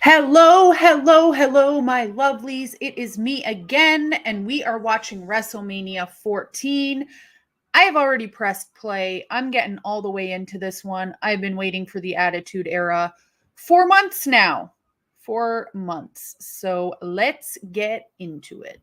Hello, hello, hello, my lovelies. It is me again, and we are watching WrestleMania 14. I have already pressed play. I'm getting all the way into this one. I've been waiting for the Attitude Era 4 months now. 4 months. So let's get into it.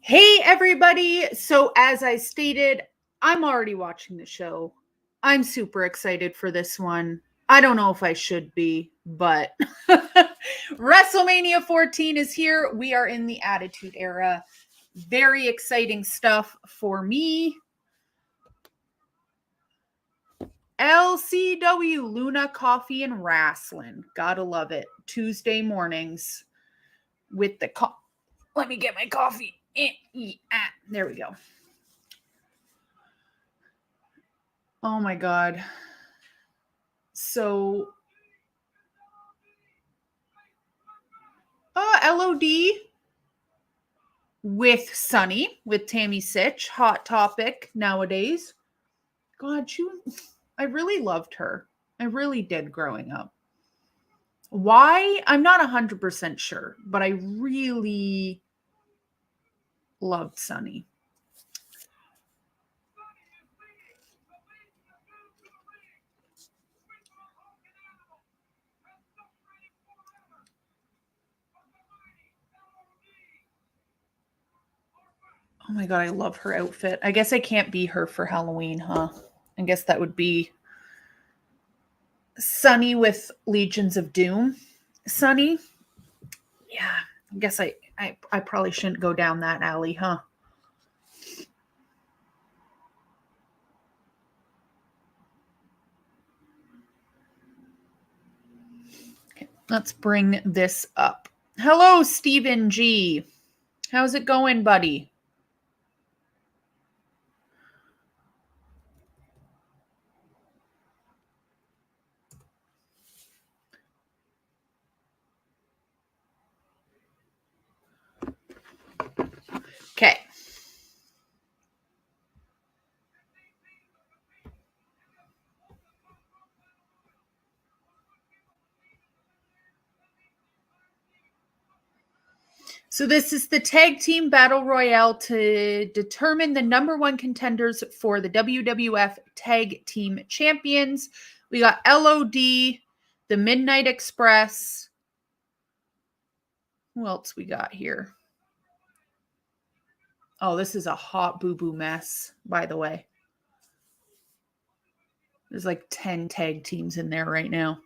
Hey, everybody. So, as I stated, I'm already watching the show. I'm super excited for this one. I don't know if I should be, but WrestleMania 14 is here. We are in the Attitude Era. Very exciting stuff for me. LCW, Luna Coffee and Wrestling. Gotta love it. Tuesday mornings with the Let me get my coffee. There we go. Oh my God. So, LOD with Sunny, with Tammy Sitch, hot topic nowadays. God, I really loved her. I really did growing up. Why? I'm not 100% sure, but I really loved Sunny. Oh my God, I love her outfit. I guess I can't be her for Halloween, huh? I guess that would be Sunny with Legions of Doom. Sunny? Yeah, I guess I probably shouldn't go down that alley, huh? Okay, let's bring this up. Hello, Stephen G. How's it going, buddy? Okay. So this is the tag team battle royale to determine the number one contenders for the WWF Tag Team Champions. We got LOD, the Midnight Express. Who else we got here? Oh, this is a hot boo-boo mess, by the way. There's like 10 tag teams in there right now.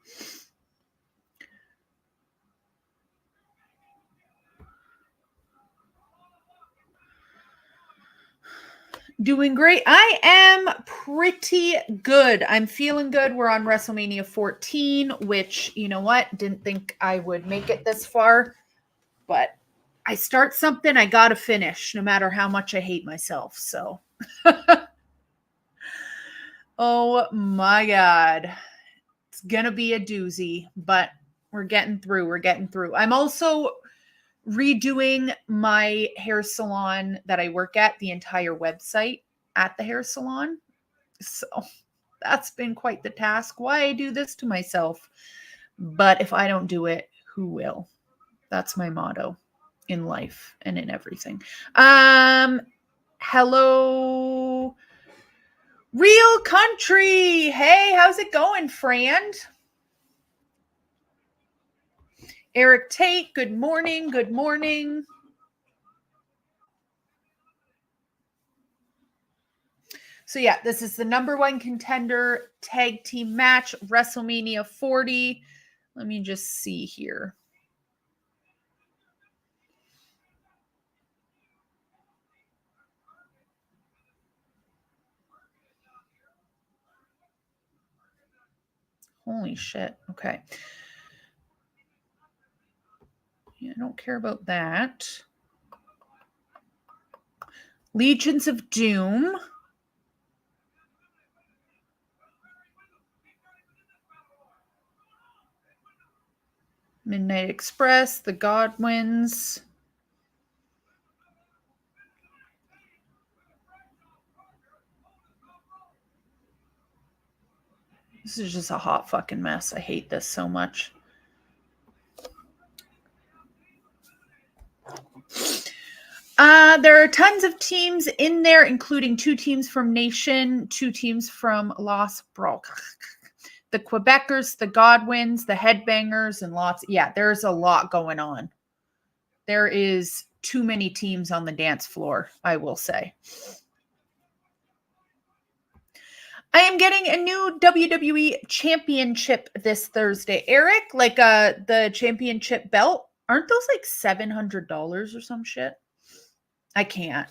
Doing great. I am pretty good. I'm feeling good. We're on WrestleMania 14, which, you know what? Didn't think I would make it this far, but I start something, I got to finish, no matter how much I hate myself. So, oh my God. It's going to be a doozy, but we're getting through. We're getting through. I'm also redoing my hair salon that I work at, the entire website at the hair salon. So that's been quite the task. Why I do this to myself? But if I don't do it, who will? That's my motto in life and in everything. Hello, Real Country. Hey, how's it going, friend? Eric Tate, good morning. Good morning. So yeah, this is the number one contender tag team match, WrestleMania 40. Let me just see here. Holy shit. Okay. Yeah, I don't care about that. Legions of Doom. Midnight Express, the Godwins. This is just a hot fucking mess. I hate this so much. There are tons of teams in there, including 2 teams from Nation, 2 teams from Los Broc. The Quebecers, the Godwins, the Headbangers, and lots. Yeah, there's a lot going on. There is too many teams on the dance floor, I will say. I am getting a new WWE championship this Thursday. Eric, like the championship belt, aren't those like $700 or some shit? I can't.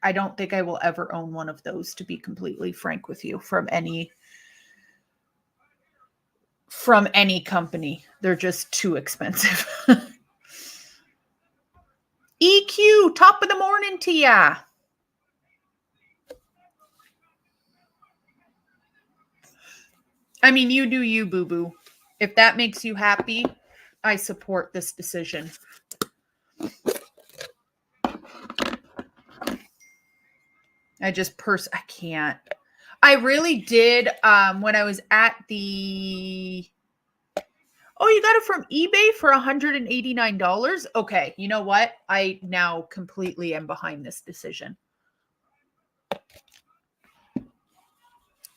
I don't think I will ever own one of those, to be completely frank with you, from any company. They're just too expensive. EQ, top of the morning to ya. I mean, you do you, boo-boo. If that makes you happy, I support this decision. I can't. I really did, when I was at the... Oh, you got it from eBay for $189? Okay, you know what? I now completely am behind this decision.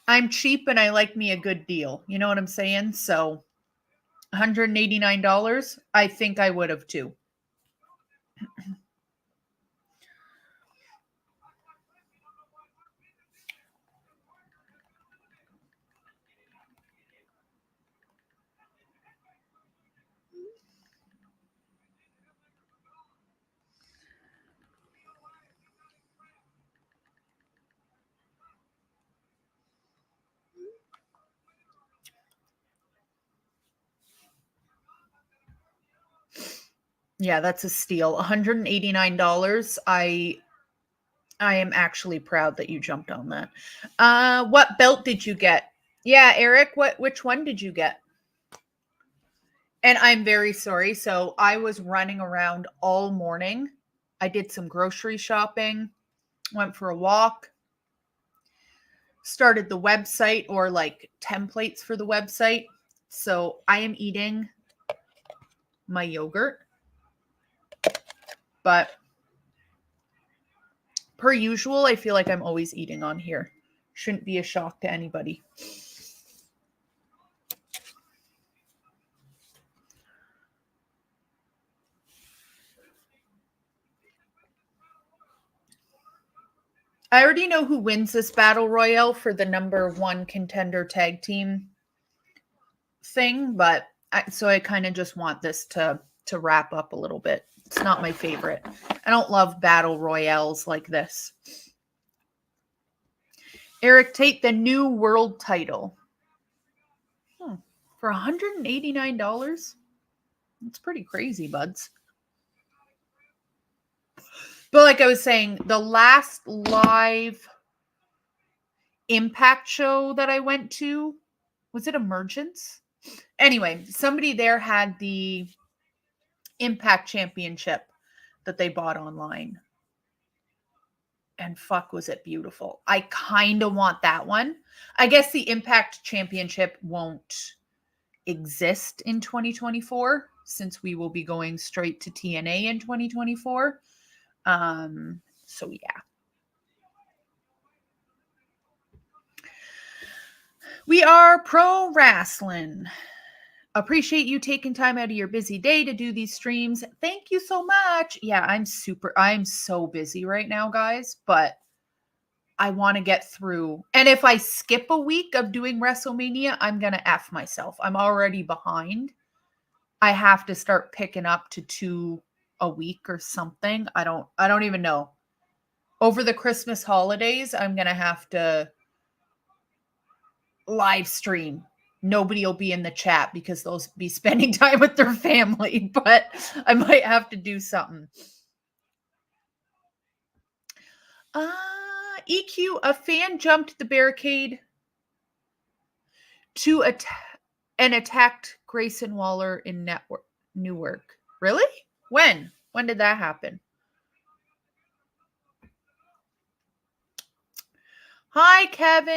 I'm cheap and I like me a good deal. You know what I'm saying? So $189, I think I would have too. Yeah, that's a steal. $189. I am actually proud that you jumped on that. What belt did you get? Yeah, Eric, which one did you get? And I'm very sorry. So I was running around all morning. I did some grocery shopping, went for a walk, started the website, or like templates for the website. So I am eating my yogurt. But per usual, I feel like I'm always eating on here. Shouldn't be a shock to anybody. I already know who wins this battle royale for the number 1 contender tag team thing, but so I kind of just want this to wrap up a little bit. It's not my favorite. I don't love battle royales like this. Eric Tate, the new world title. For $189? That's pretty crazy, buds. But like I was saying, the last live Impact show that I went to, was it Emergence? Anyway, somebody there had the Impact Championship that they bought online. And fuck, was it beautiful. I kind of want that one. I guess the Impact Championship won't exist in 2024, since we will be going straight to TNA in 2024. So yeah. We are pro wrestling. Appreciate you taking time out of your busy day to do these streams. Thank you so much. Yeah, I'm so busy right now, guys, but I want to get through. And if I skip a week of doing Wrestlemania, I'm going to F myself. I'm already behind. I have to start picking up to 2 a week or something. I don't even know. Over the Christmas holidays, I'm going to have to live stream nobody will be in the chat because they'll be spending time with their family, but I might have to do something. EQ, a fan jumped the barricade and attacked Grayson Waller in Newark. Really? When? When did that happen? Hi, Kevin.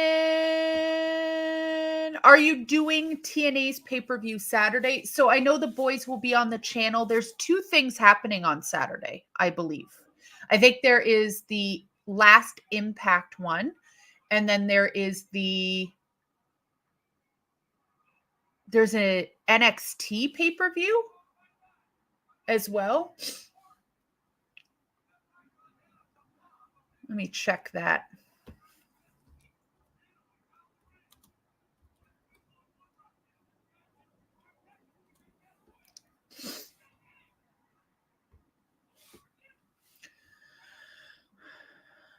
Are you doing TNA's pay-per-view Saturday? So I know the boys will be on the channel. There's 2 things happening on Saturday, I believe. I think there is the Last Impact one, and then there's a NXT pay-per-view as well. Let me check that.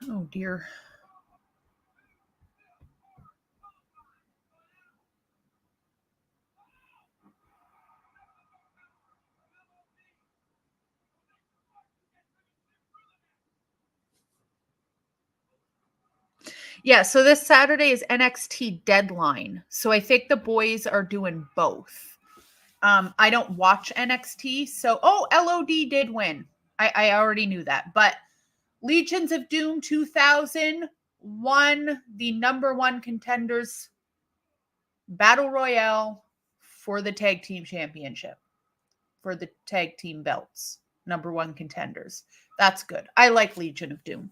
Oh dear. Yeah, so this Saturday is NXT Deadline. So I think the boys are doing both. I don't watch NXT, so LOD did win. I already knew that. But Legions of Doom 2000 won the number 1 contenders battle royale for the tag team championship, for the tag team belts, number 1 contenders. That's good. I like Legion of Doom.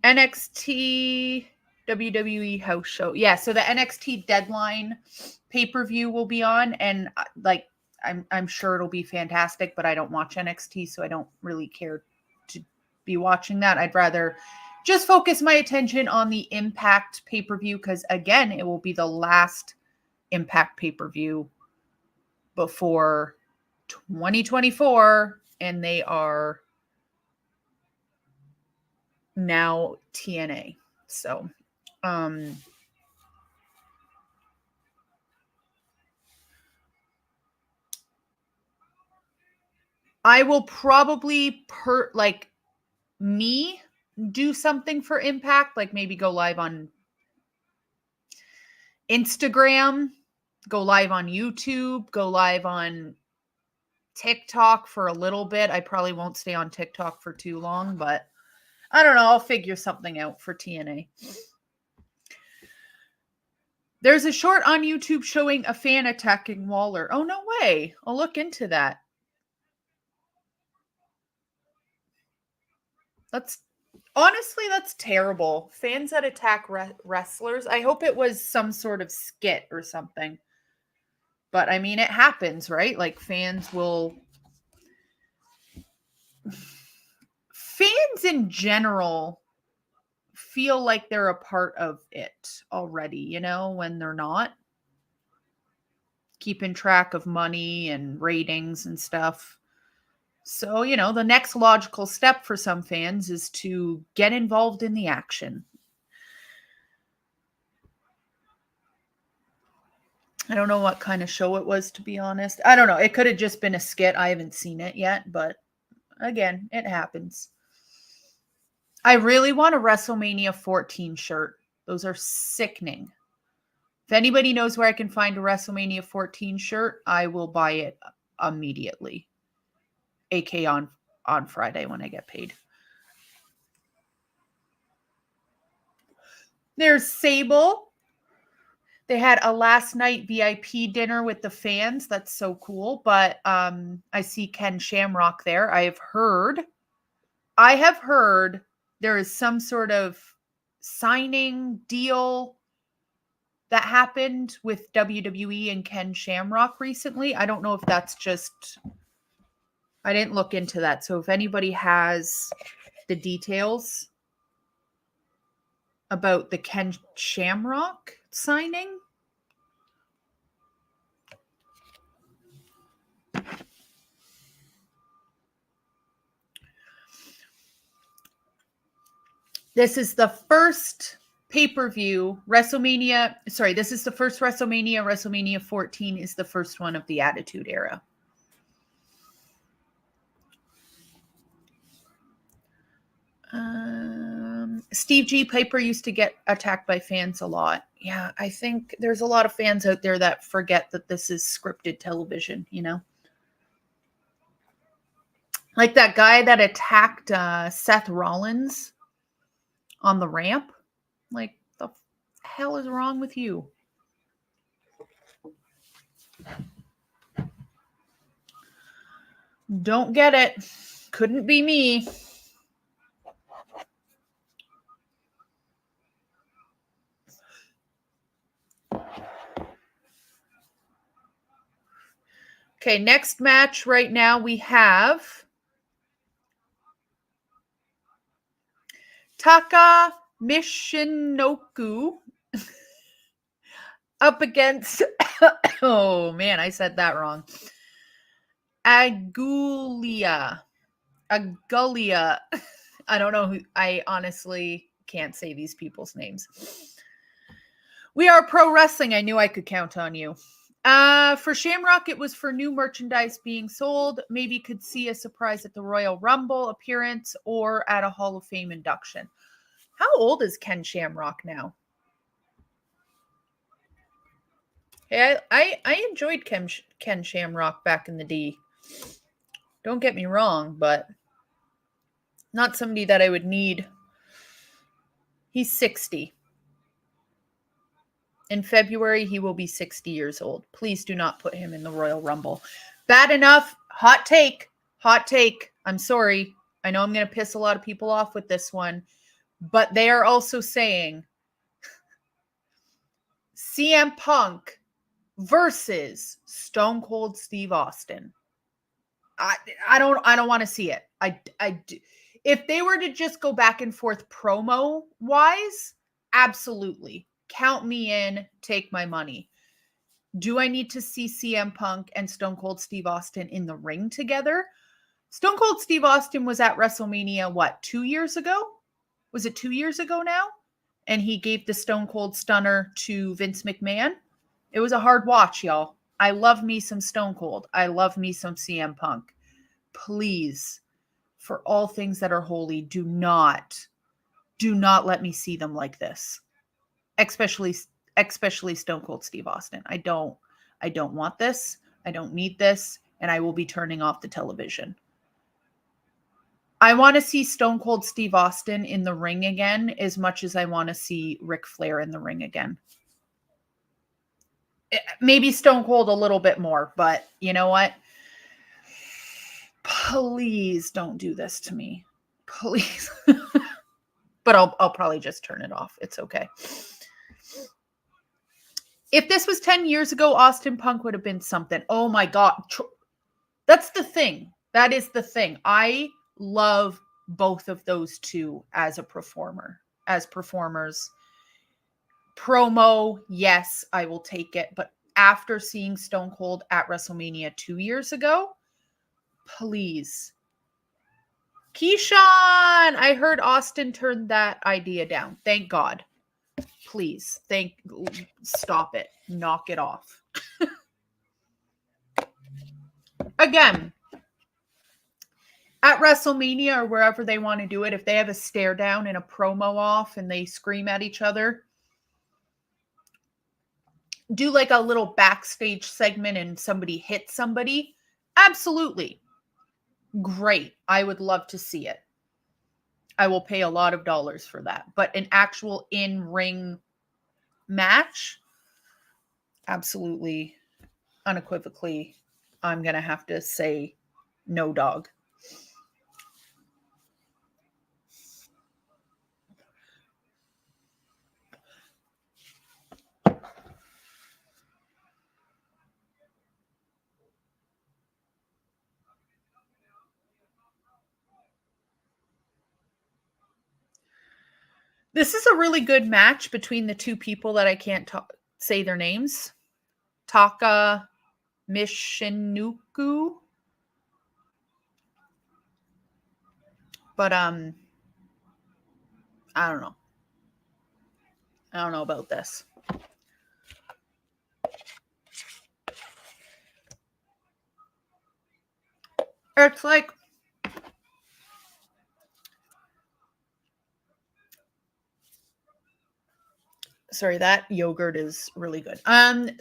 NXT WWE house show. Yeah, so the NXT Deadline pay-per-view will be on, and I'm sure it'll be fantastic, but I don't watch NXT, so I don't really care to be watching that. I'd rather just focus my attention on the Impact pay-per-view, because again, it will be the last Impact pay-per-view before 2024, and they are now TNA. So, I will probably do something for Impact, like maybe go live on Instagram, go live on YouTube, go live on TikTok for a little bit. I probably won't stay on TikTok for too long, but I don't know. I'll figure something out for TNA. There's a short on YouTube showing a fan attacking Waller. Oh, no way. I'll look into that. That's terrible. Fans that attack wrestlers. I hope it was some sort of skit or something. But I mean, it happens, right? Like fans in general feel like they're a part of it already, when they're not. Keeping track of money and ratings and stuff. So, the next logical step for some fans is to get involved in the action. I don't know what kind of show it was, to be honest. I don't know. It could have just been a skit. I haven't seen it yet, but again, it happens. I really want a WrestleMania 14 shirt. Those are sickening. If anybody knows where I can find a WrestleMania 14 shirt, I will buy it immediately. AK on Friday when I get paid. There's Sable. They had a last night VIP dinner with the fans. That's so cool. But I see Ken Shamrock there. I have heard there is some sort of signing deal that happened with WWE and Ken Shamrock recently. I don't know if that's just... I didn't look into that. So if anybody has the details about the Ken Shamrock signing. This is the first pay-per-view, this is the first WrestleMania. WrestleMania 14 is the first one of the Attitude Era. Steve G. Piper used to get attacked by fans a lot. Yeah, I think there's a lot of fans out there that forget that this is scripted television, you know? Like that guy that attacked Seth Rollins on the ramp. Like, the hell is wrong with you? Don't get it. Couldn't be me. Okay, next match right now we have Taka Michinoku up against, oh man, I said that wrong. Agulia. I don't know who, I honestly can't say these people's names. We Are Pro Wrestling. I knew I could count on you. For Shamrock, it was for new merchandise being sold. Maybe could see a surprise at the Royal Rumble appearance or at a Hall of Fame induction. How old is Ken Shamrock now? Yeah, I enjoyed Ken Shamrock back in the D. Don't get me wrong, but not somebody that I would need. He's 60. In February, he will be 60 years old. Please do not put him in the Royal Rumble. Bad enough. Hot take. Hot take. I'm sorry. I know I'm going to piss a lot of people off with this one, but they are also saying CM Punk versus Stone Cold Steve Austin. I don't want to see it. If they were to just go back and forth promo wise, absolutely. Count me in, take my money. Do I need to see CM Punk and Stone Cold Steve Austin in the ring together? Stone Cold Steve Austin was at WrestleMania, 2 years ago? Was it 2 years ago now? And he gave the Stone Cold Stunner to Vince McMahon. It was a hard watch, y'all. I love me some Stone Cold. I love me some CM Punk. Please, for all things that are holy, do not let me see them like this. Especially Stone Cold Steve Austin. I don't want this. I don't need this. And I will be turning off the television. I want to see Stone Cold Steve Austin in the ring again as much as I want to see Ric Flair in the ring again. Maybe Stone Cold a little bit more, but you know what? Please don't do this to me. Please. But I'll probably just turn it off. It's okay. If this was 10 years ago, Austin Punk would have been something. Oh my God. That's the thing. That is the thing. I love both of those two as a performer, as performers. Promo, yes, I will take it. But after seeing Stone Cold at WrestleMania 2 years ago, please. Keyshawn, I heard Austin turned that idea down. Thank God. Please, stop it. Knock it off. Again, at WrestleMania or wherever they want to do it, if they have a stare down and a promo off and they scream at each other, do like a little backstage segment and somebody hits somebody. Absolutely. Great. I would love to see it. I will pay a lot of dollars for that. But an actual in-ring match, absolutely, unequivocally, I'm going to have to say no, dog. This is a really good match between the two people that I can't say their names. Taka Michinoku. But I don't know. I don't know about this. It's like, sorry, that yogurt is really good.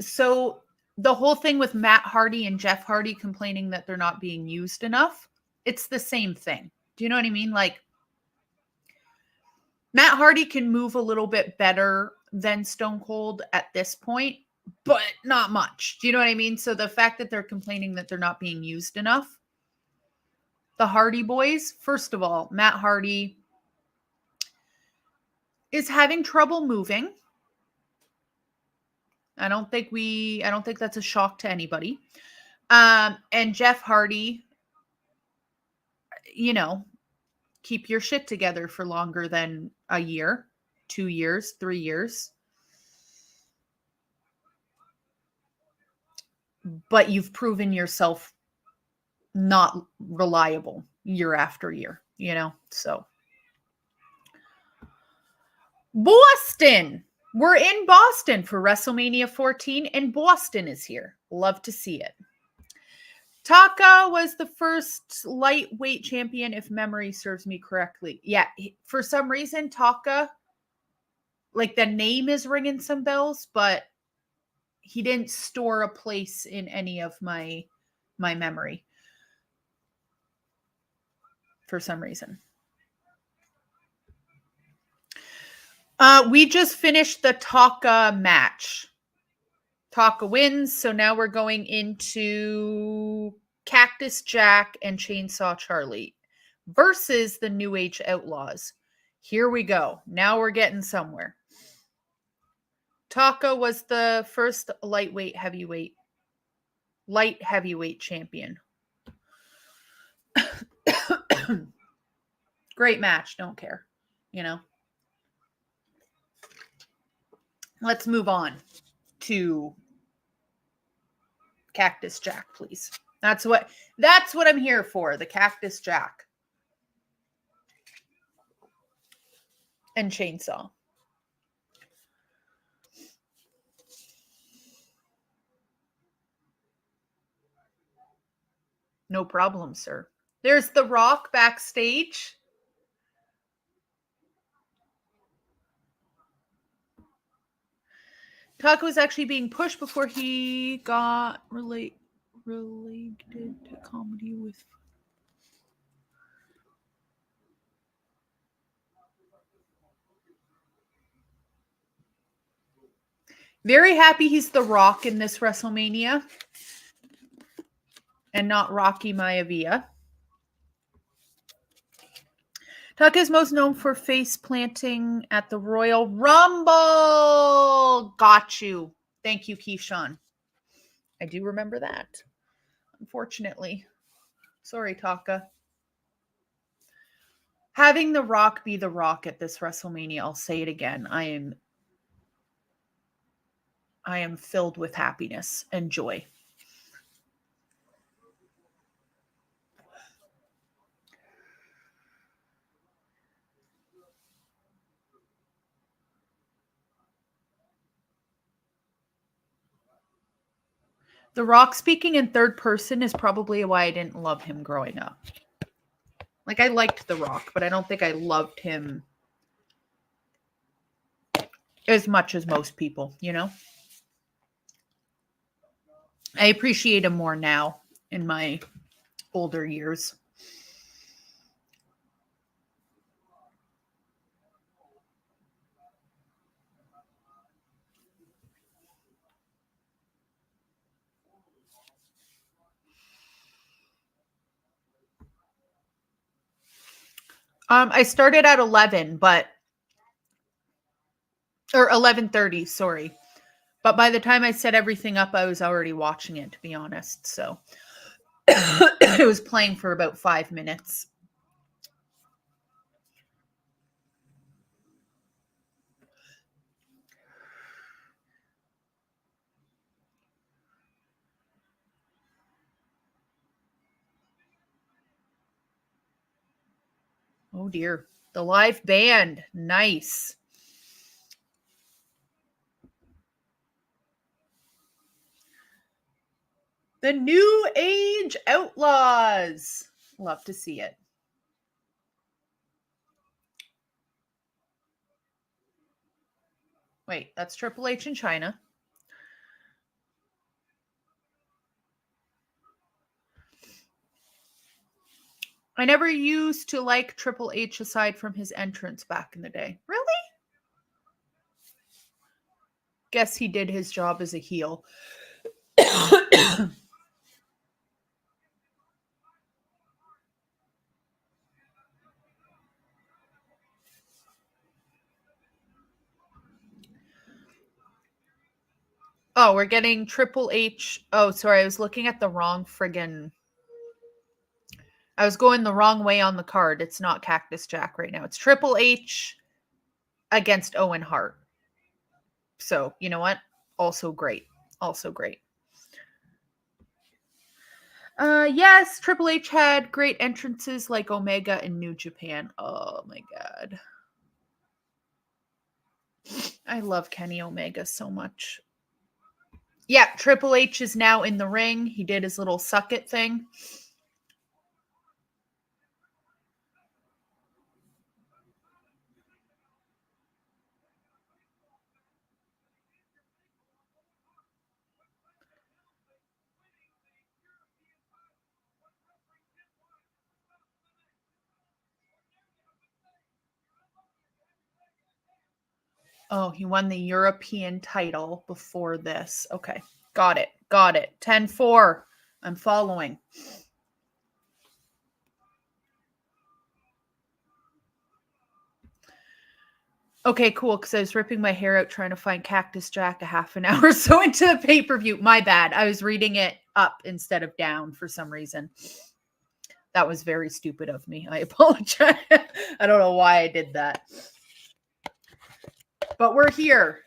So the whole thing with Matt Hardy and Jeff Hardy complaining that they're not being used enough, it's the same thing. Do you know what I mean? Like, Matt Hardy can move a little bit better than Stone Cold at this point, but not much. Do you know what I mean? So the fact that they're complaining that they're not being used enough, the Hardy boys, first of all, Matt Hardy is having trouble moving. I don't think that's a shock to anybody. And Jeff Hardy, you know, keep your shit together for longer than a year, 2 years, 3 years. But you've proven yourself not reliable year after year, you know? So Boston. We're in Boston for WrestleMania 14 and Boston is here. Love to see it. Taka was the first lightweight champion, if memory serves me correctly. Yeah, for some reason, Taka, like the name is ringing some bells, but he didn't store a place in any of my memory for some reason. We just finished the Taka match. Taka wins, so now we're going into Cactus Jack and Chainsaw Charlie versus the New Age Outlaws. Here we go. Now we're getting somewhere. Taka was the first light heavyweight champion. Great match. Don't care. You know. Let's move on to Cactus Jack, please. That's what I'm here for. The Cactus Jack and Chainsaw. No problem, sir. There's The Rock backstage. Taka was actually being pushed before he got related to comedy with. Very happy he's The Rock in this WrestleMania and not Rocky Maivia. Taka is most known for face planting at the Royal Rumble. Got you. Thank you, Keyshawn. I do remember that. Unfortunately. Sorry, Taka. Having The Rock be The Rock at this WrestleMania, I'll say it again. I am filled with happiness and joy. The Rock speaking in third person is probably why I didn't love him growing up. Like, I liked The Rock, but I don't think I loved him as much as most people, you know? I appreciate him more now in my older years. I started at 11, or 11:30, sorry. But by the time I set everything up, I was already watching it, to be honest. So it was playing for about 5 minutes. Oh, dear. The live band. Nice. The New Age Outlaws. Love to see it. Wait, that's Triple H in China. I never used to like Triple H aside from his entrance back in the day. Really? Guess he did his job as a heel. Oh, we're getting Triple H. Oh, sorry, I was looking at the wrong friggin'. I was going the wrong way on the card. It's not Cactus Jack right now. It's Triple H against Owen Hart. So, you know what? Also great. Also great. Yes, Triple H had great entrances like Omega and New Japan. Oh my god. I love Kenny Omega so much. Yeah, Triple H is now in the ring. He did his little suck it thing. Oh, he won the European title before this. Okay. Got it. Got it. 10-4. I'm following. Okay, cool. Because I was ripping my hair out trying to find Cactus Jack a half an hour or so into the pay-per-view. My bad. I was reading it up instead of down for some reason. That was very stupid of me. I apologize. I don't know why I did that. But we're here.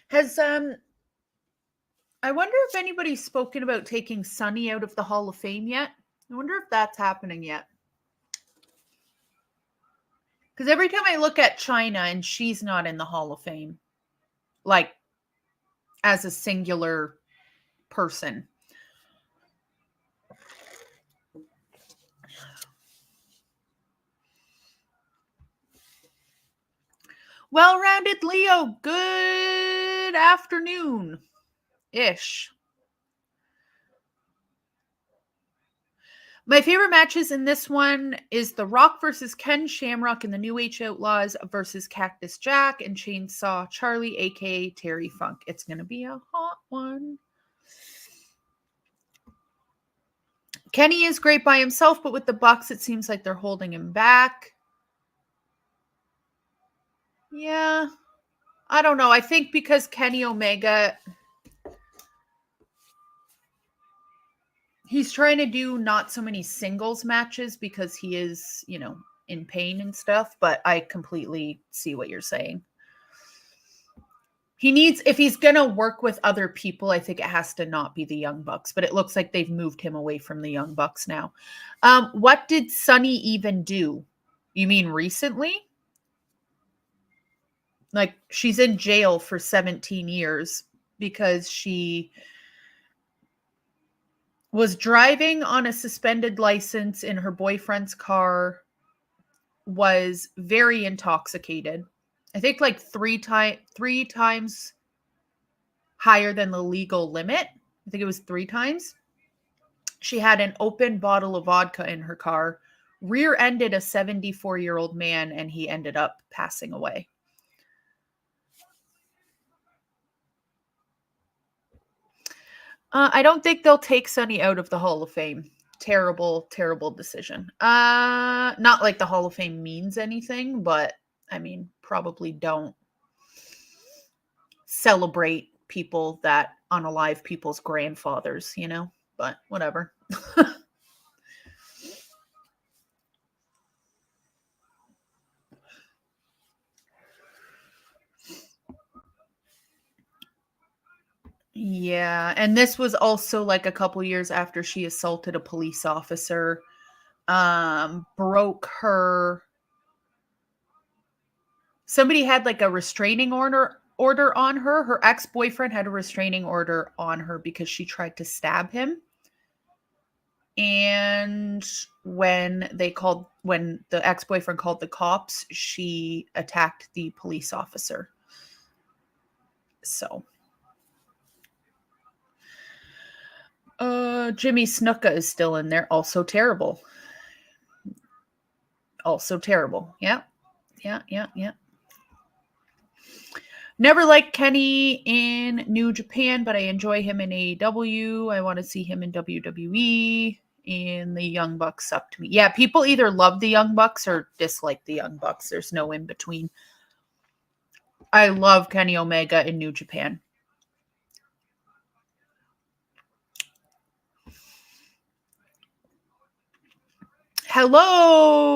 Has I wonder if anybody's spoken about taking Sunny out of the Hall of Fame yet. I wonder if that's happening yet. Because every time I look at China and she's not in the Hall of Fame, like as a singular person. Well-rounded Leo, good afternoon ish. My favorite matches in this one is The Rock versus Ken Shamrock and the New Age Outlaws versus Cactus Jack and Chainsaw Charlie, aka Terry Funk. It's going to be a hot one. Kenny is great by himself, but with the Bucks, it seems like they're holding him back. Yeah. I don't know. I think because Kenny Omega, he's trying to do not so many singles matches because he is, in pain and stuff, but I completely see what you're saying. He needs, if he's going to work with other people, I think it has to not be the Young Bucks, but it looks like they've moved him away from the Young Bucks now. What did Sunny even do? You mean recently? Like, she's in jail for 17 years because she was driving on a suspended license in her boyfriend's car, was very intoxicated. I think like three times higher than the legal limit. I think it was 3 times. She had an open bottle of vodka in her car, rear-ended a 74-year-old man, and he ended up passing away. I don't think they'll take Sunny out of the Hall of Fame. Terrible, terrible decision. Not like the Hall of Fame means anything, but I mean, probably don't celebrate people that unalive people's grandfathers, but whatever. Yeah, and this was also like a couple years after she assaulted a police officer, broke her. Somebody had like a restraining order on her. Her ex-boyfriend had a restraining order on her because she tried to stab him. And when the ex-boyfriend called the cops, she attacked the police officer. So Jimmy Snuka is still in there. Also terrible. Also terrible. Yeah. Never liked Kenny in New Japan, but I enjoy him in AEW. I want to see him in WWE. And the Young Bucks suck to me. Yeah, people either love the Young Bucks or dislike the Young Bucks. There's no in between. I love Kenny Omega in New Japan. Hello.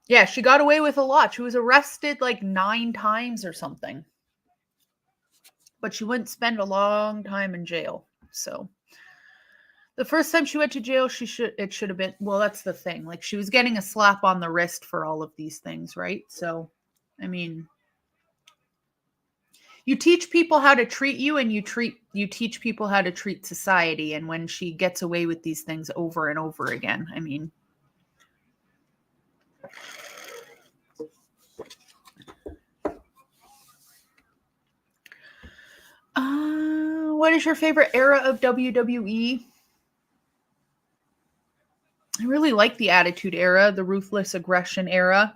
Yeah, she got away with a lot. She was arrested like 9 times or something. But she wouldn't spend a long time in jail. So the first time she went to jail, it should have been, well, that's the thing. Like she was getting a slap on the wrist for all of these things, right? So, I mean, you teach people how to treat you and you teach people how to treat society. And when she gets away with these things over and over again, I mean, what is your favorite era of WWE? I really like the Attitude Era, the Ruthless Aggression Era.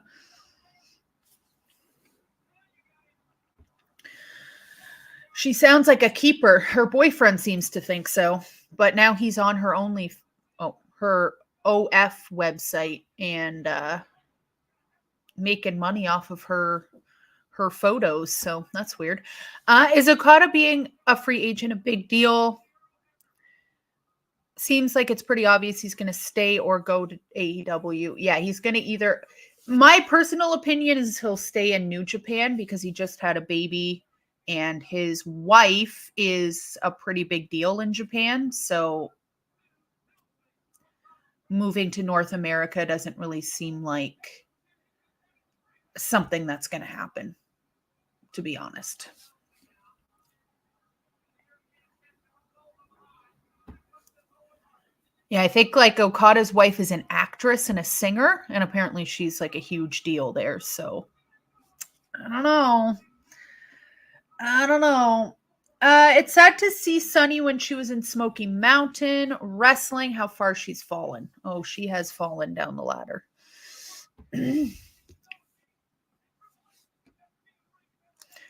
She sounds like a keeper. Her boyfriend seems to think so, but now he's on her her OF website and making money off of her photos. So that's weird. Is Okada being a free agent a big deal? Seems like it's pretty obvious he's going to stay or go to AEW. Yeah, he's going to either. My personal opinion is he'll stay in New Japan because he just had a baby and his wife is a pretty big deal in Japan. So moving to North America doesn't really seem like something that's going to happen, to be honest. Yeah, I think like Okada's wife is an actress and a singer, and apparently she's like a huge deal there. So I don't know. It's sad to see Sunny when she was in Smoky Mountain wrestling, how far she's fallen. Oh, she has fallen down the ladder.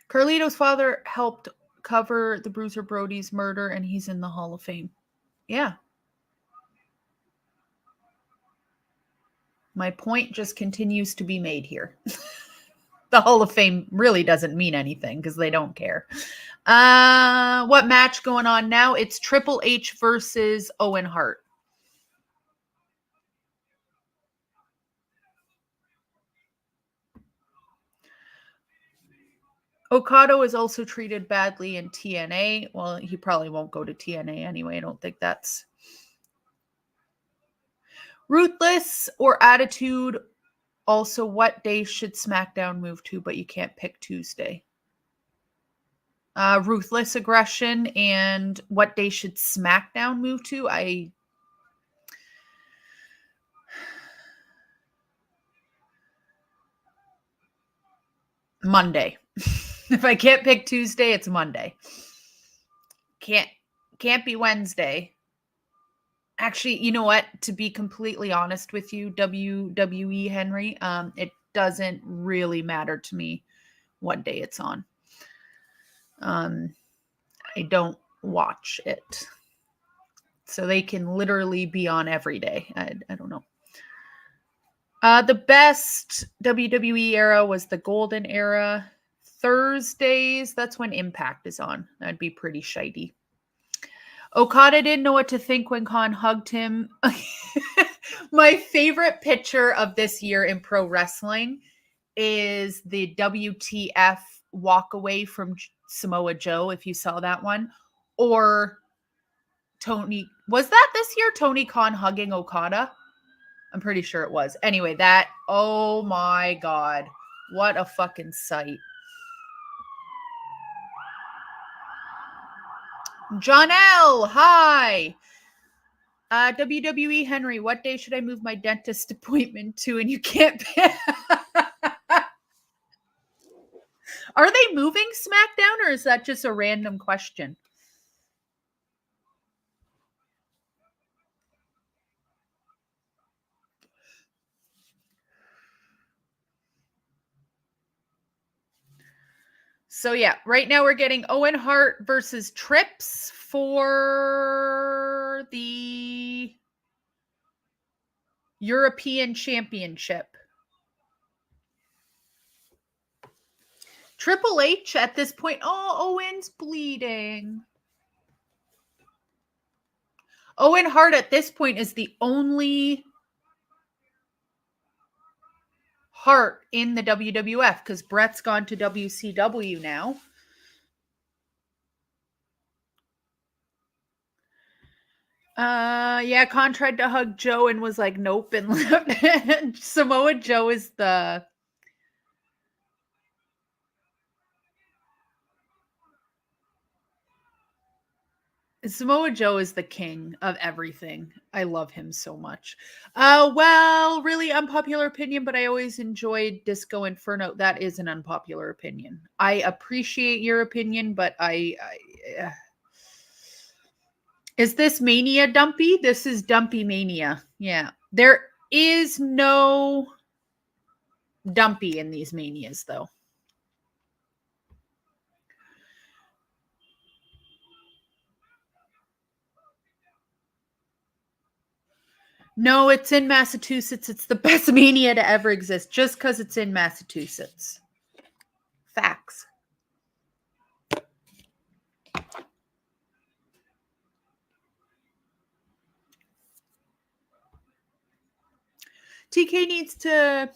Carlito's father helped cover the Bruiser Brody's murder, and he's in the Hall of Fame. Yeah. My point just continues to be made here. The Hall of Fame really doesn't mean anything because they don't care. What match going on now? It's Triple H versus Owen Hart. Okada is also treated badly in TNA. Well, he probably won't go to TNA anyway. I don't think that's Ruthless or Attitude. Also, what day should SmackDown move to? But you can't pick Tuesday. Ruthless Aggression and what day should SmackDown move to? Monday. If I can't pick Tuesday, it's Monday. Can't be Wednesday. Actually, you know what? To be completely honest with you, WWE Henry, it doesn't really matter to me what day it's on. I don't watch it. So they can literally be on every day. I don't know. The best WWE era was the Golden Era. Thursdays, that's when Impact is on. That'd be pretty shitey. Okada didn't know what to think when Khan hugged him. My favorite picture of this year in pro wrestling is the WTF walk away from Samoa Joe, if you saw that one, or Tony, was that this year? Tony Khan hugging Okada? I'm pretty sure it was. Anyway, that, oh my God, what a fucking sight. John L, hi. WWE Henry, what day should I move my dentist appointment to? And you can't pay. Are they moving SmackDown, or is that just a random question? So yeah, right now we're getting Owen Hart versus Trips for the European Championship. Triple H at this point, oh, Owen's bleeding. Owen Hart at this point is the only Hart in the WWF because Brett's gone to WCW now. Yeah, Khan tried to hug Joe and was like, nope, and left. Samoa Joe is the king of everything. I love him so much. Well, really unpopular opinion, but I always enjoyed Disco Inferno. That is an unpopular opinion. I appreciate your opinion, but is this Mania dumpy? This is dumpy Mania. Yeah. There is no dumpy in these Manias, though. No, it's in Massachusetts. It's the best Mania to ever exist just because it's in Massachusetts. Facts. TK needs to...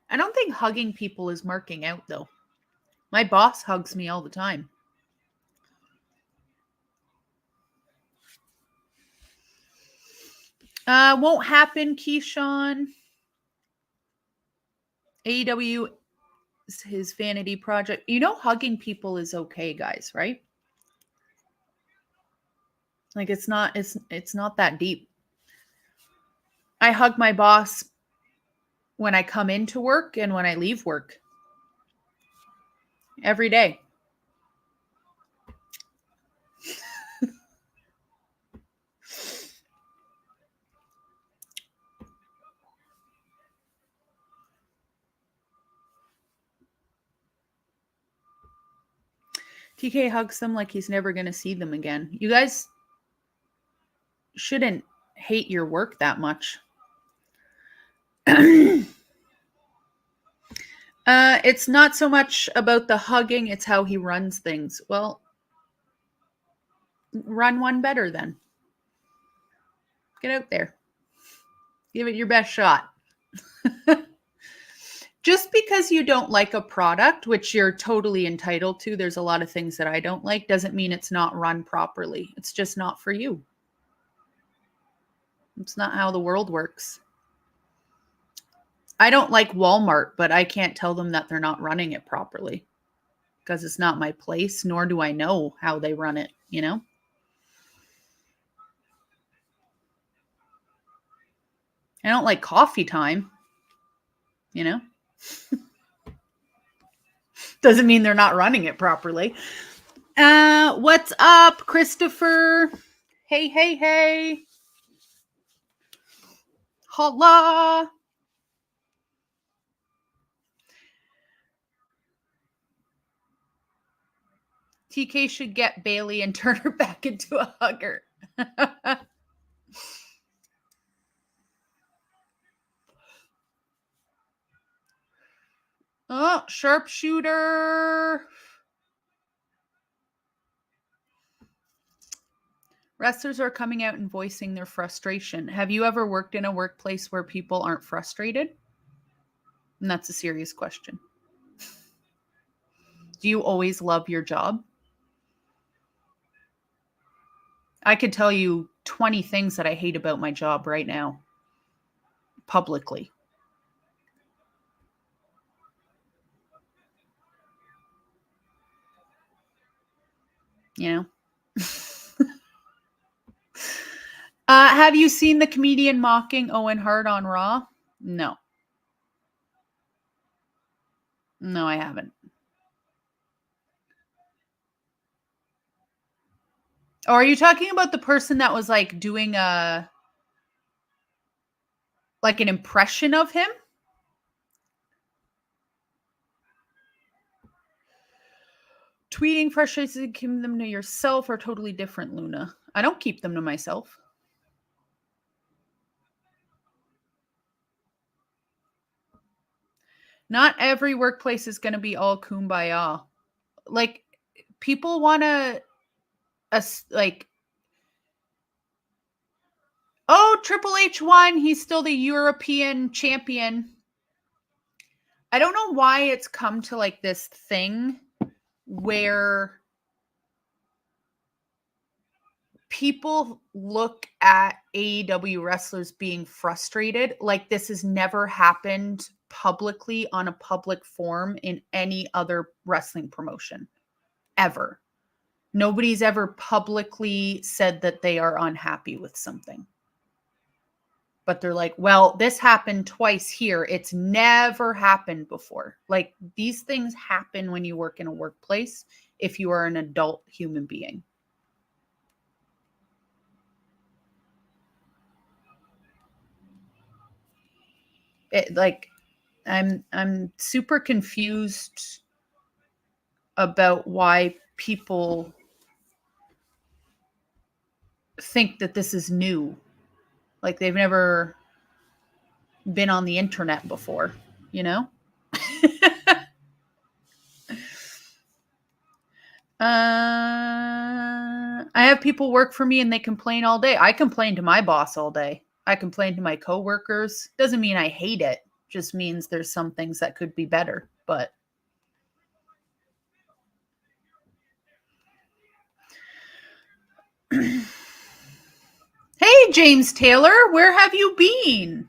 I don't think hugging people is marking out, though. My boss hugs me all the time. Won't happen, Keyshawn. AEW is his vanity project. You know, hugging people is okay, guys, right? Like it's not that deep. I hug my boss when I come into work and when I leave work. Every day. TK hugs them like he's never going to see them again. You guys shouldn't hate your work that much. It's not so much about the hugging, it's how he runs things. Well, run one better then. Get out there. Give it your best shot. Just because you don't like a product, which you're totally entitled to, there's a lot of things that I don't like, doesn't mean it's not run properly. It's just not for you. It's not how the world works. I don't like Walmart, but I can't tell them that they're not running it properly because it's not my place, nor do I know how they run it, you know? I don't like Coffee Time, you know? Doesn't mean they're not running it properly. What's up, Christopher? Hey, hey, hey. Holla. TK should get Bailey and turn her back into a hugger. Oh, sharpshooter. Wrestlers are coming out and voicing their frustration. Have you ever worked in a workplace where people aren't frustrated? And that's a serious question. Do you always love your job? I could tell you 20 things that I hate about my job right now, publicly. You know? Have you seen the comedian mocking Owen Hart on Raw? No. No, I haven't. Oh, are you talking about the person that was like doing an impression of him? Tweeting frustrations and keeping them to yourself are totally different, Luna. I don't keep them to myself. Not every workplace is going to be all kumbaya. Like, people want to, like, oh, Triple H won. He's still the European champion. I don't know why it's come to like this thing where people look at AEW wrestlers being frustrated like this has never happened publicly on a public forum in any other wrestling promotion ever. Nobody's ever publicly said that they are unhappy with something. But they're like, well, this happened twice here. It's never happened before. Like, these things happen when you work in a workplace if you are an adult human being. I'm super confused about why people think that this is new. Like, they've never been on the internet before, you know? I have people work for me and they complain all day. I complain to my boss all day. I complain to my coworkers. Doesn't mean I hate it. Just means there's some things that could be better. But hey, James Taylor, where have you been?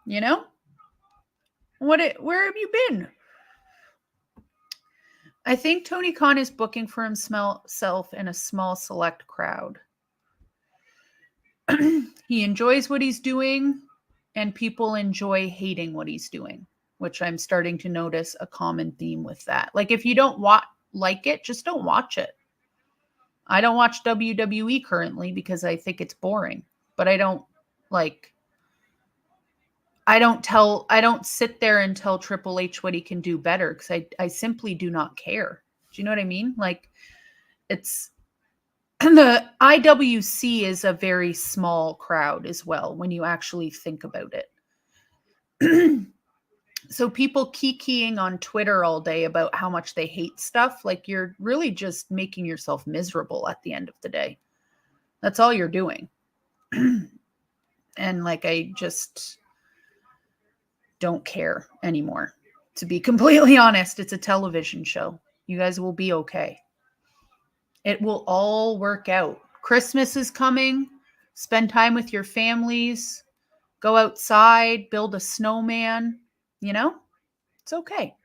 You know? Where have you been? I think Tony Khan is booking for himself in a small select crowd. He enjoys what he's doing, and people enjoy hating what he's doing, which I'm starting to notice a common theme with that. Like, if you don't like it, just don't watch it. I don't watch WWE currently because I think it's boring, but I don't sit there and tell Triple H what he can do better because I simply do not care. Do you know what I mean? Like, it's the IWC is a very small crowd as well when you actually think about it. So people kikiing on Twitter all day about how much they hate stuff, like, you're really just making yourself miserable at the end of the day. That's all you're doing. And like, I just don't care anymore. To be completely honest, it's a television show. You guys will be okay. It will all work out. Christmas is coming. Spend time with your families. Go outside, build a snowman. You know, it's okay.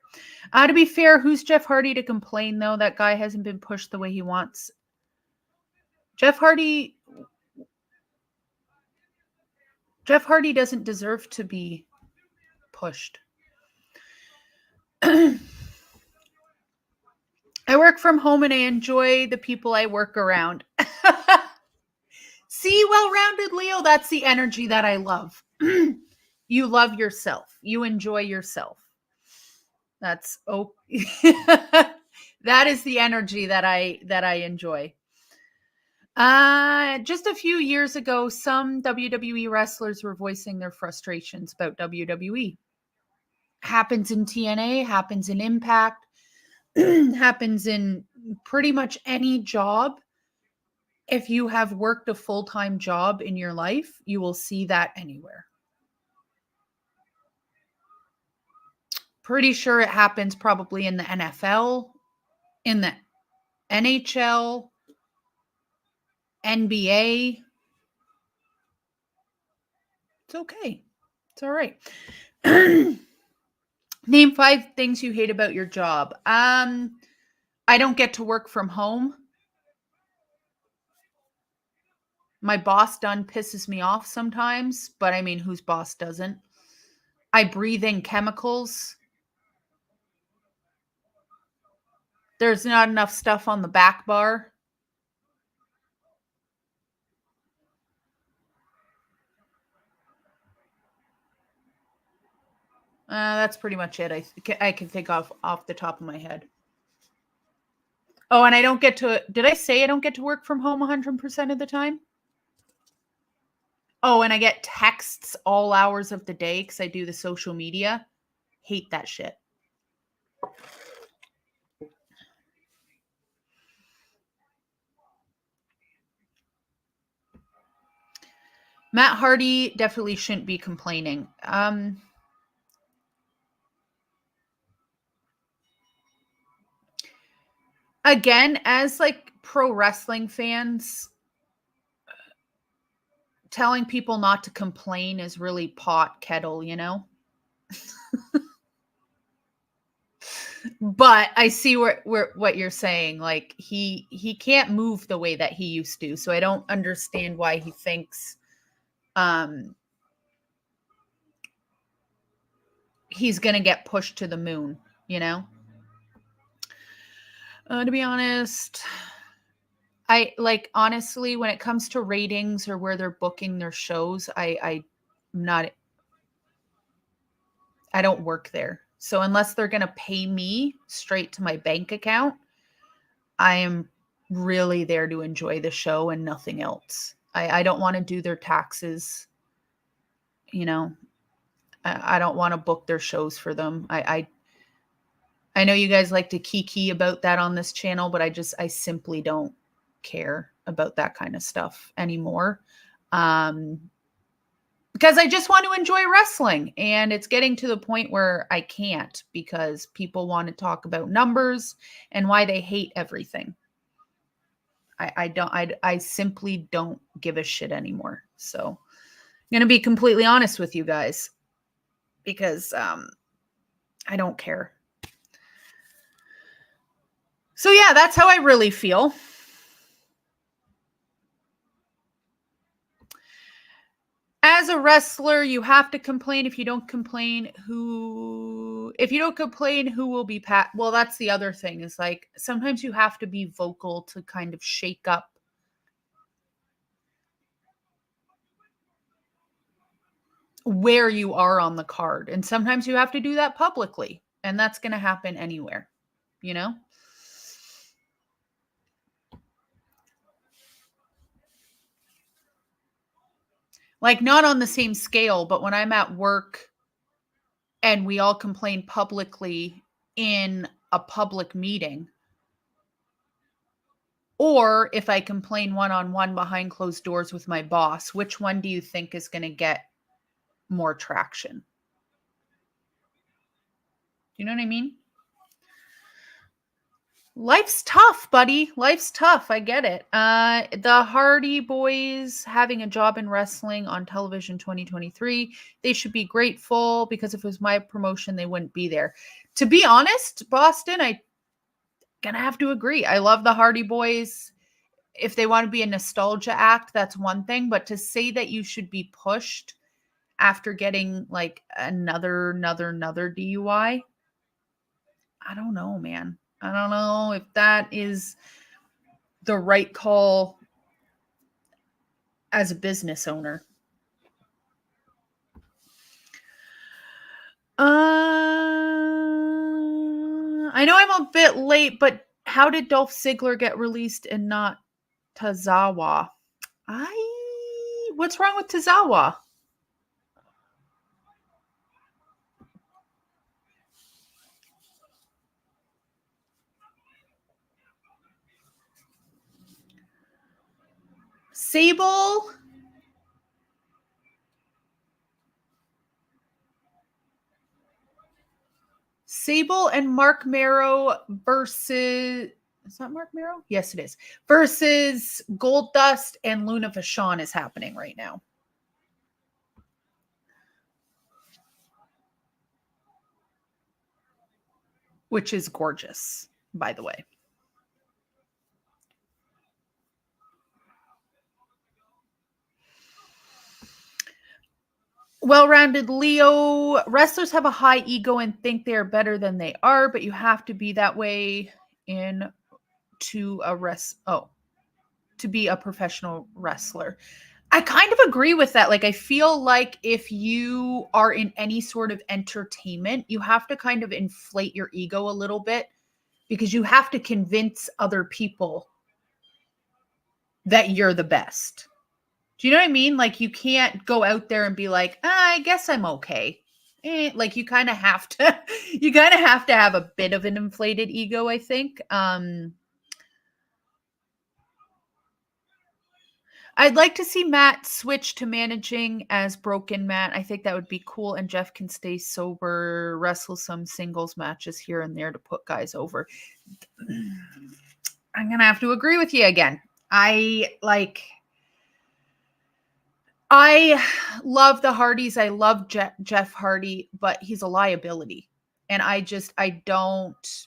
To be fair, who's Jeff Hardy to complain, though? That guy hasn't been pushed the way he wants. Jeff Hardy doesn't deserve to be pushed. I work from home and I enjoy the people I work around. See, well-rounded Leo, that's the energy that I love. You love yourself. You enjoy yourself. That's that is the energy that I enjoy. Just a few years ago, some WWE wrestlers were voicing their frustrations about WWE. Happens in TNA, happens in Impact, happens in pretty much any job. If you have worked a full-time job in your life, you will see that anywhere. Pretty sure it happens probably in the NFL, in the NHL, NBA. It's okay. It's all right. Name 5 things you hate about your job. I don't get to work from home. My boss done pisses me off sometimes, but I mean, whose boss doesn't? I breathe in chemicals. There's not enough stuff on the back bar. That's pretty much it. I can think off the top of my head. Oh, and I don't get to. Did I say I don't get to work from home 100% of the time? Oh, and I get texts all hours of the day because I do the social media. Hate that shit. Matt Hardy definitely shouldn't be complaining. Again, as like pro wrestling fans, telling people not to complain is really pot kettle, you know? But I see what you're saying. Like he can't move the way that he used to. So I don't understand why he thinks he's going to get pushed to the moon, you know? To be honest, I like honestly when it comes to ratings or where they're booking their shows, I'm not I don't work there. So unless they're going to pay me straight to my bank account, I am really there to enjoy the show and nothing else. I don't want to do their taxes. You know, I don't want to book their shows for them. I know you guys like to kiki about that on this channel, but I simply don't care about that kind of stuff anymore. Because I just want to enjoy wrestling, and it's getting to the point where I can't because people want to talk about numbers and why they hate everything. I simply don't give a shit anymore. So I'm going to be completely honest with you guys because I don't care. So yeah, that's how I really feel. As a wrestler, you have to complain. If you don't complain, who will be pat? Well, that's the other thing is like sometimes you have to be vocal to kind of shake up where you are on the card. And sometimes you have to do that publicly, and that's going to happen anywhere, you know? Like not on the same scale, but when I'm at work and we all complain publicly in a public meeting, or if I complain one-on-one behind closed doors with my boss, which one do you think is going to get more traction? You know what I mean? Life's tough, buddy. Life's tough. I get it. The Hardy Boys having a job in wrestling on television 2023. They should be grateful because if it was my promotion, they wouldn't be there. To be honest, Boston, I gonna have to agree. I love the Hardy Boys. If they want to be a nostalgia act, that's one thing. But to say that you should be pushed after getting like another DUI, I don't know, man. I don't know if that is the right call as a business owner. I know I'm a bit late, but how did Dolph Ziggler get released and not Tozawa? What's wrong with Tozawa? Sable and Mark Marrow versus, is that Mark Marrow? Yes, it is. Versus Goldust and Luna Vachon is happening right now. Which is gorgeous, by the way. Well-rounded Leo. Wrestlers have a high ego and think they are better than they are, but you have to be that way to be a professional wrestler. I kind of agree with that. Like, I feel like if you are in any sort of entertainment, you have to kind of inflate your ego a little bit because you have to convince other people that you're the best. Do you know what I mean? Like, you can't go out there and be like, I guess I'm okay. Like, you kind of have to, have a bit of an inflated ego, I think. I'd like to see Matt switch to managing as Broken Matt. I think that would be cool. And Jeff can stay sober, wrestle some singles matches here and there to put guys over. I'm going to have to agree with you again. I love the Hardys. I love Jeff Hardy, but he's a liability. And I don't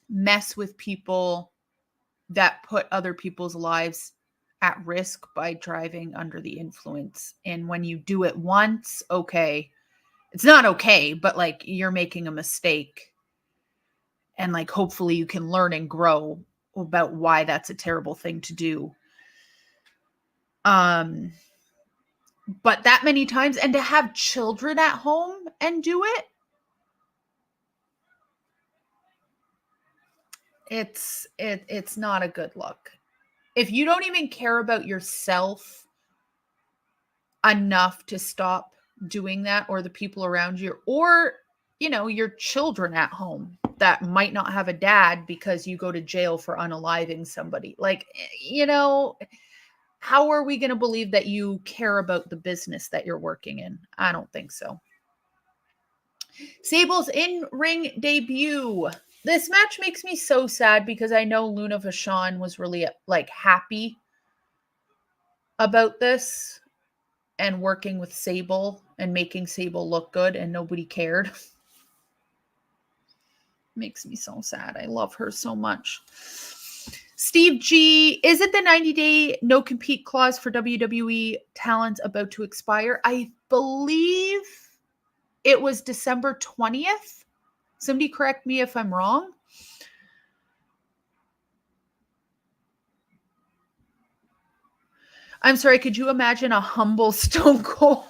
mess with people that put other people's lives at risk by driving under the influence. And when you do it once, okay, it's not okay, but like, you're making a mistake. And like, hopefully you can learn and grow about why that's a terrible thing to do. But that many times, and to have children at home and do it, it's not a good look. If you don't even care about yourself enough to stop doing that, or the people around you, or, you know, your children at home that might not have a dad because you go to jail for unaliving somebody, like, you know, how are we going to believe that you care about the business that you're working in? I don't think so. Sable's in-ring debut. This match makes me so sad because I know Luna Vachon was really like happy about this and working with Sable and making Sable look good, and nobody cared. Makes me so sad. I love her so much. Steve G, is it the 90-day no compete clause for WWE talents about to expire? I believe it was December 20th. Somebody correct me if I'm wrong. I'm sorry, could you imagine a humble Stone Cold?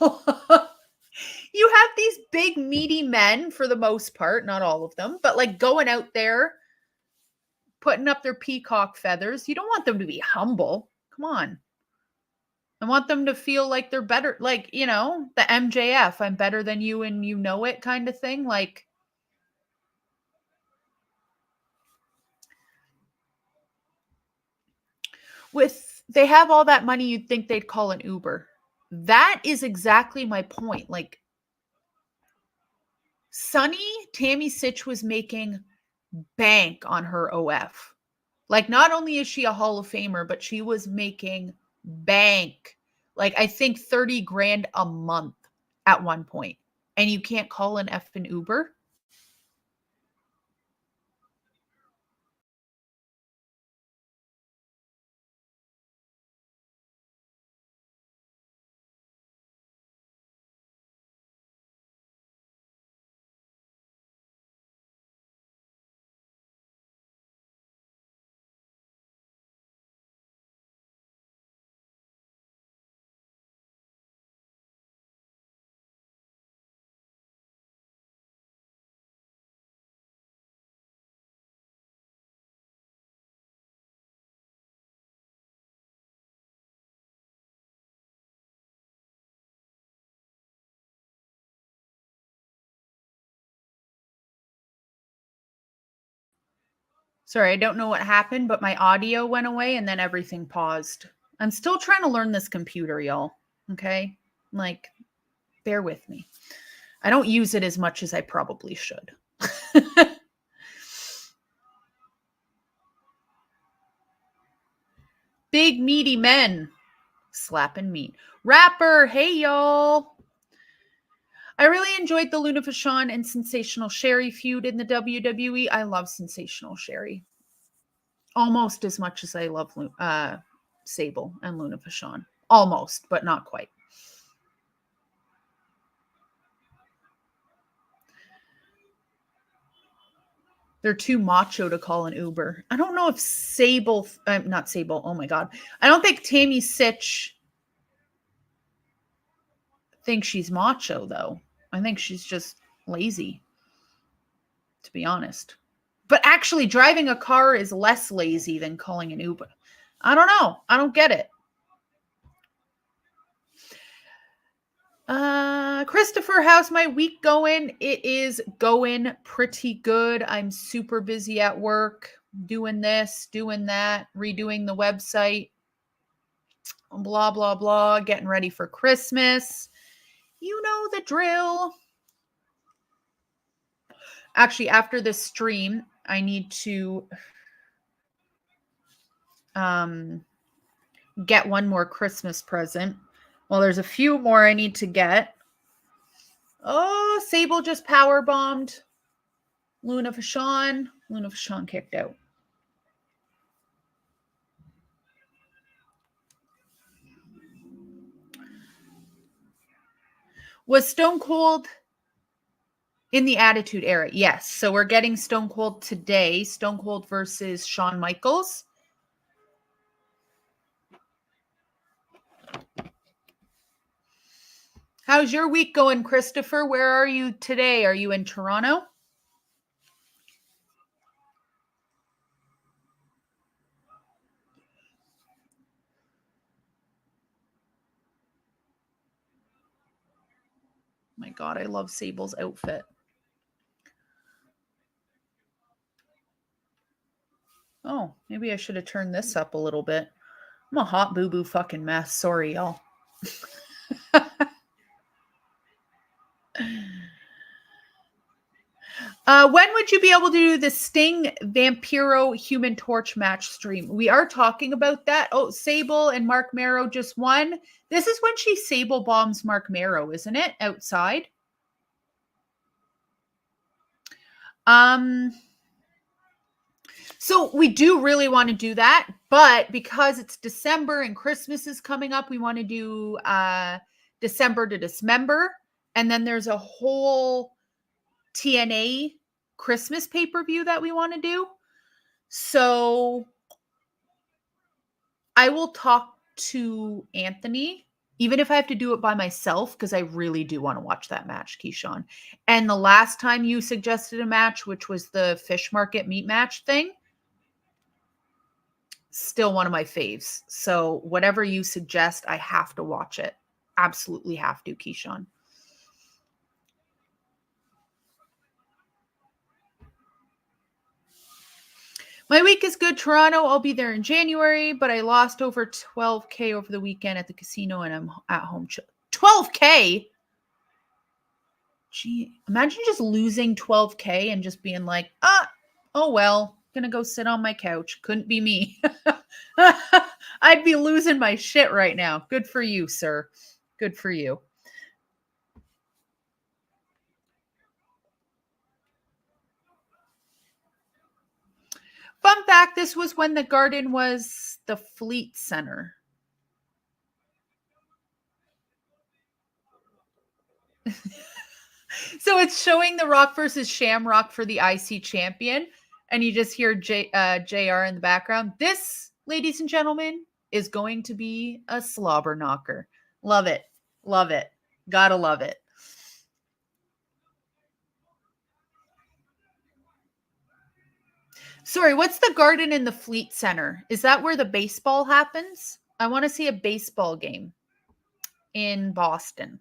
You have these big, meaty men, for the most part, not all of them, but like going out there, putting up their peacock feathers. You don't want them to be humble. Come on. I want them to feel like they're better. Like, you know, the MJF, I'm better than you and you know it kind of thing. Like, they have all that money, you'd think they'd call an Uber. That is exactly my point. Like, Tammy Sitch was making bank on her OF. Like, not only is she a Hall of Famer, but she was making bank. Like, I think 30 grand a month at one point. And you can't call an effing Uber? Sorry, I don't know what happened, but my audio went away and then everything paused. I'm still trying to learn this computer, y'all. Okay? Like, bear with me. I don't use it as much as I probably should. Big meaty men slapping meat. Rapper, hey y'all. I really enjoyed the Luna Vachon and Sensational Sherry feud in the WWE. I love Sensational Sherry almost as much as I love Sable and Luna Vachon. Almost, but not quite. They're too macho to call an Uber. I don't know if Sable, not Sable, oh my God. I don't think Tammy Sitch thinks she's macho, though. I think she's just lazy, to be honest. But actually, driving a car is less lazy than calling an Uber. I don't know. I don't get it. Christopher, how's my week going? It is going pretty good. I'm super busy at work, doing this, doing that, redoing the website, blah, blah, blah, getting ready for Christmas. You know the drill. Actually, after this stream, I need to get one more Christmas present. Well, there's a few more I need to get. Oh, Sable just power bombed Luna Vachon. Luna Vachon kicked out. Was Stone Cold in the Attitude Era? Yes. So we're getting Stone Cold today. Stone Cold versus Shawn Michaels. How's your week going, Christopher? Where are you today? Are you in Toronto? My God, I love Sable's outfit. Oh, maybe I should have turned this up a little bit. I'm a hot boo-boo fucking mess. Sorry, y'all. When would you be able to do the Sting Vampiro Human Torch match stream? We are talking about that. Oh, Sable and Mark Marrow just won. This is when she Sable bombs Mark Marrow, isn't it? Outside. So we do really want to do that, but because it's December and Christmas is coming up, we want to do December to Dismember. And then there's a whole TNA Christmas pay-per-view that we want to do. So I will talk to Anthony, even if I have to do it by myself, because I really do want to watch that match, Keyshawn. And the last time you suggested a match, which was the fish market meat match thing, still one of my faves. So whatever you suggest, I have to watch it. Absolutely have to, Keyshawn. My week is good. Toronto, I'll be there in January, but I lost over 12K over the weekend at the casino and I'm at home. 12K? Gee, imagine just losing 12K and just being like, oh well, gonna go sit on my couch. Couldn't be me. I'd be losing my shit right now. Good for you, sir. Good for you. Fun fact, this was when the Garden was the Fleet Center. So it's showing The Rock versus Shamrock for the IC champion. And you just hear JR in the background. This, ladies and gentlemen, is going to be a slobber knocker. Love it. Love it. Gotta love it. Sorry, what's the Garden in the Fleet Center? Is that where the baseball happens? I want to see a baseball game in Boston.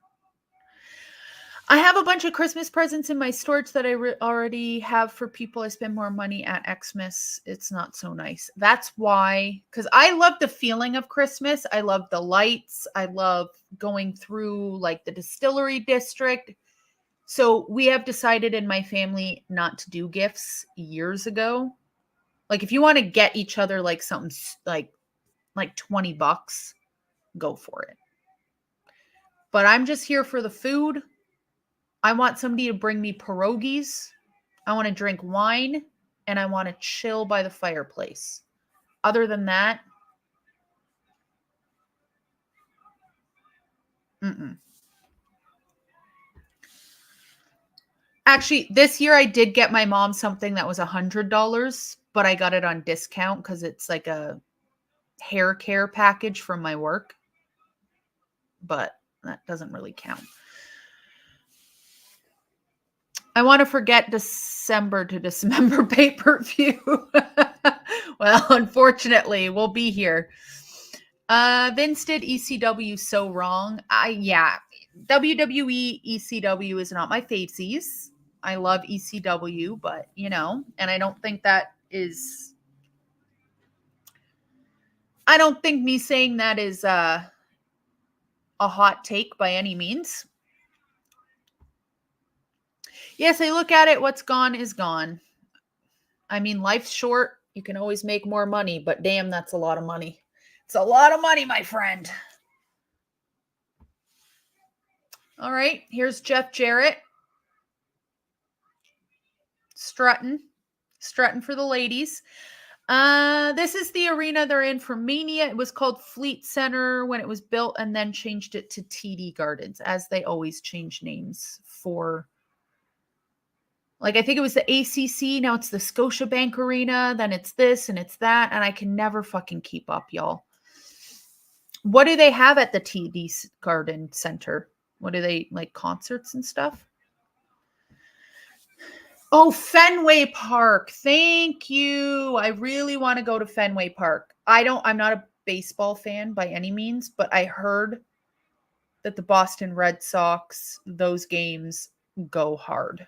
I have a bunch of Christmas presents in my storage that I already have for people. I spend more money at Xmas. It's not so nice. That's why, because I love the feeling of Christmas. I love the lights. I love going through like the distillery district. So we have decided in my family not to do gifts years ago. Like if you want to get each other like something like $20, go for it. But I'm just here for the food. I want somebody to bring me pierogies. I want to drink wine and I want to chill by the fireplace. Other than that, mm-mm. Actually, this year I did get my mom something that was $100, but I got it on discount because it's like a hair care package from my work. But that doesn't really count. I want to forget December to Dismember pay-per-view. Well, unfortunately, we'll be here. Vince did ECW so wrong. WWE ECW is not my favesies. I love ECW, but and I don't think me saying that is a hot take by any means. Yes, I look at it, what's gone is gone. I mean, life's short. You can always make more money, but damn, that's a lot of money. It's a lot of money, my friend. All right, here's Jeff Jarrett. Strutting for the ladies. This is the arena they're in for Mania. It was called Fleet Center when it was built and then changed it to TD Gardens, as they always change names for. Like, I think it was the ACC. Now it's the Scotiabank Arena. Then it's this and it's that. And I can never fucking keep up, y'all. What do they have at the TD Garden Center? What do they, like, concerts and stuff? Oh, Fenway Park. Thank you. I really want to go to Fenway Park. I'm not a baseball fan by any means, but I heard that the Boston Red Sox, those games go hard.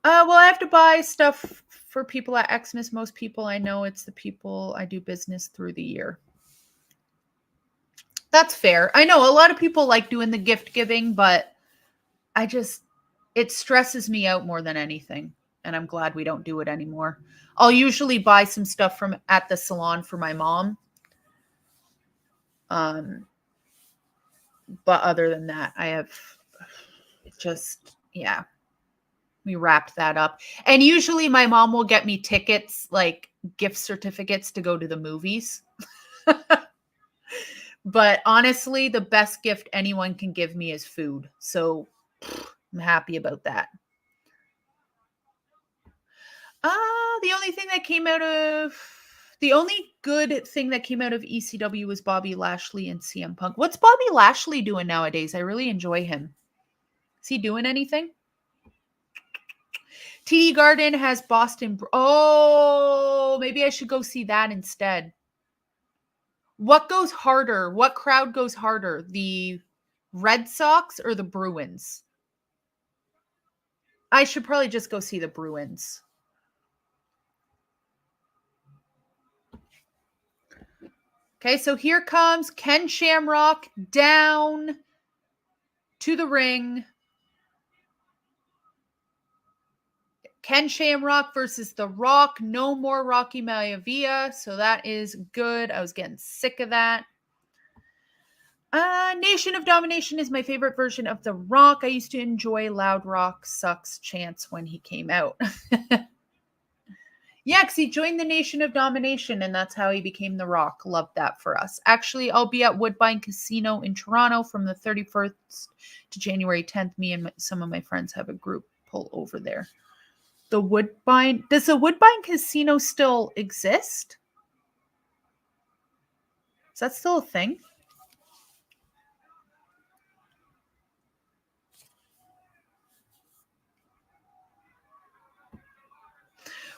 Well, I have to buy stuff for people at Xmas. Most people I know, it's the people I do business through the year. That's fair. I know a lot of people like doing the gift giving, but it stresses me out more than anything. And I'm glad we don't do it anymore. I'll usually buy some stuff from at the salon for my mom. But other than that, I have we wrapped that up. And usually my mom will get me tickets, like gift certificates to go to the movies. But honestly, the best gift anyone can give me is food. So I'm happy about that. The only good thing that came out of ECW was Bobby Lashley and CM Punk. What's Bobby Lashley doing nowadays? I really enjoy him. Is he doing anything? TD Garden has Boston. Oh, maybe I should go see that instead. What goes harder? What crowd goes harder? The Red Sox or the Bruins? I should probably just go see the Bruins. Okay, so here comes Ken Shamrock down to the ring. Ken Shamrock versus The Rock. No more Rocky Maivia, so that is good. I was getting sick of that. Nation of Domination is my favorite version of The Rock. I used to enjoy Loud Rock Sucks chants when he came out. Yeah, because he joined the Nation of Domination, and that's how he became The Rock. Love that for us. Actually, I'll be at Woodbine Casino in Toronto from the 31st to January 10th. Me and some of my friends have a group pull over there. The Woodbine. Does the Woodbine Casino still exist? Is that still a thing?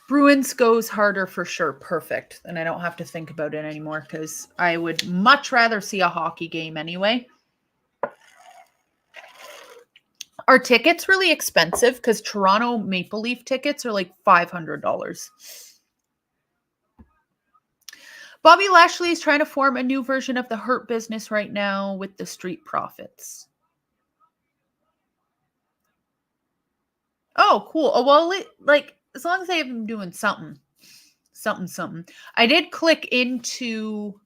Bruins goes harder for sure. Perfect. And I don't have to think about it anymore because I would much rather see a hockey game anyway. Are tickets really expensive? Because Toronto Maple Leaf tickets are like $500. Bobby Lashley is trying to form a new version of the Hurt Business right now with the Street Profits. Oh, cool. Oh, well, like, as long as they have been doing something. I did click into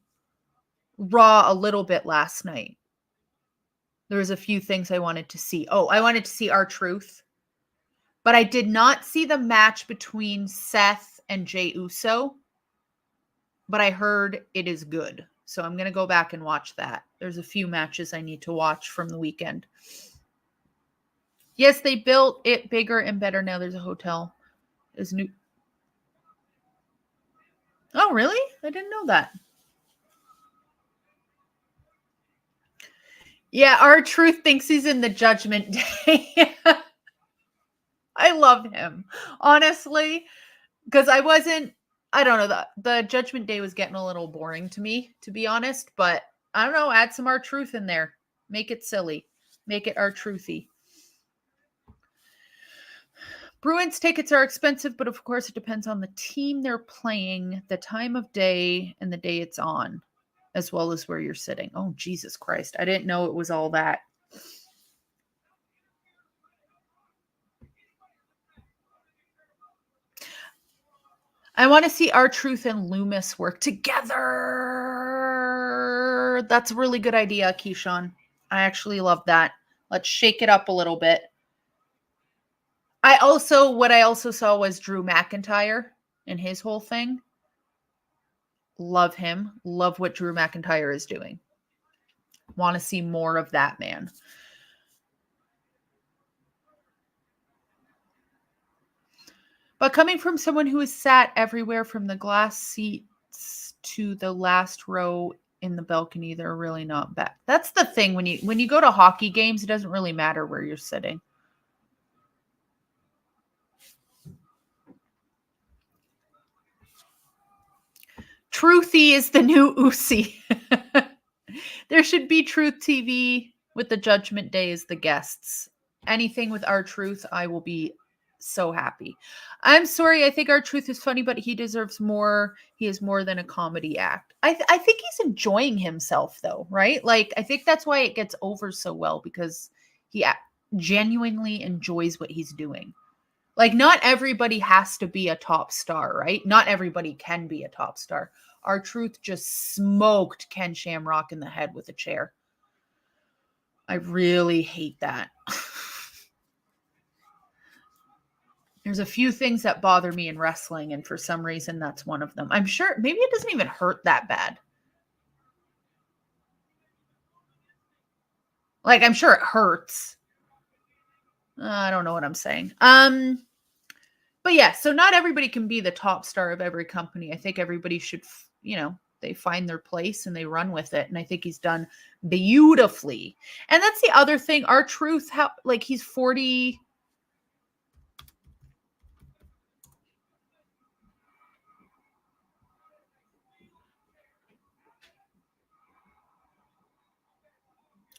Raw a little bit last night. There was a few things I wanted to see. Oh, I wanted to see R-Truth. But I did not see the match between Seth and Jey Uso. But I heard it is good. So I'm going to go back and watch that. There's a few matches I need to watch from the weekend. Yes, they built it bigger and better now. There's a hotel. There's new. Oh, really? I didn't know that. Yeah, R-Truth thinks he's in the Judgment Day. I love him, honestly, because I don't know, the Judgment Day was getting a little boring to me, to be honest, but I don't know, add some R-Truth in there. Make it silly. Make it R-Truthy. Bruins tickets are expensive, but of course it depends on the team they're playing, the time of day, and the day it's on, as well as where you're sitting. Oh, Jesus Christ. I didn't know it was all that. I want to see R-Truth and Loomis work together. That's a really good idea, Keyshawn. I actually love that. Let's shake it up a little bit. What I also saw was Drew McIntyre and his whole thing. Love him. Love what Drew McIntyre is doing. Want to see more of that man. But coming from someone who has sat everywhere from the glass seats to the last row in the balcony, they're really not bad. That's the thing. When you go to hockey games, it doesn't really matter where you're sitting. Truthy is the new Usi. There should be Truth TV with the Judgment Day as the guests. Anything with R-Truth, I will be so happy. I'm sorry, I think R-Truth is funny, but he deserves more. He is more than a comedy act. I think he's enjoying himself, though, right? Like, I think that's why it gets over so well, because he genuinely enjoys what he's doing. Like, not everybody has to be a top star, right? Not everybody can be a top star. R-Truth just smoked Ken Shamrock in the head with a chair. I really hate that. There's a few things that bother me in wrestling, and for some reason, that's one of them. I'm sure maybe it doesn't even hurt that bad. Like, I'm sure it hurts. I don't know what I'm saying. But yeah, so not everybody can be the top star of every company. I think everybody should, they find their place and they run with it. And I think he's done beautifully. And that's the other thing. R-Truth, he's 40.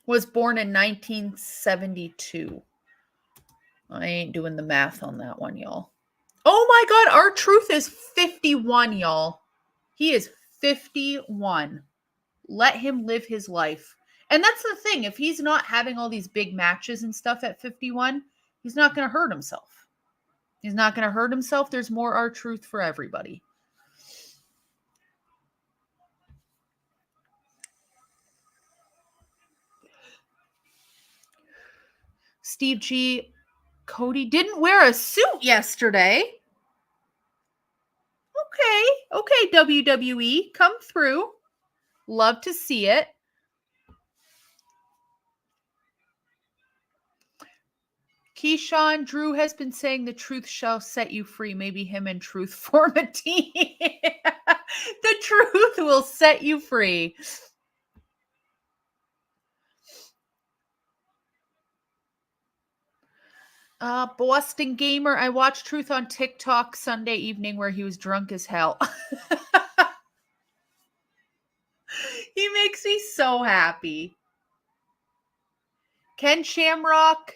Was born in 1972. I ain't doing the math on that one, y'all. Oh my God, R-Truth is 51, y'all. He is 51. Let him live his life. And that's the thing. If he's not having all these big matches and stuff at 51, he's not going to hurt himself. He's not going to hurt himself. There's more R-Truth for everybody. Steve G. Cody didn't wear a suit yesterday. Okay, WWE, come through. Love to see it. Keyshawn, Drew has been saying the truth shall set you free. Maybe him and Truth form a team. The truth will set you free. Boston Gamer. I watched Truth on TikTok Sunday evening where he was drunk as hell. He makes me so happy. Ken Shamrock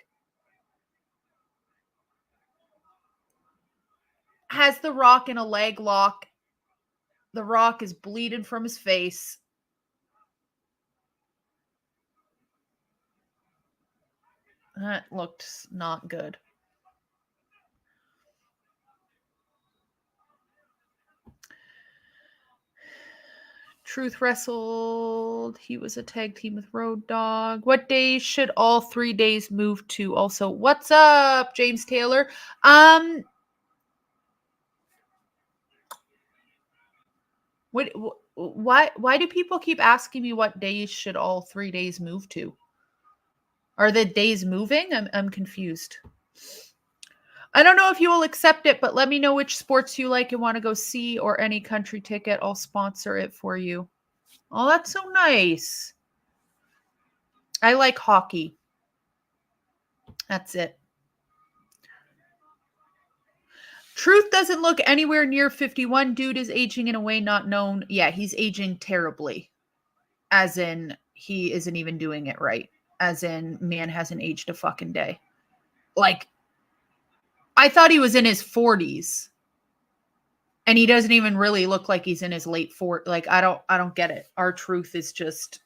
has the Rock in a leg lock. The Rock is bleeding from his face. That looked not good. Truth wrestled. He was a tag team with Road Dogg. What days should all 3 days move to? Also, what's up, James Taylor? Why do people keep asking me what days should all 3 days move to? Are the days moving? I'm confused. I don't know if you will accept it, but let me know which sports you like and want to go see, or any country ticket. I'll sponsor it for you. Oh, that's so nice. I like hockey. That's it. Truth doesn't look anywhere near 51. Dude is aging in a way not known. Yeah, he's aging terribly. As in, he isn't even doing it right. As in, man hasn't aged a fucking day. Like, I thought he was in his 40s. And he doesn't even really look like he's in his late 40s. Like, I don't get it. Our Truth is just...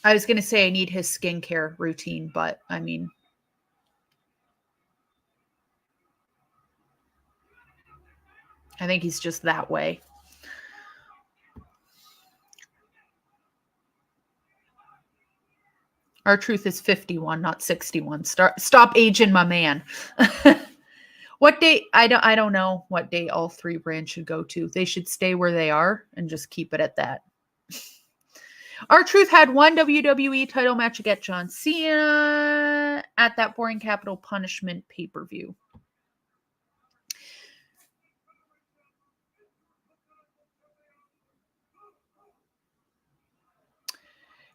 I was going to say I need his skincare routine, but I mean... I think he's just that way. Our Truth is 51, not 61. Stop aging my man. What day? I don't know what day all 3 brands should go to. They should stay where they are and just keep it at that. Our Truth had one WWE title match against John Cena at that Boring Capital Punishment pay-per-view.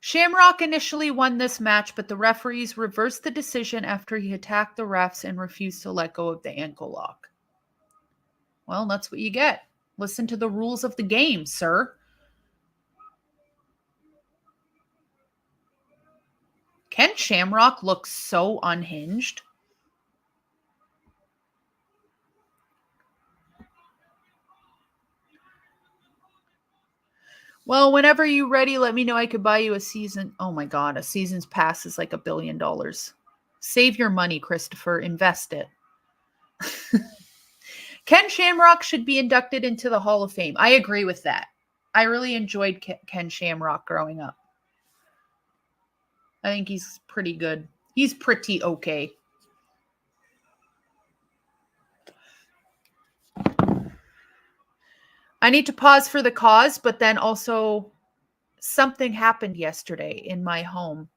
Shamrock initially won this match, but the referees reversed the decision after he attacked the refs and refused to let go of the ankle lock. Well, that's what you get. Listen to the rules of the game, sir. Ken Shamrock looks so unhinged. Well, whenever you're ready, let me know. I could buy you a season. Oh my God, a season's pass is like $1 billion. Save your money, Christopher. Invest it. Ken Shamrock should be inducted into the Hall of Fame. I agree with that. I really enjoyed Ken Shamrock growing up. I think he's pretty good. He's pretty okay. I need to pause for the cause, but then also something happened yesterday in my home.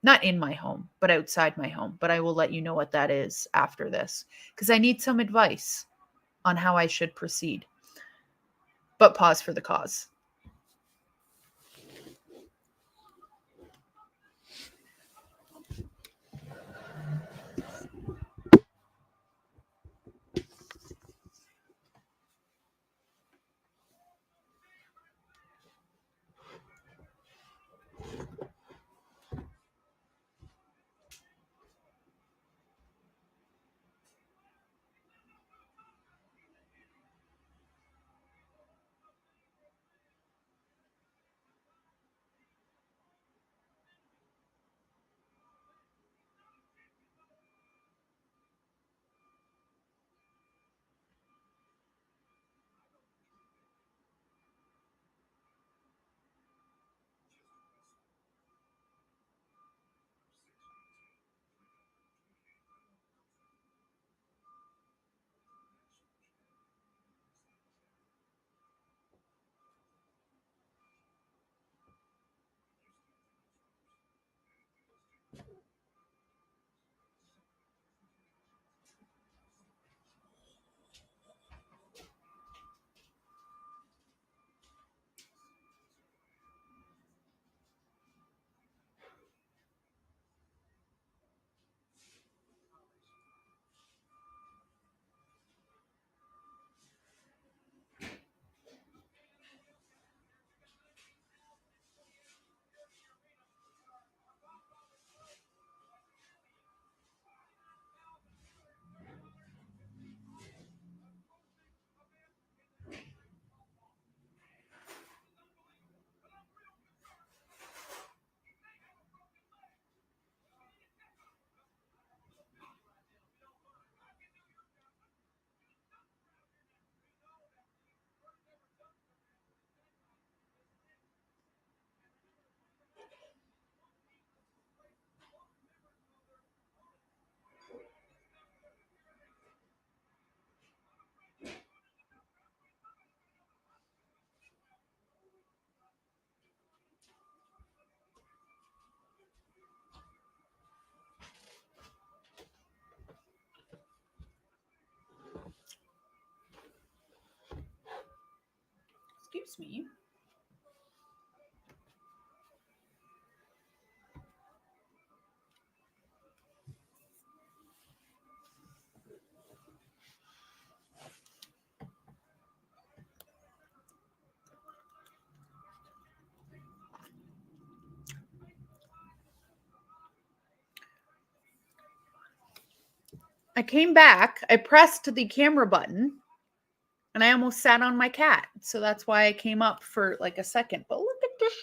Not in my home, but outside my home. But I will let you know what that is after this, because I need some advice on how I should proceed. But pause for the cause. Excuse me. I came back, I pressed the camera button, and I almost sat on my cat. So that's why I came up for like a second. But look at this.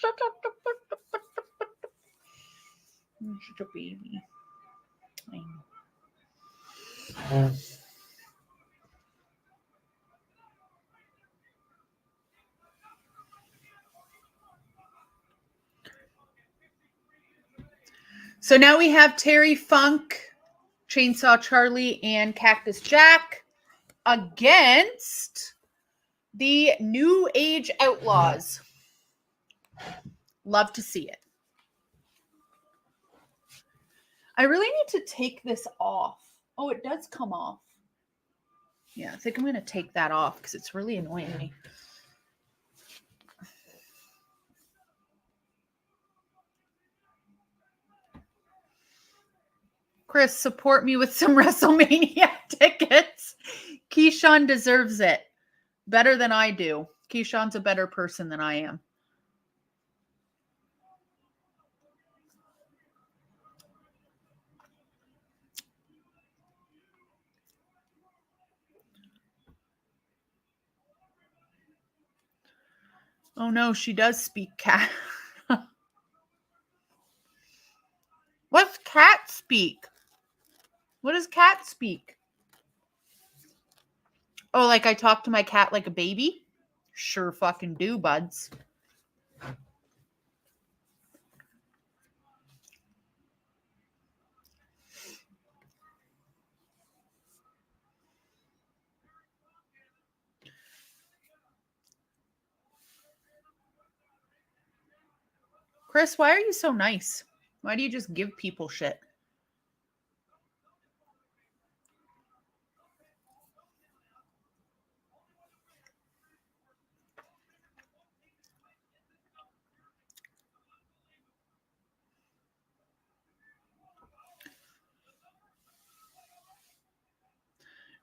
Such a baby. So now we have Terry Funk, Chainsaw Charlie, and Cactus Jack against the New Age Outlaws. Love to see it. I really need to take this off. Oh, it does come off. Yeah, I think I'm going to take that off because it's really annoying me. Chris, support me with some WrestleMania tickets. Keyshawn deserves it better than I do. Keyshawn's a better person than I am. Oh no, she does speak cat. What's cat speak? What does cat speak? Oh, like I talk to my cat like a baby? Sure fucking do, buds. Chris, why are you so nice? Why do you just give people shit?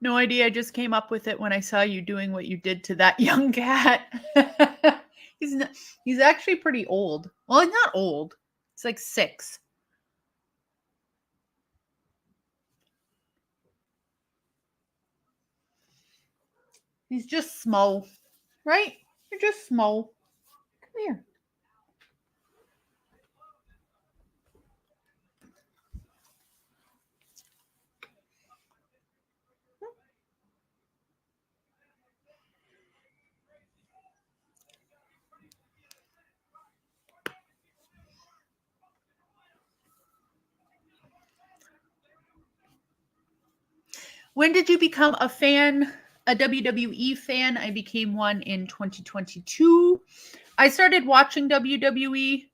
No idea. I just came up with it when I saw you doing what you did to that young cat. He's actually pretty old. Well, he's not old. He's like 6. He's just small, right? You're just small. Come here. When did you become a fan, a WWE fan? I became one in 2022. I started watching WWE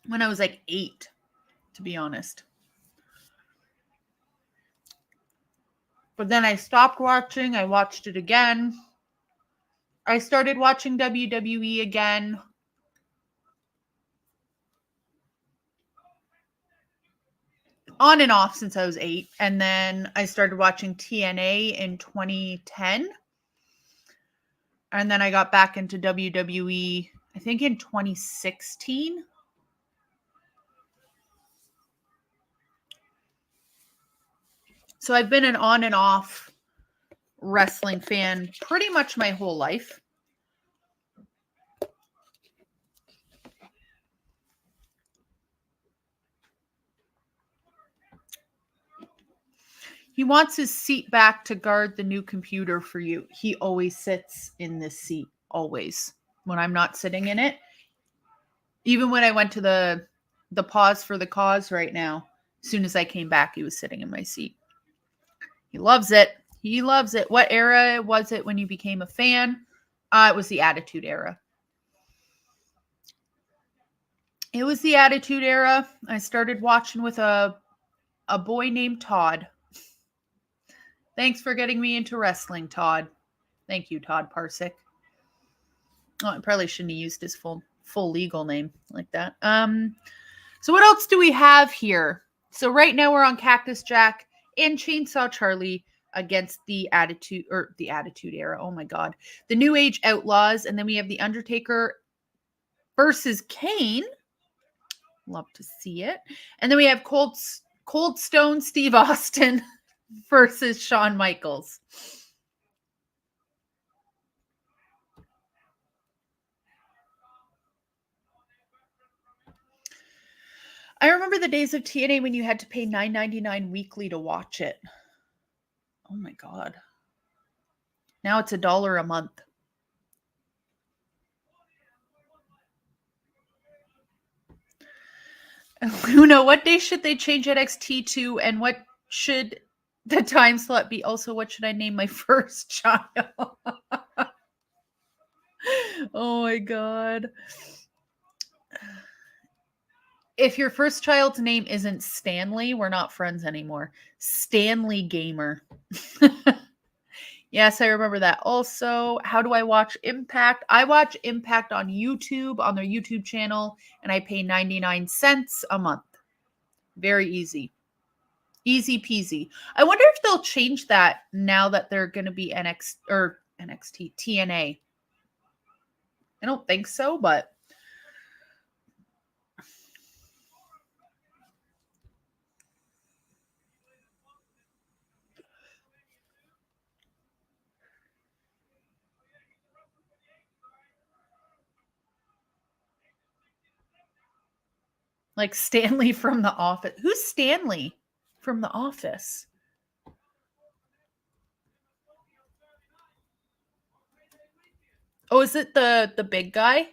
when I was like 8, to be honest. But then I stopped watching. I watched it again. I started watching WWE again on and off since I was 8. And then I started watching TNA in 2010. And then I got back into WWE, I think in 2016. So I've been an on and off wrestling fan pretty much my whole life. He wants his seat back to guard the new computer for you. He always sits in this seat, always, when I'm not sitting in it. Even when I went to the pause for the cause right now, as soon as I came back, he was sitting in my seat. He loves it. He loves it. What era was it when you became a fan? It was the Attitude Era. It was the Attitude Era. I started watching with a boy named Todd. Thanks for getting me into wrestling, Todd. Thank you, Todd Parsick. Oh, I probably shouldn't have used his full legal name like that. So what else do we have here? So right now we're on Cactus Jack and Chainsaw Charlie against the Attitude Era. Oh my God. The New Age Outlaws. And then we have the Undertaker versus Kane. Love to see it. And then we have Cold Stone Steve Austin versus Shawn Michaels. I remember the days of TNA when you had to pay $9.99 weekly to watch it. Oh my God. Now it's $1 a month. Luna, what day should they change NXT to, and what should the time slot be? Also, what should I name my first child? Oh my God. If your first child's name isn't Stanley, we're not friends anymore. Stanley Gamer. Yes, I remember that. Also, how do I watch Impact? I watch Impact on YouTube, on their YouTube channel, and I pay 99 cents a month. Very easy. Easy peasy. I wonder if they'll change that now that they're going to be NXT, TNA. I don't think so, but like Stanley from The Office. Who's Stanley from The Office? Oh, is it the big guy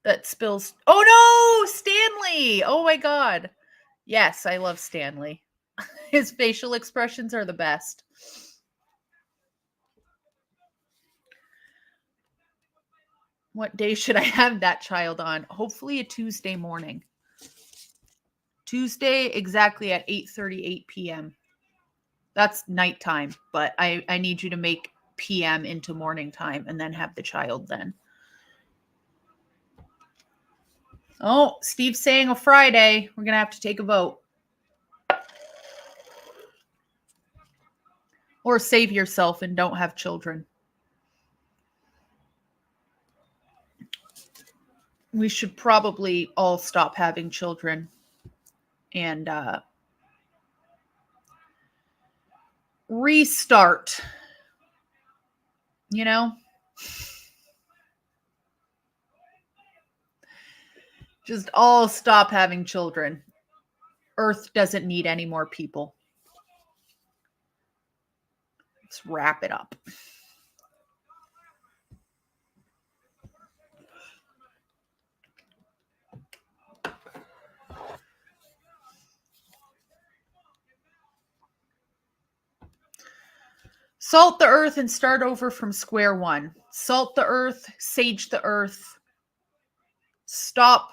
that spills? Oh no, Stanley! Oh my God. Yes, I love Stanley. His facial expressions are the best. What day should I have that child on? Hopefully a Tuesday morning. Tuesday exactly at 8:38 p.m. That's nighttime, but I need you to make p.m. into morning time and then have the child then. Oh, Steve's saying a Friday. We're going to have to take a vote. Or save yourself and don't have children. We should probably all stop having children and restart. You know? Just all stop having children. Earth doesn't need any more people. Let's wrap it up. Salt the earth and start over from square one. Salt the earth, sage the earth, stop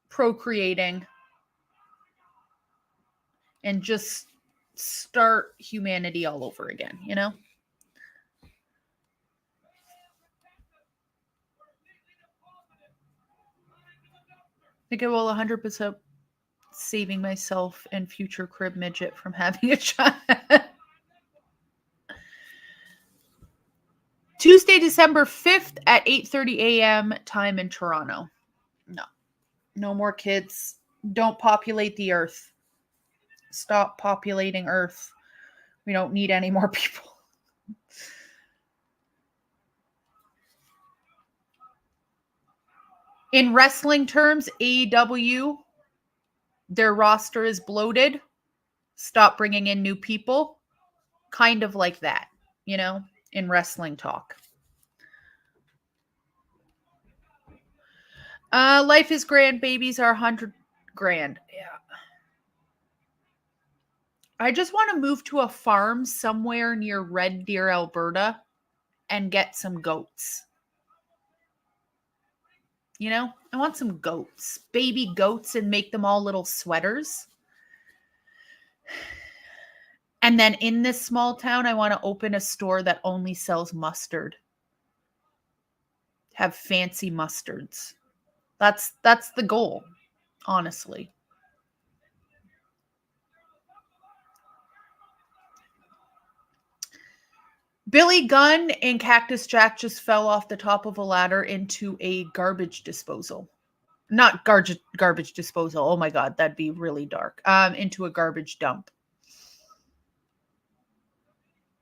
procreating, and just start humanity all over again, you know? I think I will 100% saving myself and future crib midget from having a child. Tuesday, December 5th at 8:30 a.m. time in Toronto. No more kids. Don't populate the earth. Stop populating earth. We don't need any more people. In wrestling terms, AEW, their roster is bloated. Stop bringing in new people. Kind of like that, you know, in wrestling talk. Life is grand. Babies are 100 grand. Yeah. I just want to move to a farm somewhere near Red Deer, Alberta, and get some goats. You know, I want some goats, baby goats, and make them all little sweaters. And then in this small town, I want to open a store that only sells mustard. Have fancy mustards. That's the goal, honestly. Billy Gunn and Cactus Jack just fell off the top of a ladder into a garbage disposal. Not garbage disposal. Oh my god, that'd be really dark. Into a garbage dump.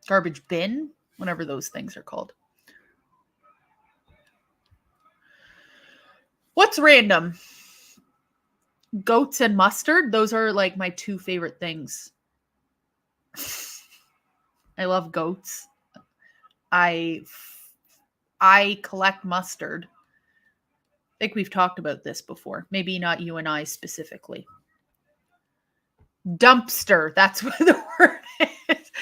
Garbage bin, whatever those things are called. What's random? Goats and mustard. Those are like my two favorite things. I love goats. I collect mustard. I think we've talked about this before. Maybe not you and I specifically. Dumpster. That's what the word is.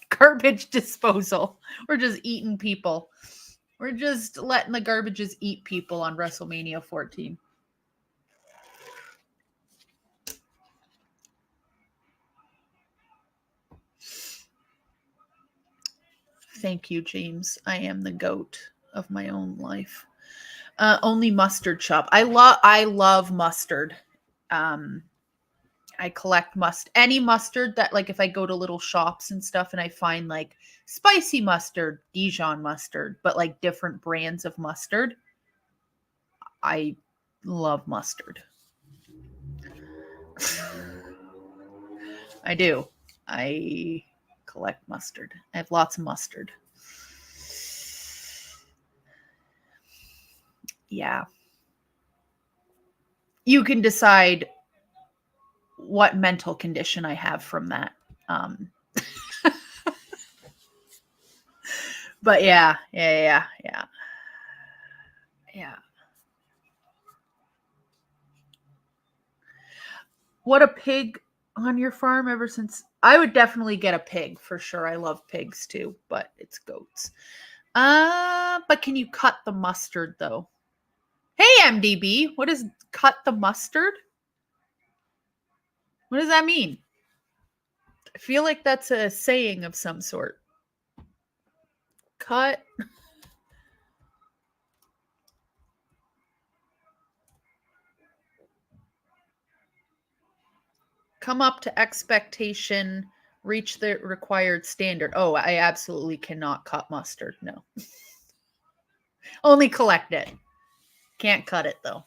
Garbage disposal. We're just eating people. We're just letting the garbages eat people on WrestleMania 14. Thank you, James. I am the goat of my own life. Only mustard shop. I love mustard. I collect any mustard that, like, if I go to little shops and stuff and I find like spicy mustard, Dijon mustard, but like different brands of mustard. I love mustard. I do. I collect mustard. I have lots of mustard. Yeah. You can decide what mental condition I have from that. But yeah. What a pig on your farm ever since. I would definitely get a pig for sure. I love pigs too, but it's goats. But can you cut the mustard though? Hey MDB, what is cut the mustard? What does that mean? I feel like that's a saying of some sort. Cut. Come up to expectation, reach the required standard. Oh, I absolutely cannot cut mustard. No. Only collect it. Can't cut it though.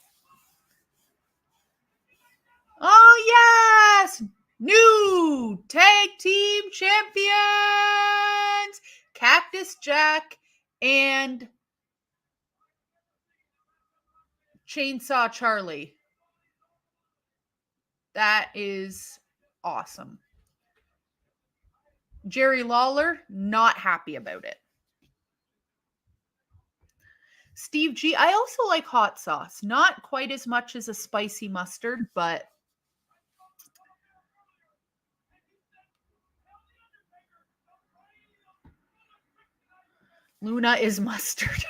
Oh, yes! New tag team champions! Cactus Jack and Chainsaw Charlie. That is awesome. Jerry Lawler, not happy about it. Steve G, I also like hot sauce. Not quite as much as a spicy mustard, but Luna is mustard.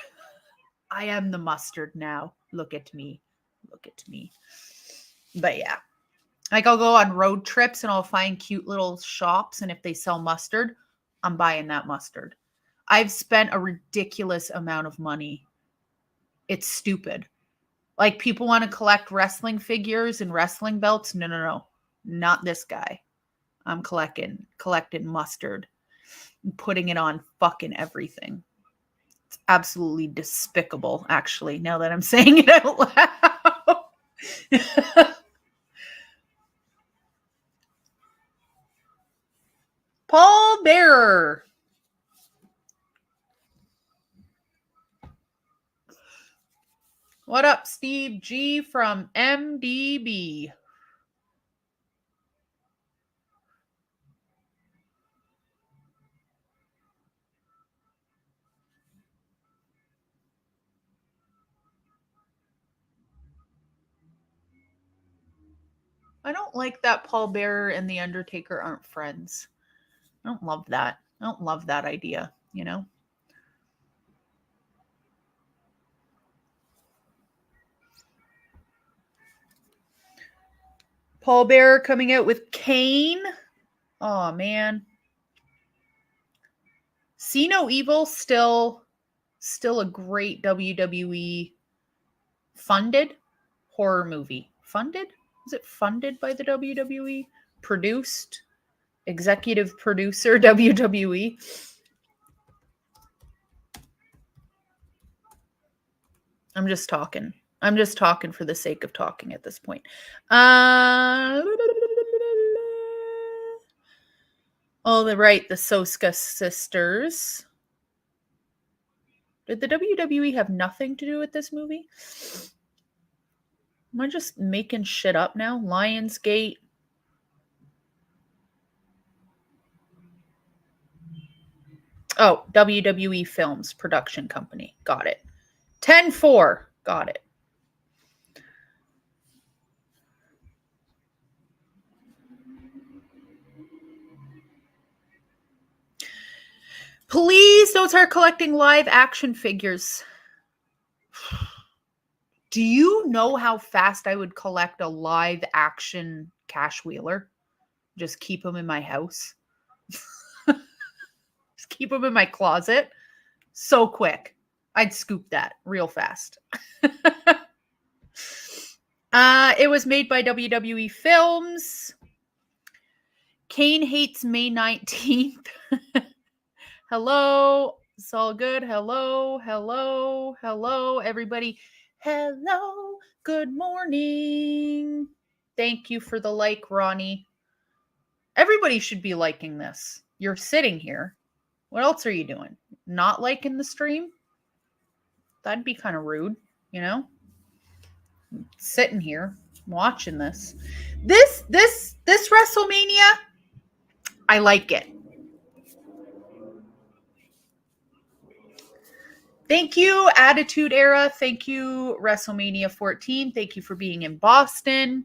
I am the mustard now. Look at me. Look at me. But yeah. Like, I'll go on road trips and I'll find cute little shops, and if they sell mustard, I'm buying that mustard. I've spent a ridiculous amount of money. It's stupid. Like, people want to collect wrestling figures and wrestling belts. No. Not this guy. I'm collecting mustard and putting it on fucking everything. It's absolutely despicable, actually, now that I'm saying it out loud. Paul Bearer. What up, Steve G from MDB? I don't like that Paul Bearer and The Undertaker aren't friends. I don't love that. I don't love that idea, you know? Paul Bearer coming out with Kane. Oh, man. See No Evil, still a great WWE funded horror movie. Funded? Is it funded by the WWE? Produced? Executive producer, WWE. I'm just talking. I'm just talking for the sake of talking at this point. Right, the Soska sisters. Did the WWE have nothing to do with this movie? Am I just making shit up now? Lionsgate. Oh, WWE Films production company. Got it. 10-4. Got it. Please don't start collecting live action figures. Do you know how fast I would collect a live action Cash Wheeler? Just keep them in my house. Just keep them in my closet. So quick. I'd scoop that real fast. It was made by WWE Films. Kane hates May 19th. Hello. It's all good. Hello. Hello. Hello, everybody. Hello. Good morning. Thank you for the like, Ronnie. Everybody should be liking this. You're sitting here. What else are you doing? Not liking the stream? That'd be kind of rude, you know? Sitting here watching this. This WrestleMania, I like it. Thank you, Attitude Era. Thank you, WrestleMania 14. Thank you for being in Boston.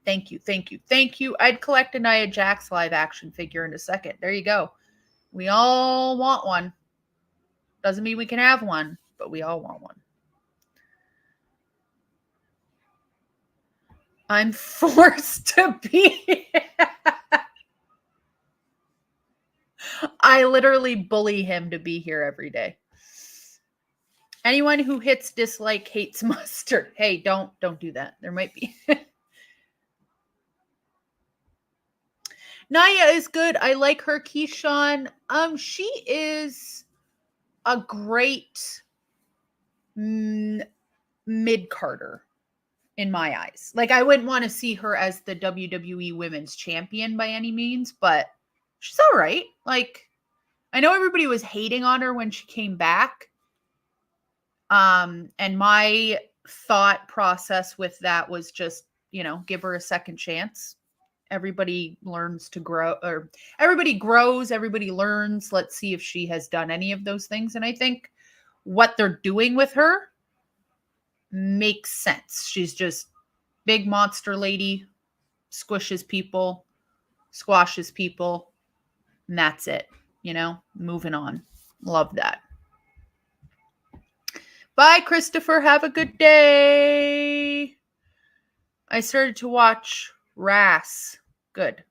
Thank you, thank you, thank you. I'd collect a Nia Jax live action figure in a second. There you go. We all want one. Doesn't mean we can have one, but we all want one. I'm forced to be. I literally bully him to be here every day. Anyone who hits dislike hates mustard. Hey, don't do that. There might be. Nia is good. I like her. Keyshawn. She is a great mid-carder in my eyes. Like, I wouldn't want to see her as the WWE Women's Champion by any means, but she's all right. Like, I know everybody was hating on her when she came back. And my thought process with that was just, give her a second chance. Everybody learns to grow, or everybody grows, everybody learns. Let's see if she has done any of those things. And I think what they're doing with her makes sense. She's just big monster lady, squishes people, squashes people, and that's it. Moving on. Love that. Bye, Christopher. Have a good day. I started to watch Ras. Good.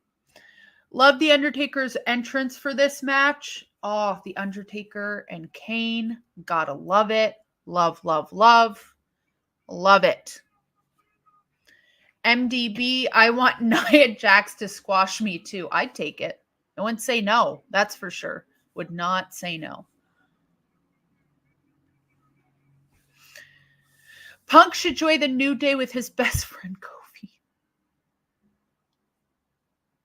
Love the Undertaker's entrance for this match. Oh, the Undertaker and Kane. Gotta love it. Love, love, love. Love it. MDB, I want Nia Jax to squash me too. I'd take it. I wouldn't say no. That's for sure. Would not say no. Punk should join the New Day with his best friend Kofi.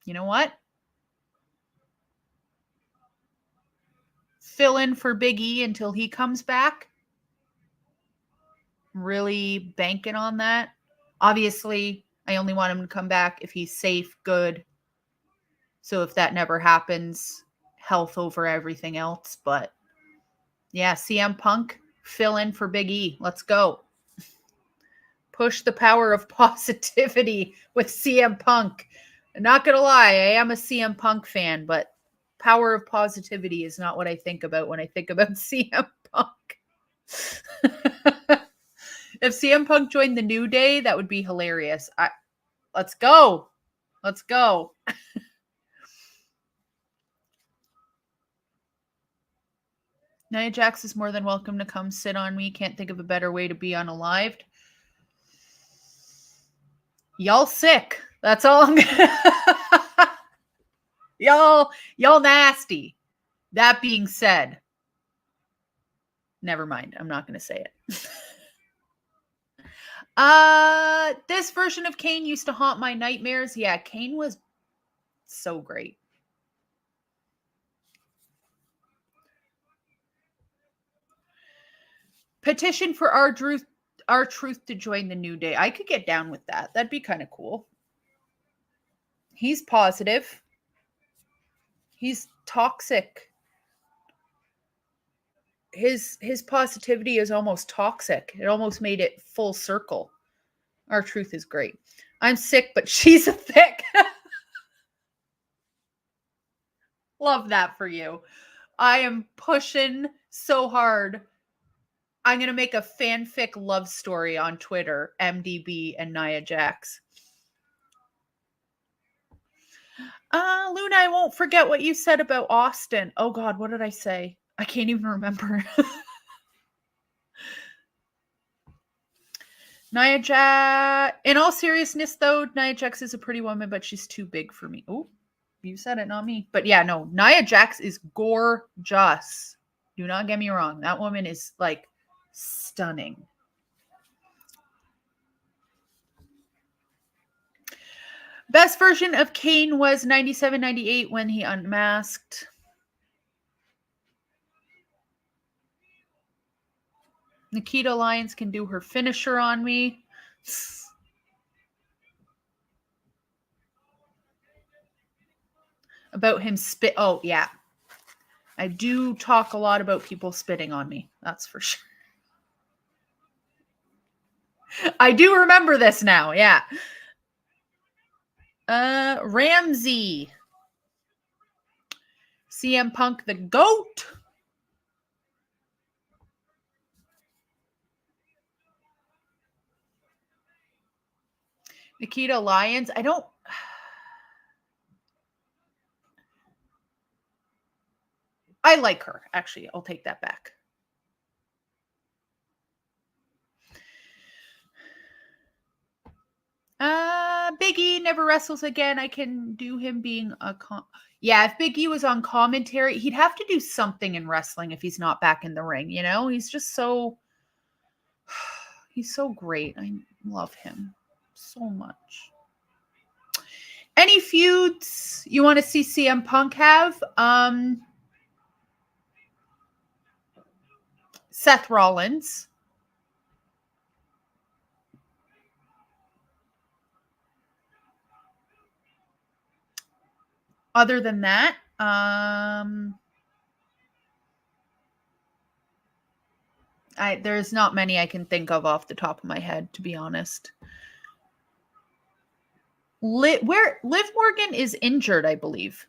You know what? Fill in for Big E until he comes back. Really banking on that. Obviously, I only want him to come back if he's safe, good. So if that never happens, health over everything else. But yeah, CM Punk, fill in for Big E. Let's go. Push the power of positivity with CM Punk. I'm not going to lie, I am a CM Punk fan, but power of positivity is not what I think about when I think about CM Punk. If CM Punk joined the New Day, that would be hilarious. Let's go. Let's go. Nia Jax is more than welcome to come sit on me. Can't think of a better way to be unalived. Y'all sick. That's all I'm gonna. y'all nasty. That being said, never mind. I'm not gonna say it. This version of Kane used to haunt my nightmares. Yeah, Kane was so great. Petition for our truth to join the New Day. I could get down with that. That'd be kind of cool. He's positive. He's toxic. His positivity is almost toxic. It almost made it full circle. Our truth is great. I'm sick, but she's a thick. Love that for you. I am pushing so hard. I'm going to make a fanfic love story on Twitter, MDB and Nia Jax. Luna, I won't forget what you said about Austin. Oh God, what did I say? I can't even remember. Nia Jax, in all seriousness though, Nia Jax is a pretty woman, but she's too big for me. Oh, you said it, not me. But yeah, no, Nia Jax is gorgeous. Do not get me wrong. That woman is like stunning. Best version of Kane was 97-98 when he unmasked. Nikita Lyons can do her finisher on me. About him spit. Oh, yeah. I do talk a lot about people spitting on me. That's for sure. I do remember this now. Yeah. Ramsey. CM Punk, the GOAT. Nikita Lyons. I like her, actually. I'll take that back. Big E never wrestles again. I can do him being a yeah, if Big E was on commentary, he'd have to do something in wrestling if he's not back in the ring, you know? He's just so he's so great. I love him so much. Any feuds you want to see CM Punk have? Seth Rollins. Other than that, there's not many I can think of off the top of my head, to be honest. Liv Morgan is injured, I believe.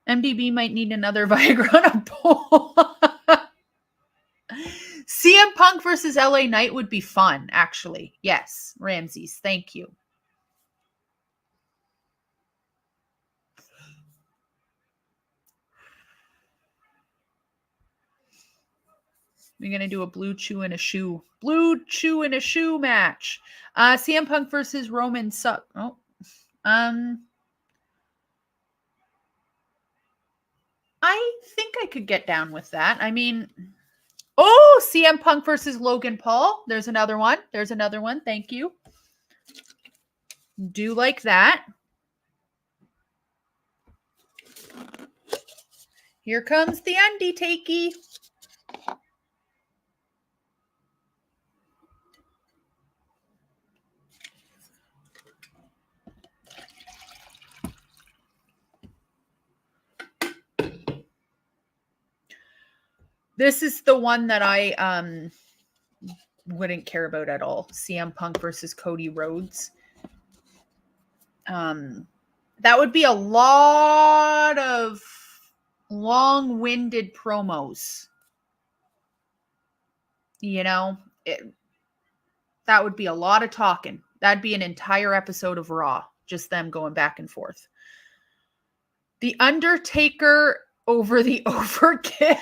MDB might need another Viagra on a pole. CM Punk versus LA Knight would be fun, actually. Yes, Ramses, thank you. We're going to do a blue chew in a shoe. Blue chew in a shoe match. CM Punk versus Roman Suck. Oh. I think I could get down with that. I mean, oh, CM Punk versus Logan Paul. There's another one. There's another one. Thank you. Do like that. Here comes the Undertaker. This is the one that I wouldn't care about at all. CM Punk versus Cody Rhodes. That would be a lot of long-winded promos. You know, that would be a lot of talking. That'd be an entire episode of Raw, just them going back and forth. The Undertaker over the Overkill.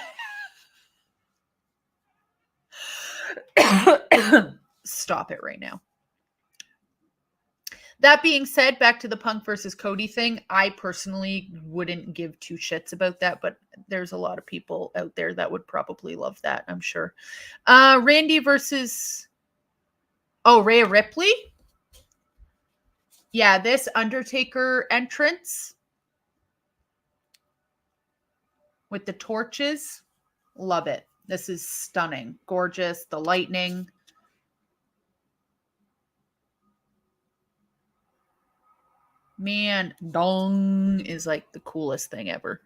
Stop it right now. That being said, back to the Punk versus Cody thing, I personally wouldn't give two shits about that, but there's a lot of people out there that would probably love that, I'm sure. Randy versus Rhea Ripley. Yeah, this Undertaker entrance with the torches, love it. This is stunning, gorgeous, the lightning. Man, dong is like the coolest thing ever.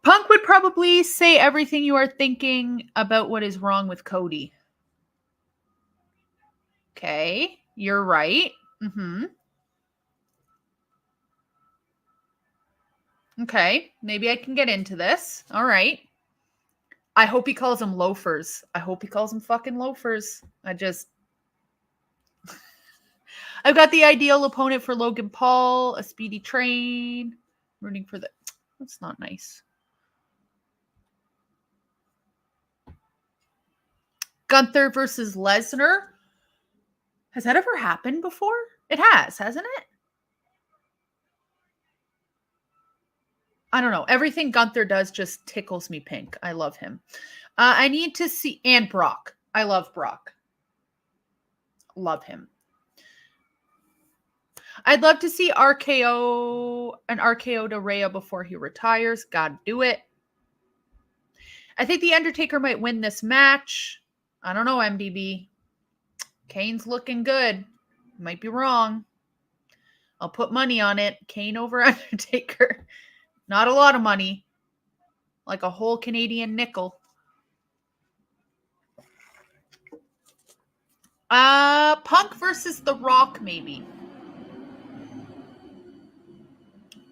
Punk would probably say everything you are thinking about what is wrong with Cody. Okay, you're right. Okay, maybe I can get into this. All right. I hope he calls them loafers. I hope he calls them fucking loafers. I've got the ideal opponent for Logan Paul, a speedy train. Rooting for that's not nice. Gunther versus Lesnar. Has that ever happened before? It has, hasn't it? I don't know. Everything Gunther does just tickles me pink. I love him. I need to see... And Brock. I love Brock. Love him. I'd love to see an RKO to Rhea before he retires. Gotta do it. I think The Undertaker might win this match. I don't know, MDB. Kane's looking good. Might be wrong. I'll put money on it. Kane over Undertaker. Not a lot of money. Like a whole Canadian nickel. Punk versus The Rock, maybe.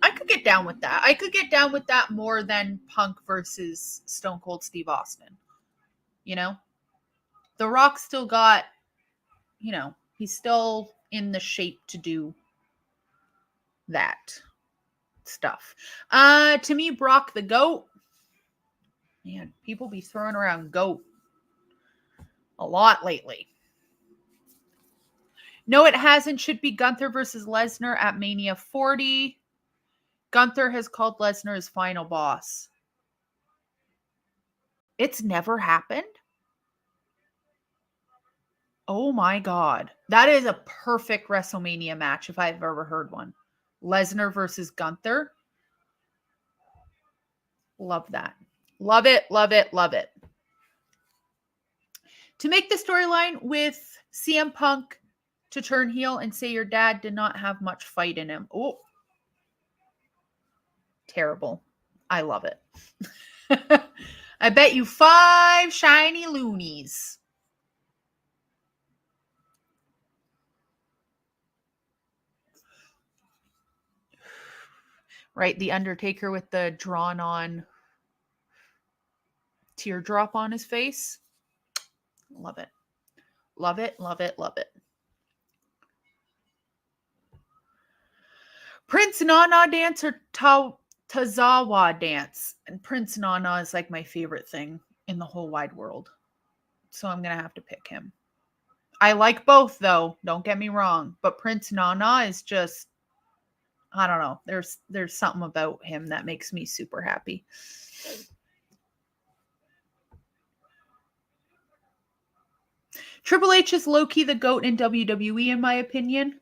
I could get down with that. I could get down with that more than Punk versus Stone Cold Steve Austin. You know? The Rock still got, he's still in the shape to do that stuff. To me, Brock the GOAT. Man, people be throwing around GOAT a lot lately. No, it hasn't. Should be Gunther versus Lesnar at Mania 40. Gunther has called Lesnar his final boss. It's never happened? Oh my God. That is a perfect WrestleMania match if I've ever heard one. Lesnar versus Gunther. Love that. Love it, love it, love it. To make the storyline with CM Punk to turn heel and say your dad did not have much fight in him. Oh, terrible. I love it. I bet you 5 shiny loonies. Right, the Undertaker with the drawn on teardrop on his face. Love it. Love it, love it, love it. Prince Nana dance or Tazawa dance? And Prince Nana is like my favorite thing in the whole wide world. So I'm going to have to pick him. I like both though, don't get me wrong, but Prince Nana is just, I don't know. There's something about him that makes me super happy. Triple H is low-key the GOAT in WWE, in my opinion.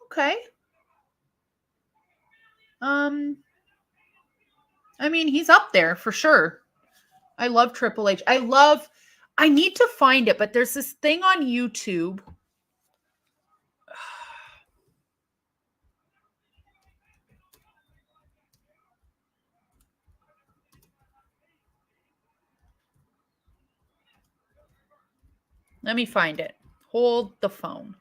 Okay. I mean, he's up there for sure. I love Triple H. I need to find it, but there's this thing on YouTube. Let me find it. Hold the phone.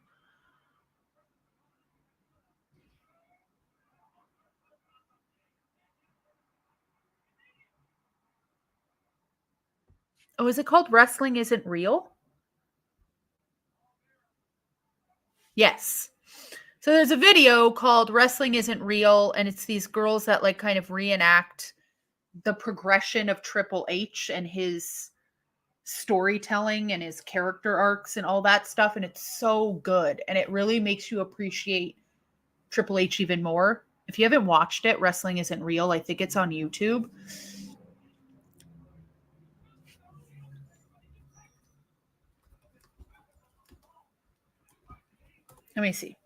Oh, is it called Wrestling Isn't Real? Yes. So there's a video called Wrestling Isn't Real, and it's these girls that like kind of reenact the progression of Triple H and his storytelling and his character arcs and all that stuff. And it's so good. And it really makes you appreciate Triple H even more. If you haven't watched it, Wrestling Isn't Real, I think it's on YouTube. Let me see.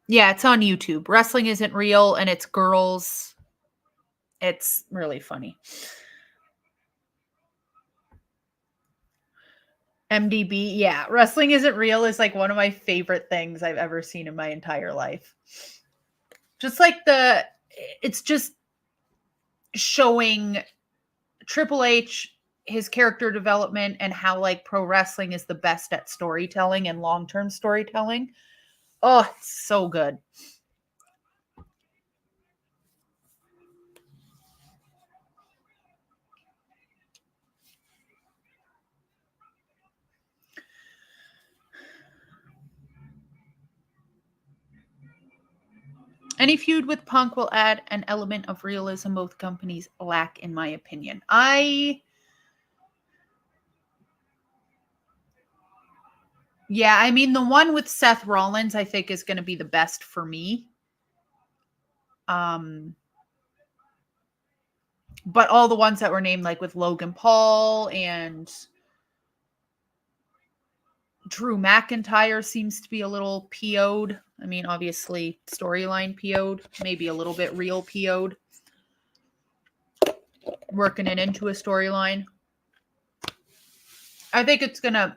Yeah, it's on YouTube. Wrestling Isn't Real, and it's girls. It's really funny. MDB, yeah. Wrestling Isn't Real is like one of my favorite things I've ever seen in my entire life. Just like it's just showing Triple H, his character development, and how like pro wrestling is the best at storytelling and long-term storytelling. Oh, it's so good. Any feud with Punk will add an element of realism both companies lack, in my opinion. Yeah, I mean, the one with Seth Rollins, I think, is going to be the best for me. But all the ones that were named, like with Logan Paul and Drew McIntyre, seems to be a little PO'd. I mean, obviously, storyline PO'd, maybe a little bit real PO'd. Working it into a storyline. I think it's going to...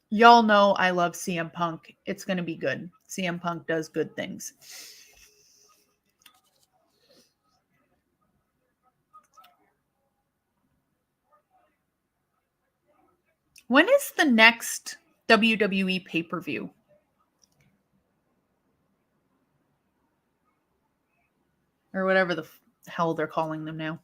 Y'all know I love CM Punk. It's going to be good. CM Punk does good things. When is the next WWE pay-per-view? Or whatever the hell they're calling them now.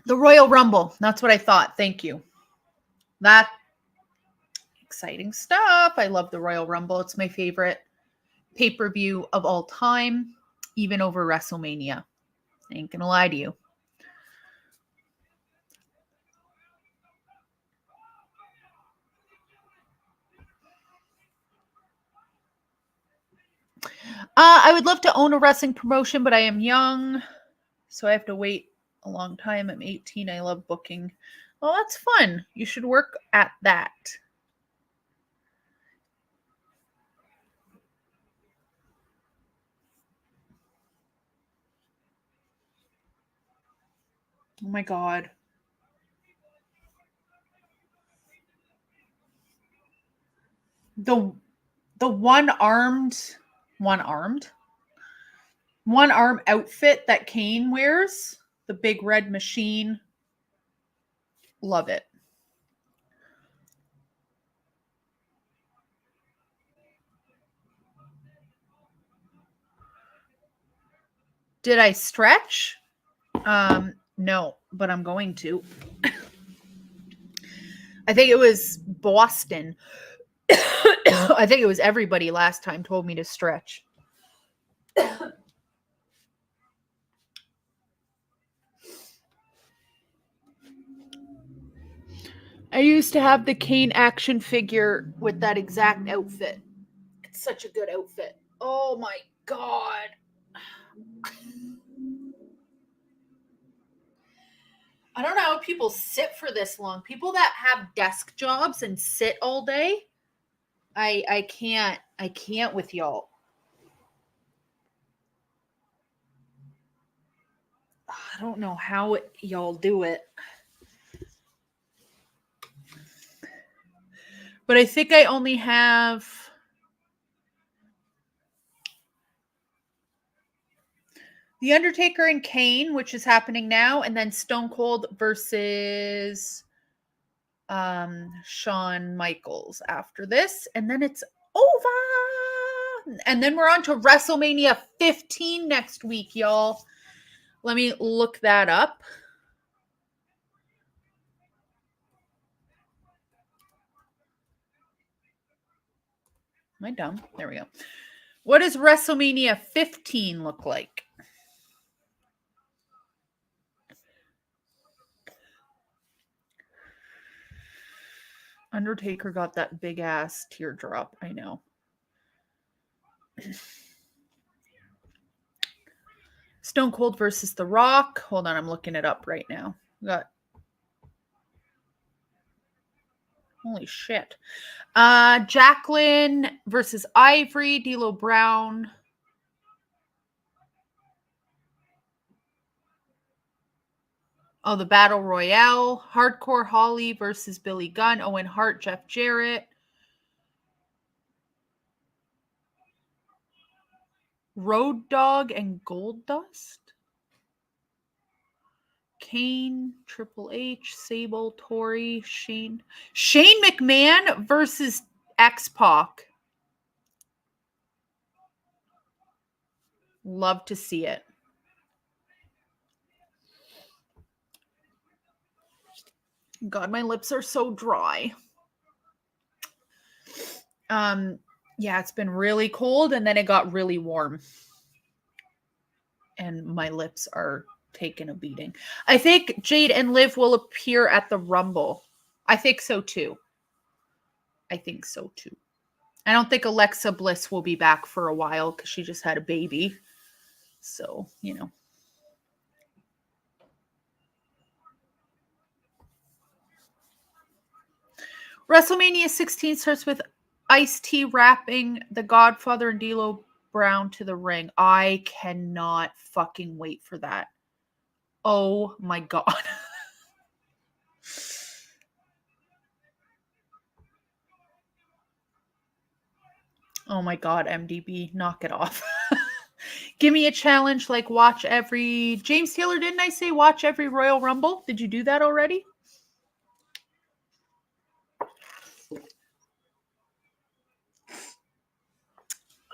The Royal Rumble. That's what I thought. Thank you. That exciting stuff. I love the Royal Rumble. It's my favorite pay-per-view of all time, even over WrestleMania. I ain't gonna lie to you. I would love to own a wrestling promotion, but I am young, so I have to wait a long time. I'm 18. I love booking. Well, that's fun. You should work at that. Oh my God. The one arm outfit that Kane wears, the big red machine. Love it. Did I stretch? No, but I'm going to. I think it was Boston. I think it was everybody last time told me to stretch. I used to have the Kane action figure with that exact outfit. It's such a good outfit. Oh my God. I don't know how people sit for this long. People that have desk jobs and sit all day. I can't with y'all. I don't know how y'all do it. But I think I only have The Undertaker and Kane, which is happening now, and then Stone Cold versus Shawn Michaels after this, and then it's over. And then we're on to WrestleMania 15 next week, y'all. Let me look that up. Am I dumb? There we go. What does WrestleMania 15 look like? Undertaker got that big ass teardrop. I know. Stone Cold versus The Rock. Hold on, I'm looking it up right now. Holy shit. Jacqueline versus Ivory, D'Lo Brown. Oh, the Battle Royale. Hardcore Holly versus Billy Gunn. Owen Hart, Jeff Jarrett. Road Dogg and Goldust. Kane, Triple H, Sable, Tori, Shane McMahon versus X-Pac. Love to see it. God, my lips are so dry. Yeah, it's been really cold and then it got really warm. And my lips are taking a beating. I think Jade and Liv will appear at the Rumble. I think so too. I don't think Alexa Bliss will be back for a while because she just had a baby. So, you know. WrestleMania 16 starts with Ice-T rapping The Godfather and D'Lo Brown to the ring. I cannot fucking wait for that. Oh my God. Oh my God, MDB, knock it off. Give me a challenge like watch every... James Taylor, didn't I say watch every Royal Rumble? Did you do that already?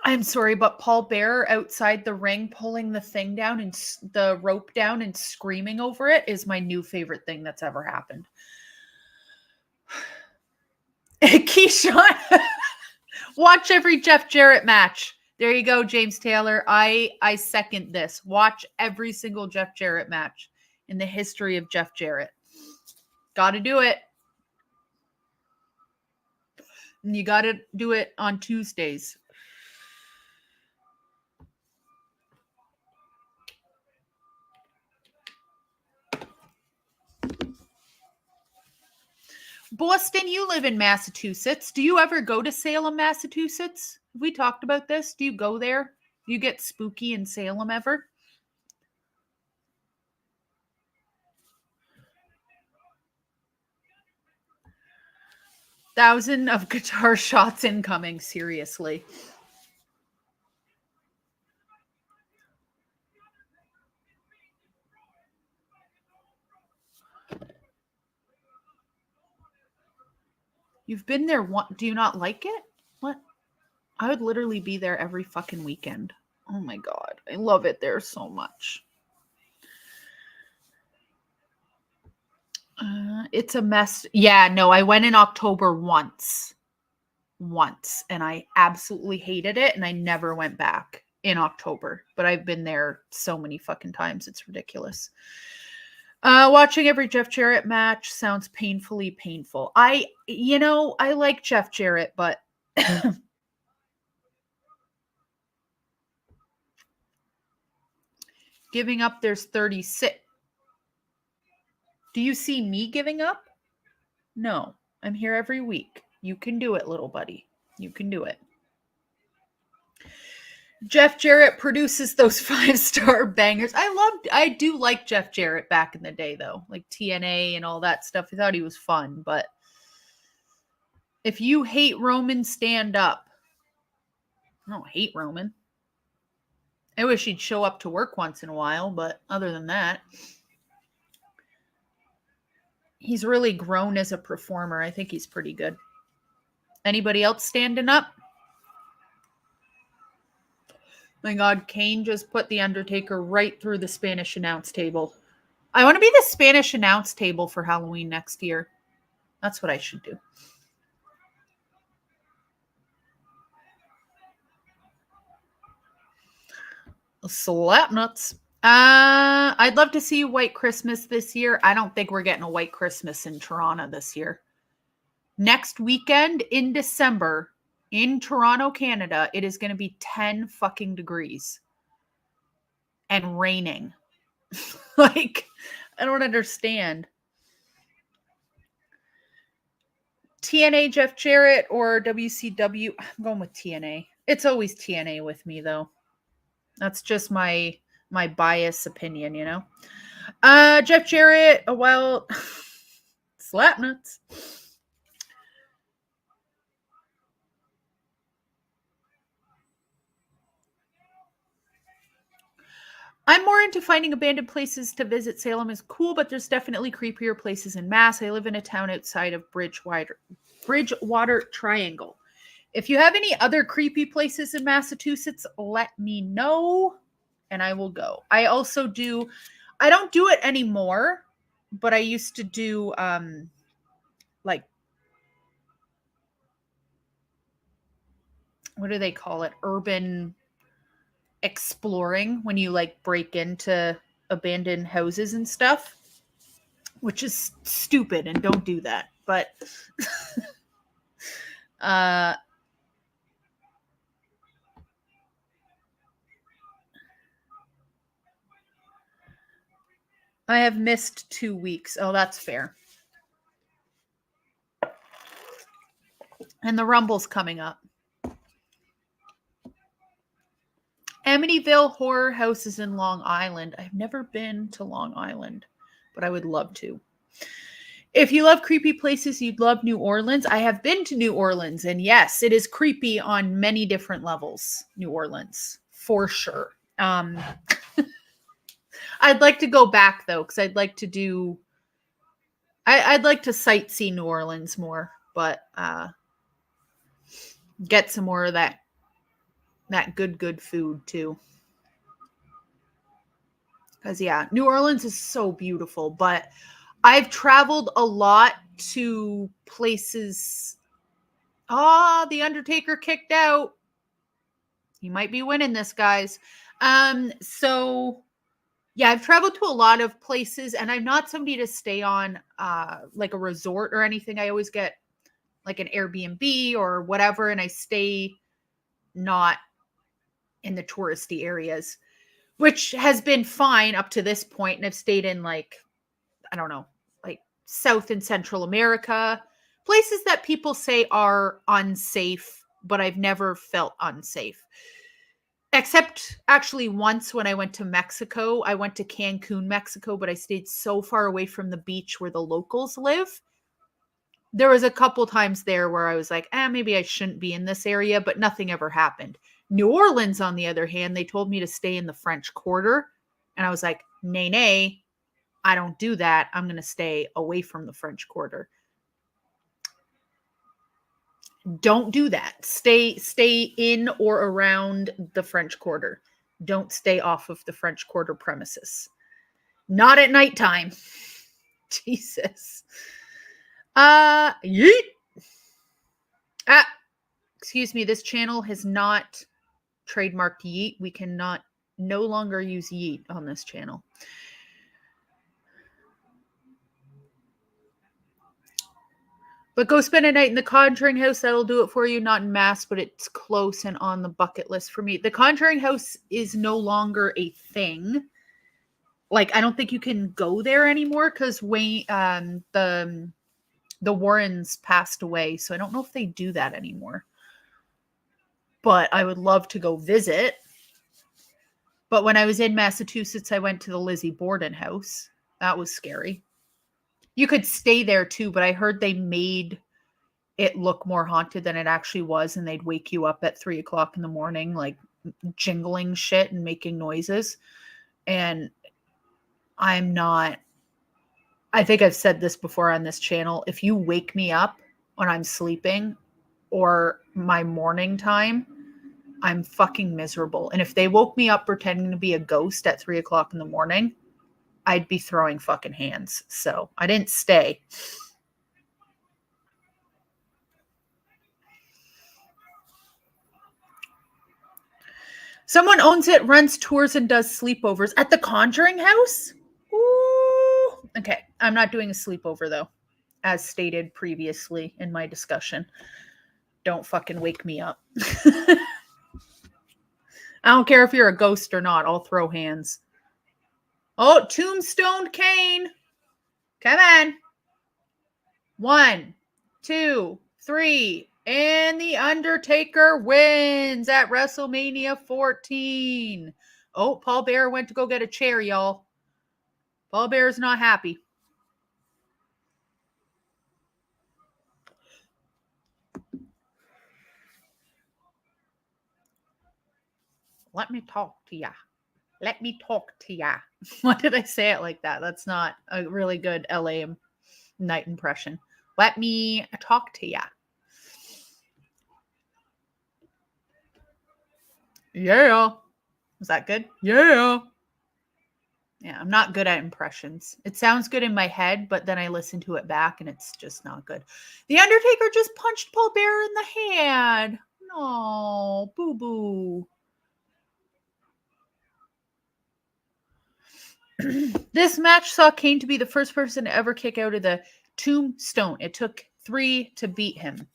I'm sorry, but Paul Bearer outside the ring pulling the thing down and the rope down and screaming over it is my new favorite thing that's ever happened. Keyshawn, watch every Jeff Jarrett match. There you go, James Taylor. I second this. Watch every single Jeff Jarrett match in the history of Jeff Jarrett. Got to do it. And you got to do it on Tuesdays. Boston, you live in Massachusetts. Do you ever go to Salem, Massachusetts? Have we talked about this? Do you go there? Do you get spooky in Salem ever? Thousand of guitar shots incoming, seriously. You've been there once. Do you not like it? What? I would literally be there every fucking weekend. Oh my God. I love it there so much. It's a mess. Yeah, no, I went in October once, and I absolutely hated it, and I never went back in October, but I've been there so many fucking times. It's ridiculous. Watching every Jeff Jarrett match sounds painfully painful. I like Jeff Jarrett, but giving up, there's 36. Do you see me giving up? No, I'm here every week. You can do it, little buddy. You can do it. Jeff Jarrett produces those 5-star bangers. I do like Jeff Jarrett back in the day, though. Like TNA and all that stuff. I thought he was fun, but if you hate Roman, stand up. I don't hate Roman. I wish he'd show up to work once in a while, but other than that. He's really grown as a performer. I think he's pretty good. Anybody else standing up? My God, Kane just put The Undertaker right through the Spanish announce table. I want to be the Spanish announce table for Halloween next year. That's what I should do. Slap nuts. I'd love to see White Christmas this year. I don't think we're getting a White Christmas in Toronto this year. Next weekend in December in Toronto, Canada, it is going to be 10 fucking degrees and raining. Like, I don't understand. TNA Jeff Jarrett or WCW? I'm going with TNA. It's always TNA with me, though. That's just my bias opinion, you know? Jeff Jarrett, well, slap nuts. I'm more into finding abandoned places to visit. Salem is cool, but there's definitely creepier places in Mass. I live in a town outside of Bridgewater Triangle. If you have any other creepy places in Massachusetts, let me know and I will go. I also do, I don't do it anymore, but I used to do like, what do they call it? Urban exploring, when you like break into abandoned houses and stuff, which is stupid and don't do that. But I have missed 2 weeks. Oh, that's fair. And the Rumble's coming up. Amityville Horror House is in Long Island. I've never been to Long Island, but I would love to. If you love creepy places, you'd love New Orleans. I have been to New Orleans, and yes, it is creepy on many different levels. New Orleans, for sure. I'd like to go back though, because I'd like to do. I'd like to sightsee New Orleans more, but get some more of that good food too. Because yeah, New Orleans is so beautiful, but I've traveled a lot to places. The Undertaker kicked out. He might be winning this, guys. So yeah, I've traveled to a lot of places, and I'm not somebody to stay on like a resort or anything. I always get like an Airbnb or whatever, and I stay not in the touristy areas, which has been fine up to this point. And I've stayed in like, I don't know, like South and Central America, places that people say are unsafe, but I've never felt unsafe. Except actually once when I went to Mexico. I went to Cancun, Mexico, but I stayed so far away from the beach where the locals live. There was a couple times there where I was like, maybe I shouldn't be in this area, but nothing ever happened. New Orleans, on the other hand, they told me to stay in the French Quarter. And I was like, nay, I don't do that. I'm going to stay away from the French Quarter. Don't do that. Stay in or around the French Quarter. Don't stay off of the French Quarter premises. Not at nighttime. Jesus. Yeet. Excuse me. This channel has not trademarked yeet. We cannot no longer use yeet on this channel. But go spend a night in the Conjuring House. That'll do it for you. Not in Mass, but it's close and on the bucket list for me. The Conjuring House is no longer a thing. Like, I don't think you can go there anymore because the Warrens passed away. So I don't know if they do that anymore. But I would love to go visit. But when I was in Massachusetts, I went to the Lizzie Borden house. That was scary. You could stay there too, but I heard they made it look more haunted than it actually was, and they'd wake you up at 3:00 in the morning, like jingling shit and making noises. And I'm not I think I've said this before on this channel. If you wake me up when I'm sleeping or my morning time, I'm fucking miserable. And if they woke me up pretending to be a ghost at 3 o'clock in the morning, I'd be throwing fucking hands. So I didn't stay. Someone owns it, runs tours, and does sleepovers at the Conjuring House? Ooh. Okay, I'm not doing a sleepover though, as stated previously in my discussion. Don't fucking wake me up. I don't care if you're a ghost or not. I'll throw hands. Oh, Tombstone Kane. Come on. 1, 2, 3. And The Undertaker wins at WrestleMania 14. Oh, Paul Bearer went to go get a chair, y'all. Paul Bearer's not happy. Let me talk to ya. Let me talk to ya. Why did I say it like that? That's not a really good LA night impression. Let me talk to ya. Yeah. Was that good? Yeah. Yeah, I'm not good at impressions. It sounds good in my head, but then I listen to it back and it's just not good. The Undertaker just punched Paul Bearer in the hand. No, boo-boo. This match saw Kane to be the first person to ever kick out of the Tombstone. It took 3 to beat him.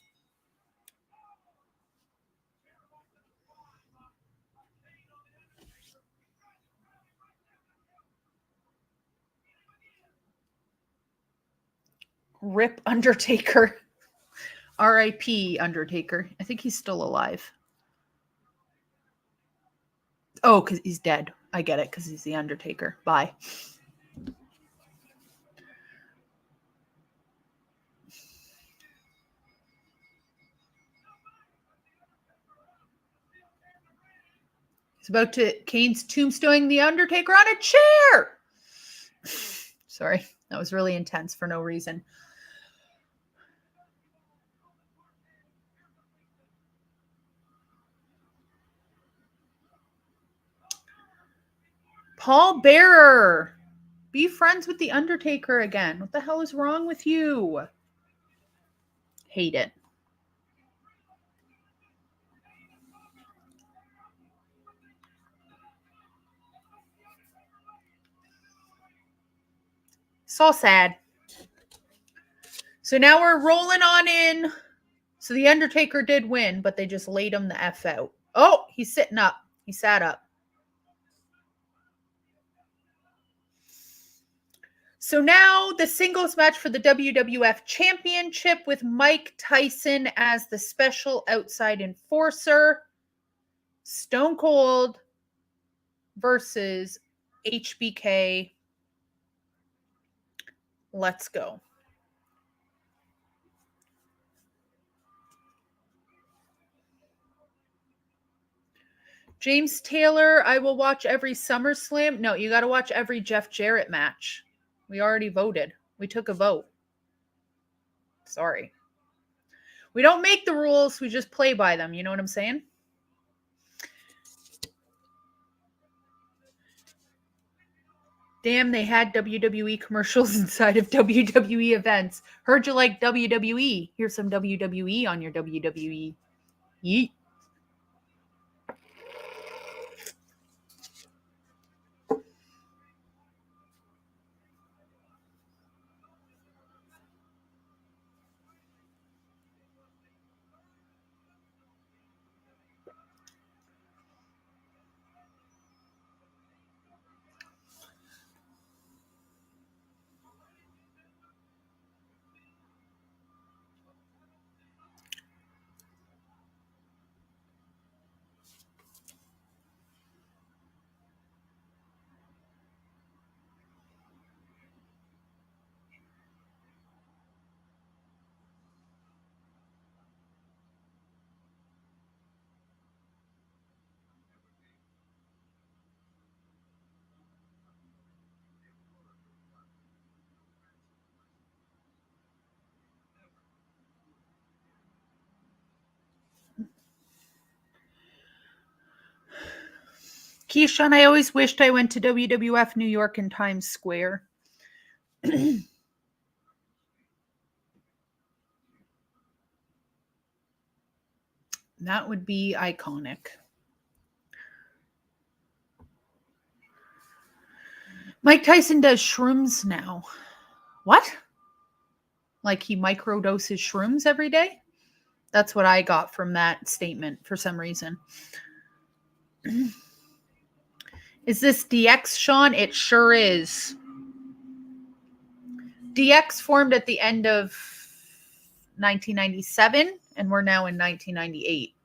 Rip Undertaker. R.I.P. Undertaker. I think he's still alive. Oh, because he's dead. I get it, because he's the Undertaker. Bye. He's about to Kane's tombstoning the Undertaker on a chair. Sorry, that was really intense for no reason. Paul Bearer, be friends with the Undertaker again. What the hell is wrong with you? Hate it. So sad. So now we're rolling on in. So the Undertaker did win, but they just laid him the F out. Oh, he's sitting up. He sat up. So now the singles match for the WWF Championship with Mike Tyson as the special outside enforcer. Stone Cold versus HBK. Let's go. James Taylor, I will watch every SummerSlam. No, you got to watch every Jeff Jarrett match. We already voted. We took a vote. Sorry. We don't make the rules. We just play by them. You know what I'm saying? Damn, they had WWE commercials inside of WWE events. Heard you like WWE. Here's some WWE on your WWE. Yeet. Keyshawn, I always wished I went to WWF New York in Times Square. That would be iconic. Mike Tyson does shrooms now. What? Like he microdoses shrooms every day? That's what I got from that statement for some reason. Is this DX, Sean? It sure is. DX formed at the end of 1997, and we're now in 1998.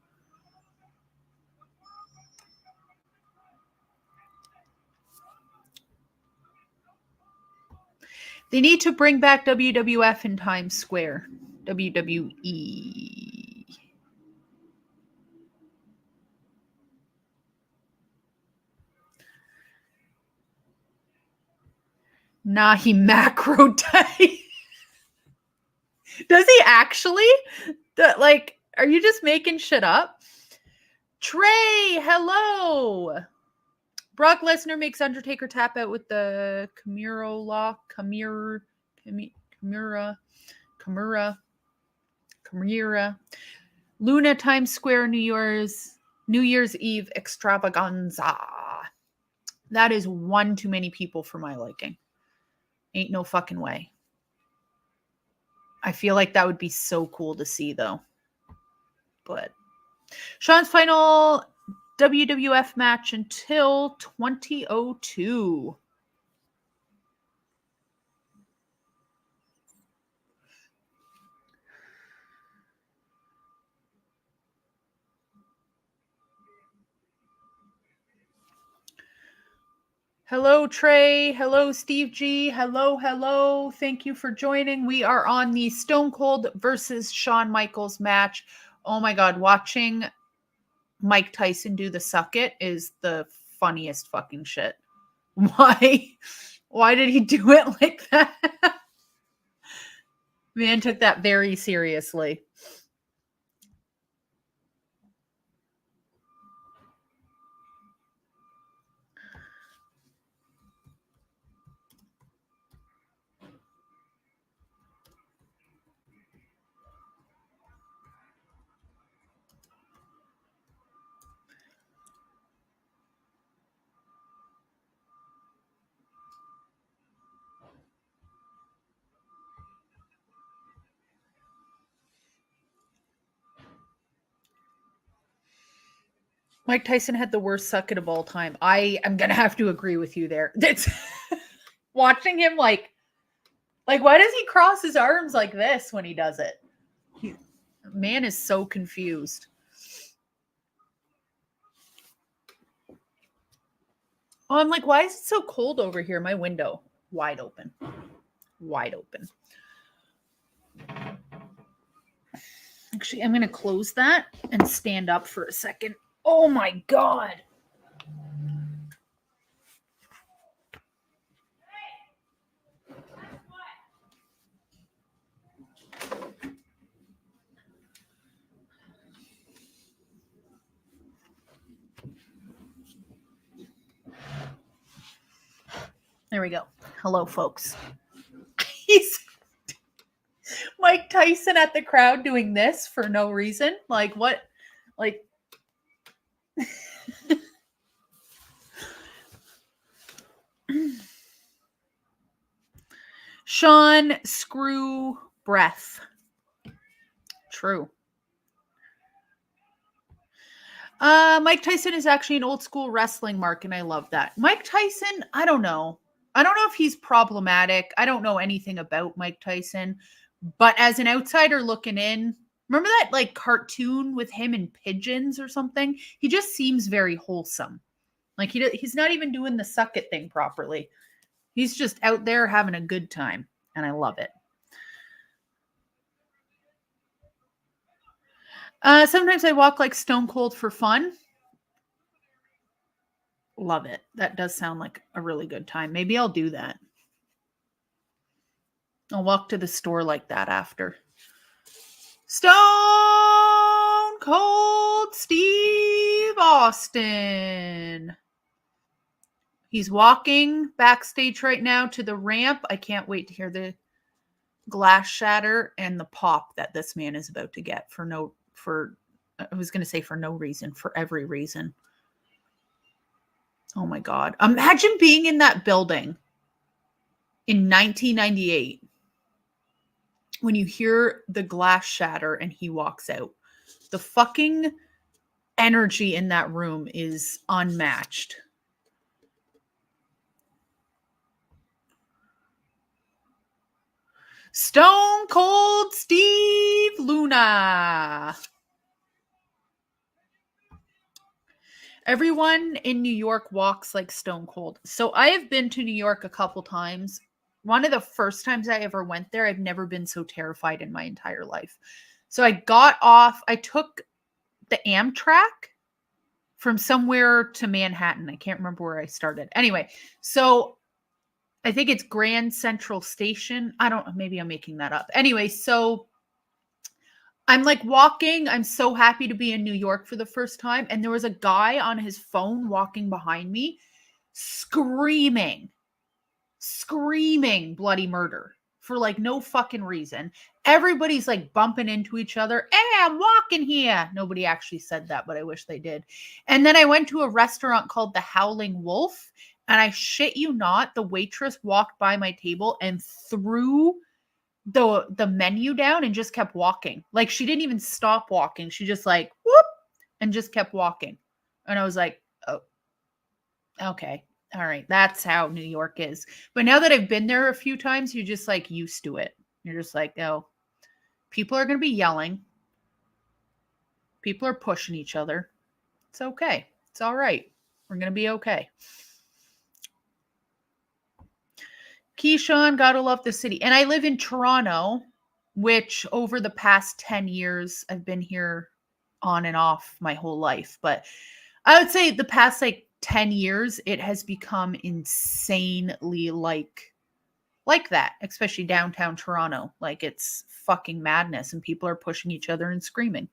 They need to bring back WWF in Times Square. WWE. Nah, he macro diet. Does he actually? Are you just making shit up? Trey, hello. Brock Lesnar makes Undertaker tap out with the Kimura lock. Kimura. Luna Times Square New Year's Eve extravaganza. That is one too many people for my liking. Ain't no fucking way. I feel like that would be so cool to see, though. But Sean's final WWF match until 2002. Hello, Trey. Hello, Steve G. Hello. Thank you for joining. We are on the Stone Cold versus Shawn Michaels match. Oh my God, watching Mike Tyson do the suck it is the funniest fucking shit. Why did he do it like that? Man took that very seriously. Mike Tyson had the worst suck it of all time. I am going to have to agree with you there. It's watching him like why does he cross his arms like this when he does it? Man is so confused. Oh, I'm like, why is it so cold over here? My window wide open. Actually, I'm going to close that and stand up for a second. Oh my God. There we go. Hello, folks. He's Mike Tyson at the crowd doing this for no reason. Like what? Like Sean screw breath. True. Mike Tyson is actually an old school wrestling mark, and I love that. Mike Tyson, I don't know if he's problematic. I don't know anything about Mike Tyson, but as an outsider looking in, remember that like cartoon with him and pigeons or something? He just seems very wholesome. Like he's not even doing the suck it thing properly. He's just out there having a good time, and I love it. Sometimes I walk like Stone Cold for fun. Love it. That does sound like a really good time. Maybe I'll do that. I'll walk to the store like that after. Stone Cold Steve Austin. He's walking backstage right now to the ramp. I can't wait to hear the glass shatter and the pop that this man is about to get I was going to say for no reason, for every reason. Oh my God. Imagine being in that building in 1998 when you hear the glass shatter and he walks out. The fucking energy in that room is unmatched. Stone Cold Steve Luna. Everyone in New York walks like Stone Cold. So I have been to New York a couple times. One of the first times I ever went there, I've never been so terrified in my entire life. So I took the Amtrak from somewhere to Manhattan. I can't remember where I started. Anyway, so I think it's Grand Central Station. Maybe I'm making that up. Anyway, so I'm like walking. I'm so happy to be in New York for the first time. And there was a guy on his phone walking behind me, screaming bloody murder for like no fucking reason. Everybody's like bumping into each other. Hey, I'm walking here. Nobody actually said that, but I wish they did. And then I went to a restaurant called the Howling Wolf. And I shit you not, the waitress walked by my table and threw the menu down and just kept walking. Like she didn't even stop walking. She just like whoop and just kept walking. And I was like, oh, okay. All right. That's how New York is. But now that I've been there a few times, you're just like used to it. You're just like, oh, people are going to be yelling. People are pushing each other. It's okay. It's all right. We're going to be okay. Keyshawn, gotta love the city. And I live in Toronto, which over the past 10 years, I've been here on and off my whole life. But I would say the past like 10 years, it has become insanely like that, especially downtown Toronto. Like it's fucking madness and people are pushing each other and screaming.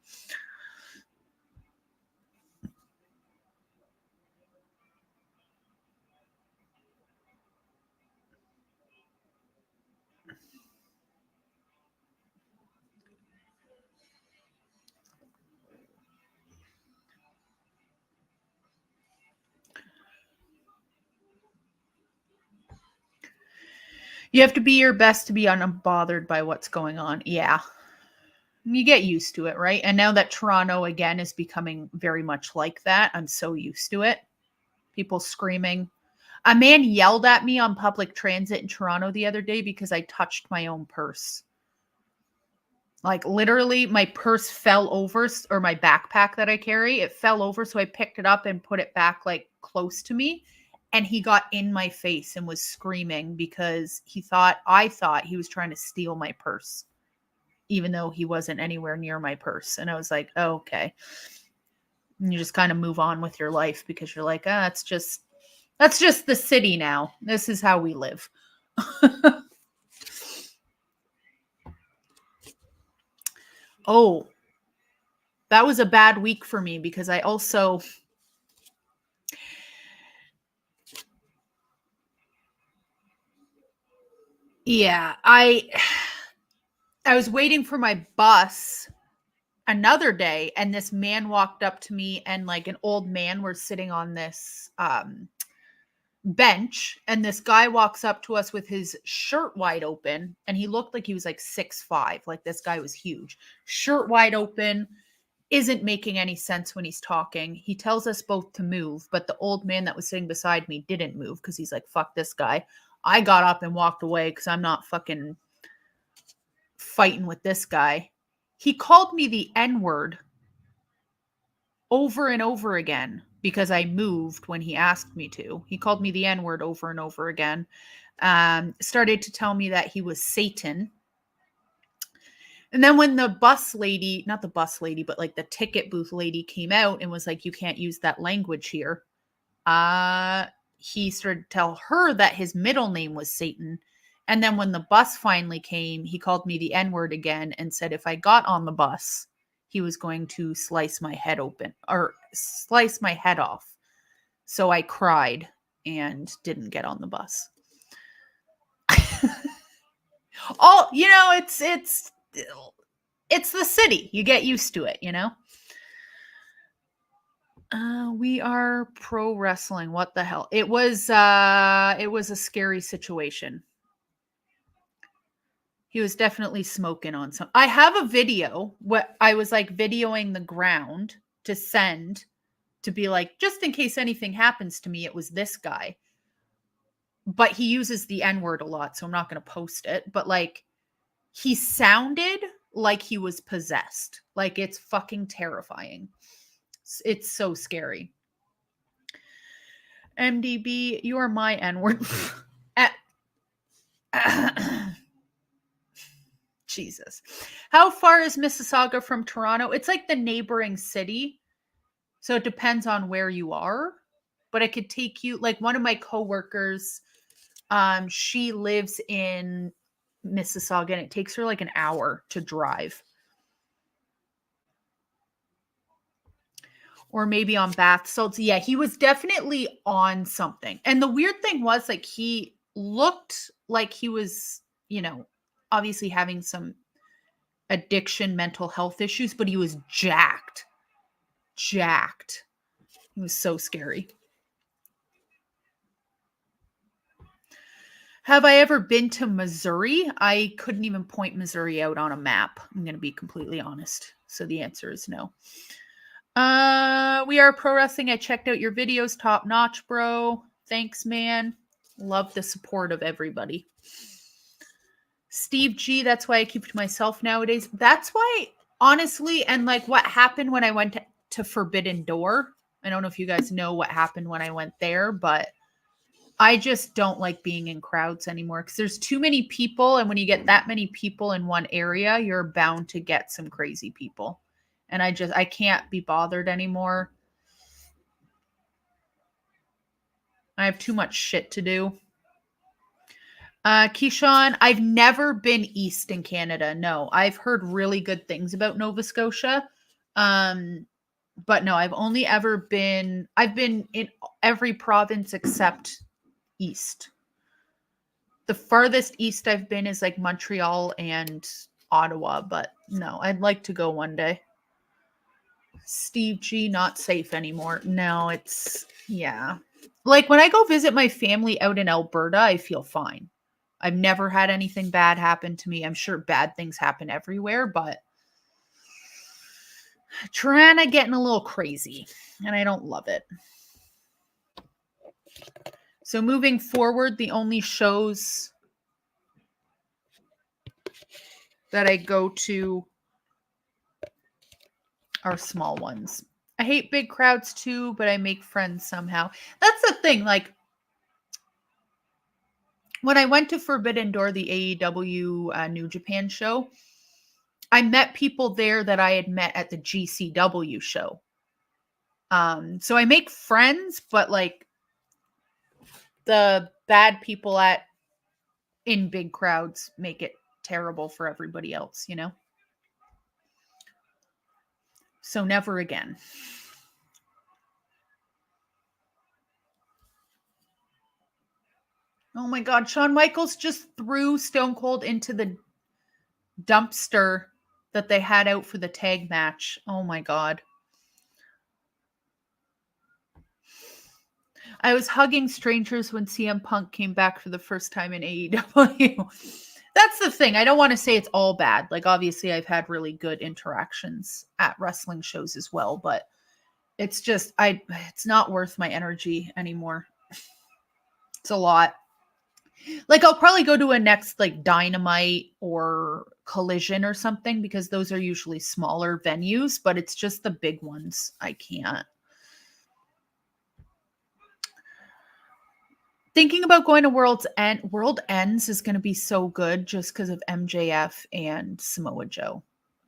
You have to be your best to be unbothered by what's going on. Yeah. You get used to it, right? And now that Toronto again is becoming very much like that, I'm so used to it. People screaming. A man yelled at me on public transit in Toronto the other day because I touched my own purse. Like literally my purse fell over, or my backpack that I carry, it fell over. So I picked it up and put it back like close to me. And he got in my face and was screaming because I thought he was trying to steal my purse, even though he wasn't anywhere near my purse. And I was like, oh, okay. And you just kind of move on with your life because you're like, that's just the city now. This is how we live. Oh, that was a bad week for me because I also... Yeah, I was waiting for my bus another day and this man walked up to me and like an old man was sitting on this bench and this guy walks up to us with his shirt wide open and he looked like he was like 6'5". Like this guy was huge. Shirt wide open, isn't making any sense when he's talking. He tells us both to move, but the old man that was sitting beside me didn't move because he's like, fuck this guy. I got up and walked away because I'm not fucking fighting with this guy. He called me the N-word over and over again because I moved when he asked me to. He called me the N-word over and over again. Started to tell me that he was Satan. And then when the bus lady, not the bus lady, but like the ticket booth lady came out and was like, you can't use that language here. He started to tell her that his middle name was Satan. And then when the bus finally came, he called me the N-word again and said if I got on the bus, he was going to slice my head open or slice my head off. So I cried and didn't get on the bus. Oh, it's the city. You get used to it, We are pro wrestling. What the hell? It was a scary situation. He was definitely smoking on some. I have a video what I was like videoing the ground to send to be like, just in case anything happens to me, it was this guy. But he uses the N-word a lot, so I'm not going to post it. But like, he sounded like he was possessed. Like, it's fucking terrifying. It's so scary. MDB, you are my N-word. Jesus. How far is Mississauga from Toronto? It's like the neighboring city. So it depends on where you are. But it could take you, like one of my coworkers, she lives in Mississauga and it takes her like an hour to drive. Or maybe on bath salts. Yeah, he was definitely on something. And the weird thing was, like, he looked like he was, obviously having some addiction, mental health issues, but he was jacked. Jacked. It was so scary. Have I ever been to Missouri? I couldn't even point Missouri out on a map. I'm going to be completely honest. So the answer is no. We are pro wrestling. I checked out your videos. Top notch, bro. Thanks, man. Love the support of everybody. Steve G, that's why I keep it to myself nowadays. That's why, honestly, and like what happened when I went to Forbidden Door. I don't know if you guys know what happened when I went there, but I just don't like being in crowds anymore because there's too many people. And when you get that many people in one area, you're bound to get some crazy people. And I can't be bothered anymore. I have too much shit to do. Keyshawn, I've never been east in Canada. No, I've heard really good things about Nova Scotia. But no, I've been in every province except east. The farthest east I've been is like Montreal and Ottawa, but no, I'd like to go one day. Steve G, not safe anymore. No, yeah. Like when I go visit my family out in Alberta, I feel fine. I've never had anything bad happen to me. I'm sure bad things happen everywhere, but Toronto getting a little crazy, and I don't love it. So moving forward, the only shows that I go to are small ones. I hate big crowds too, but I make friends somehow. That's the thing. Like when I went to Forbidden Door, the AEW New Japan show, I met people there that I had met at the GCW show. So I make friends, but like the bad people in big crowds make it terrible for everybody else, So never again. Oh my God, Shawn Michaels just threw Stone Cold into the dumpster that they had out for the tag match. Oh my God. I was hugging strangers when CM Punk came back for the first time in AEW. That's the thing. I don't want to say it's all bad. Like, obviously, I've had really good interactions at wrestling shows as well, but it's just, it's not worth my energy anymore. It's a lot. Like, I'll probably go to a next, like, Dynamite or Collision or something because those are usually smaller venues, but it's just the big ones. I can't. Thinking about going to World's End. World Ends is going to be so good just because of MJF and Samoa Joe.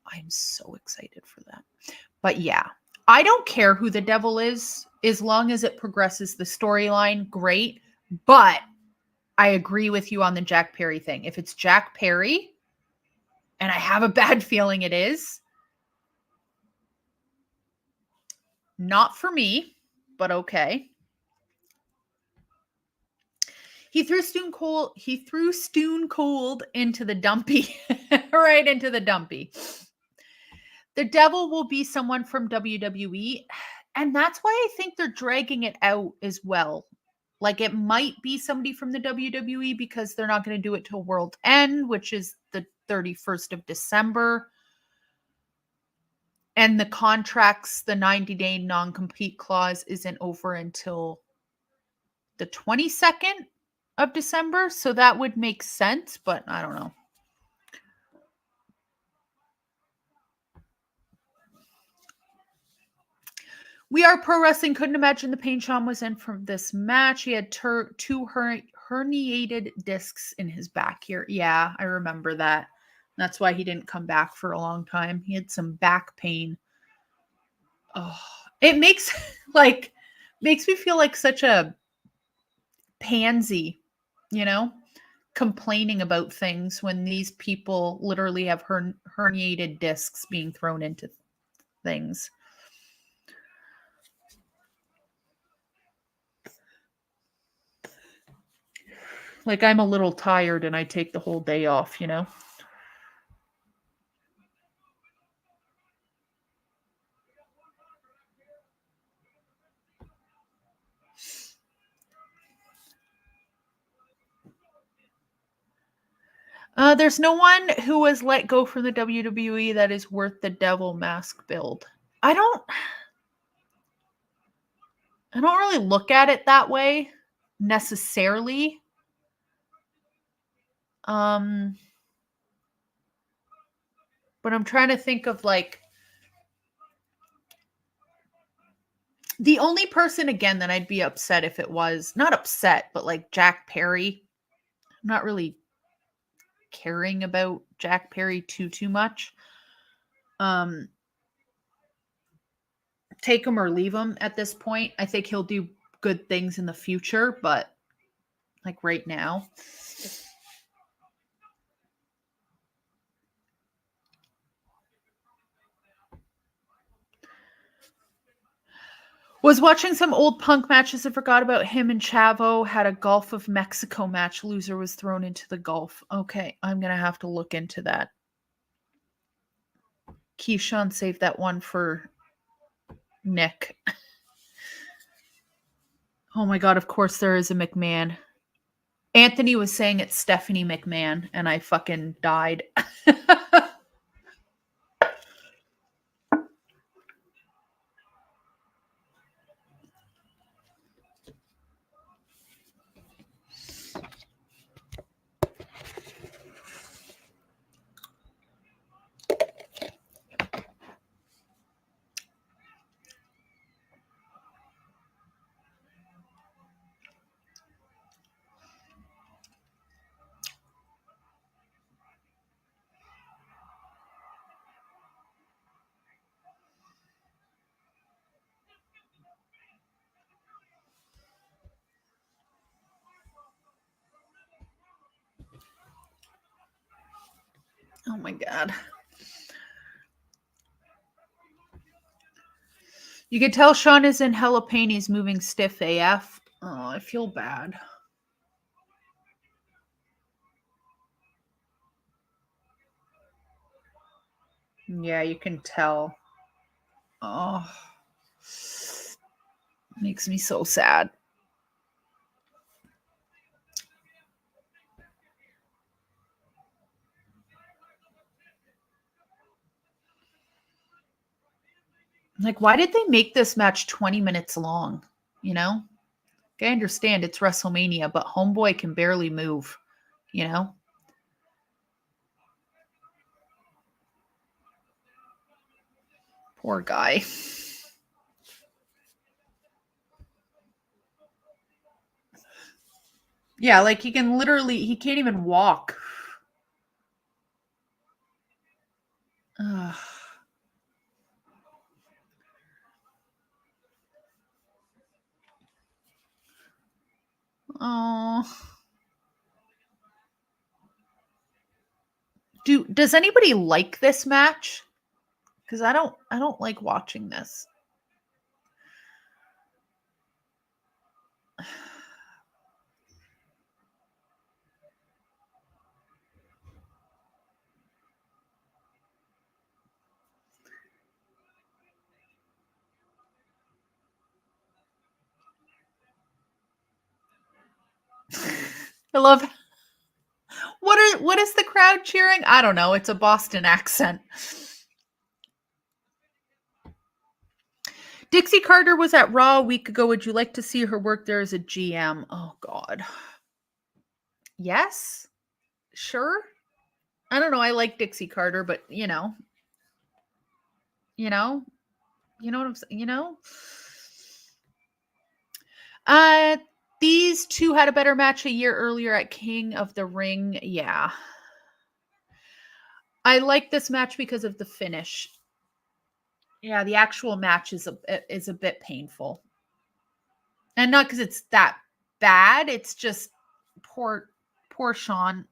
I'm so excited for that. But yeah, I don't care who the devil is as long as it progresses the storyline. Great. But I agree with you on the Jack Perry thing. If it's Jack Perry, and I have a bad feeling it is, not for me, but okay. He threw Stone Cold. He threw Stone Cold into the dumpy, right into the dumpy. The devil will be someone from WWE, and that's why I think they're dragging it out as well. Like it might be somebody from the WWE because they're not going to do it till World End, which is the 31st of December. And the contracts, the 90-day non-compete clause isn't over until the 22nd of December. So that would make sense, but I don't know. We Are Pro Wrestling couldn't imagine the pain Sean was in from this match. He had two herniated discs in his back here. Yeah, I remember that. That's why he didn't come back for a long time. He had some back pain. Oh, it makes me feel like such a pansy, complaining about things when these people literally have herniated discs being thrown into things. Like I'm a little tired and I take the whole day off, There's no one who was let go from the WWE that is worth the devil mask build. I don't really look at it that way necessarily. But I'm trying to think of the only person again that I'd be upset if it was not upset, but like Jack Perry. I'm not really caring about Jack Perry too much. Take him or leave him at this point. I think he'll do good things in the future, but like right now. Was watching some old Punk matches and forgot about him and Chavo. Had a Gulf of Mexico match. Loser was thrown into the Gulf. Okay, I'm going to have to look into that. Keyshawn saved that one for Nick. Oh my God, of course there is a McMahon. Anthony was saying it's Stephanie McMahon, and I fucking died. Oh my God. You can tell Sean is in hella pain. He's moving stiff AF. Oh, I feel bad. Yeah, you can tell. Oh, makes me so sad. Like, why did they make this match 20 minutes long? I understand it's WrestleMania, but Homeboy can barely move, Poor guy. Yeah, like he can't even walk. Ugh. Oh. Does anybody like this match? Because I don't like watching this. I love what is the crowd cheering? I don't know. It's a Boston accent. Dixie Carter was at Raw a week ago. Would you like to see her work there as a GM? Oh God. Yes. Sure. I don't know. I like Dixie Carter, but you know, what I'm saying, Uh these two had a better match a year earlier at King of the Ring. Yeah. I like this match because of the finish. Yeah, the actual match is a bit painful. And not because it's that bad, it's just poor Sean.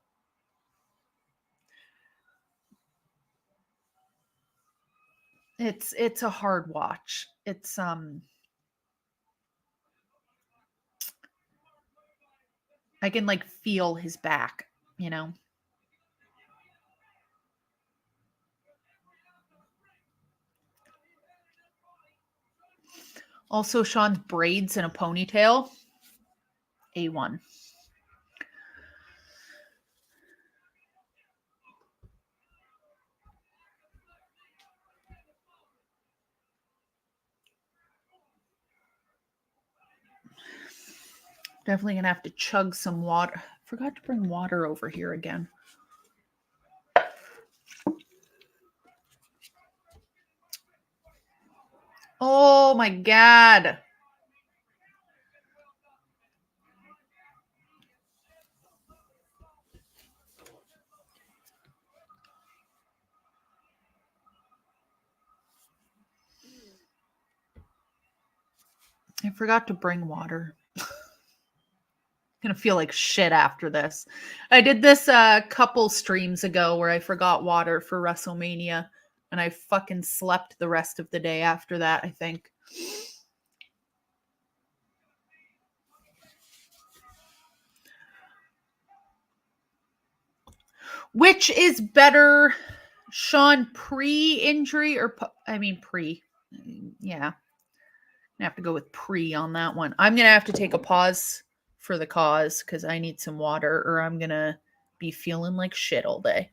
It's a hard watch. It's I can like feel his back, you know. Also, Sean's braids in a ponytail. A1. Definitely gonna have to chug some water. Forgot to bring water over here again. Oh my God. I forgot to bring water. Gonna feel like shit after this. I did this a couple streams ago where I forgot water for WrestleMania and I fucking slept the rest of the day after that, I think. Which is better, Sean pre-injury or pre? Yeah. I have to go with pre on that one. I'm going to have to take a pause for the cause because I need some water or I'm going to be feeling like shit all day.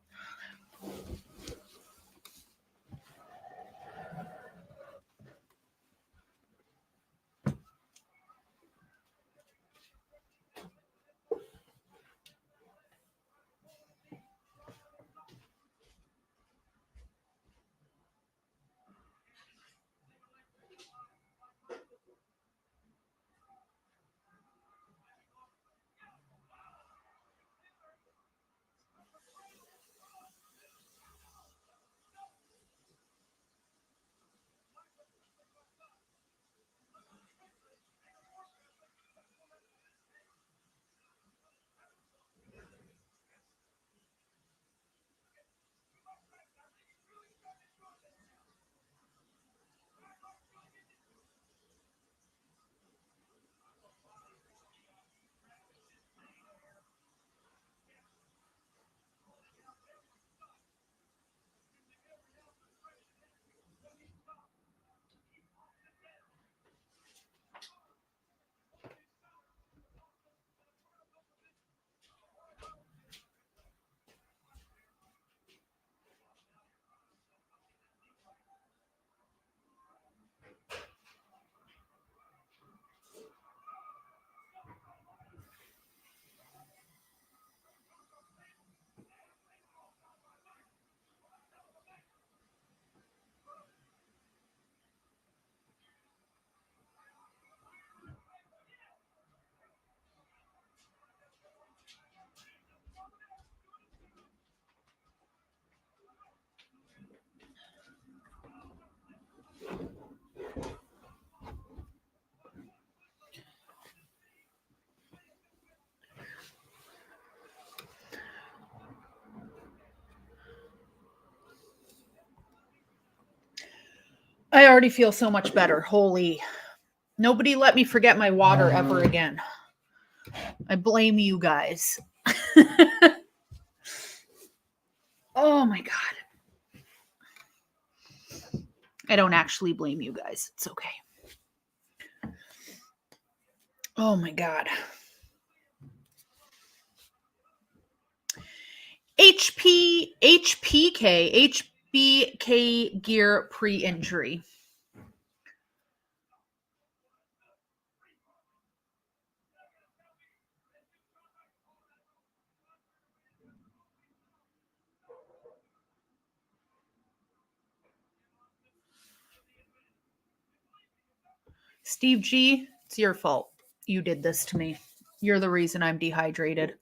I already feel so much better. Holy. Nobody let me forget my water ever again. I blame you guys. Oh my God. I don't actually blame you guys. It's okay. Oh my God. HBK gear pre-injury. Steve G, it's your fault. You did this to me. You're the reason I'm dehydrated.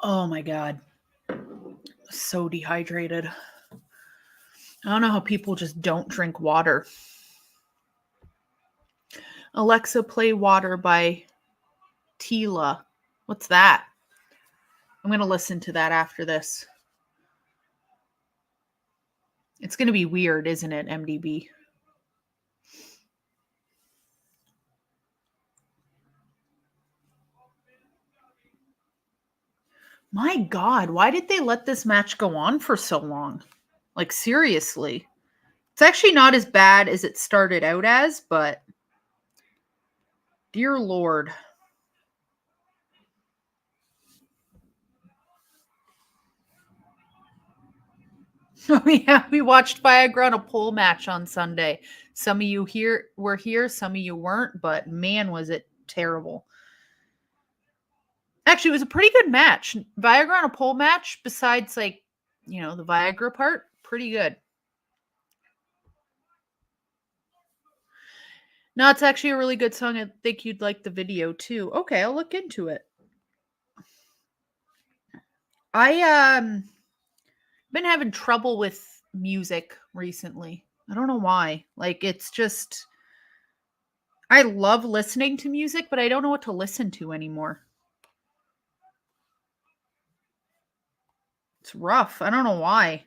Oh my God. So dehydrated. I don't know how people just don't drink water. Alexa, play Water by Tila. What's that? I'm going to listen to that after this. It's going to be weird, isn't it, MDB? My God, why did they let this match go on for so long? Like, seriously. It's actually not as bad as it started out as, but dear Lord. Oh yeah, we watched Viagra on a pole match on Sunday. Some of you here were here, some of you weren't, but man, was it terrible. Actually, it was a pretty good match. Viagra on a pole match, besides like, the Viagra part, pretty good. No, it's actually a really good song. I think you'd like the video too. Okay, I'll look into it. I been having trouble with music recently. I don't know why. Like, it's just, I love listening to music, but I don't know what to listen to anymore. It's rough. I don't know why.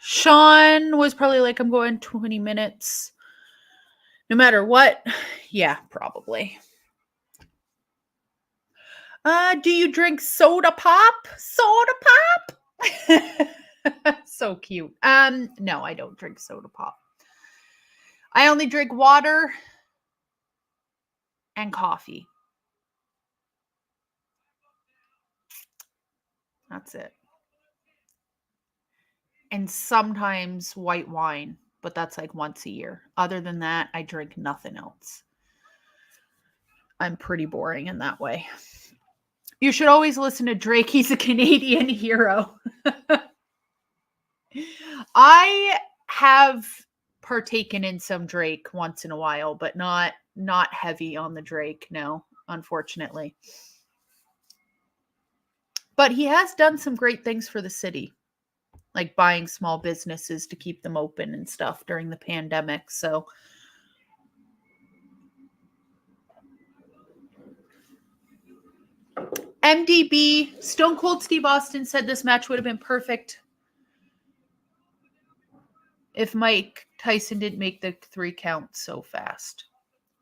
Sean was probably like, I'm going 20 minutes. No matter what. Yeah, probably. Do you drink soda pop? Soda pop? So cute. No, I don't drink soda pop. I only drink water and coffee. That's it. And sometimes white wine, but that's like once a year. Other than that, I drink nothing else. I'm pretty boring in that way. You should always listen to Drake. He's a Canadian hero. I have partaken in some Drake once in a while, but not heavy on the Drake, no, unfortunately. But he has done some great things for the city, like buying small businesses to keep them open and stuff during the pandemic. So MDB, Stone Cold Steve Austin said this match would have been perfect if Mike Tyson didn't make the 3 count so fast.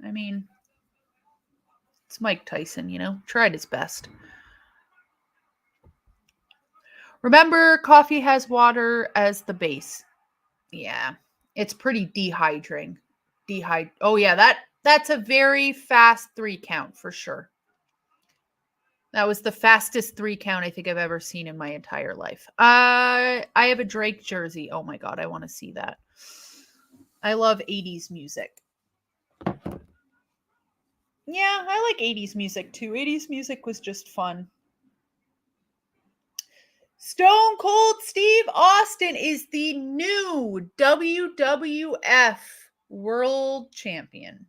I mean, it's Mike Tyson, tried his best. Remember, coffee has water as the base. Yeah, it's pretty dehydrating. Oh yeah, that's a very fast 3 count for sure. That was the fastest 3 count I think I've ever seen in my entire life. I have a Drake jersey. Oh my God, I want to see that. I love 80s music. Yeah, I like 80s music too. 80s music was just fun. Stone Cold Steve Austin is the new WWF World Champion.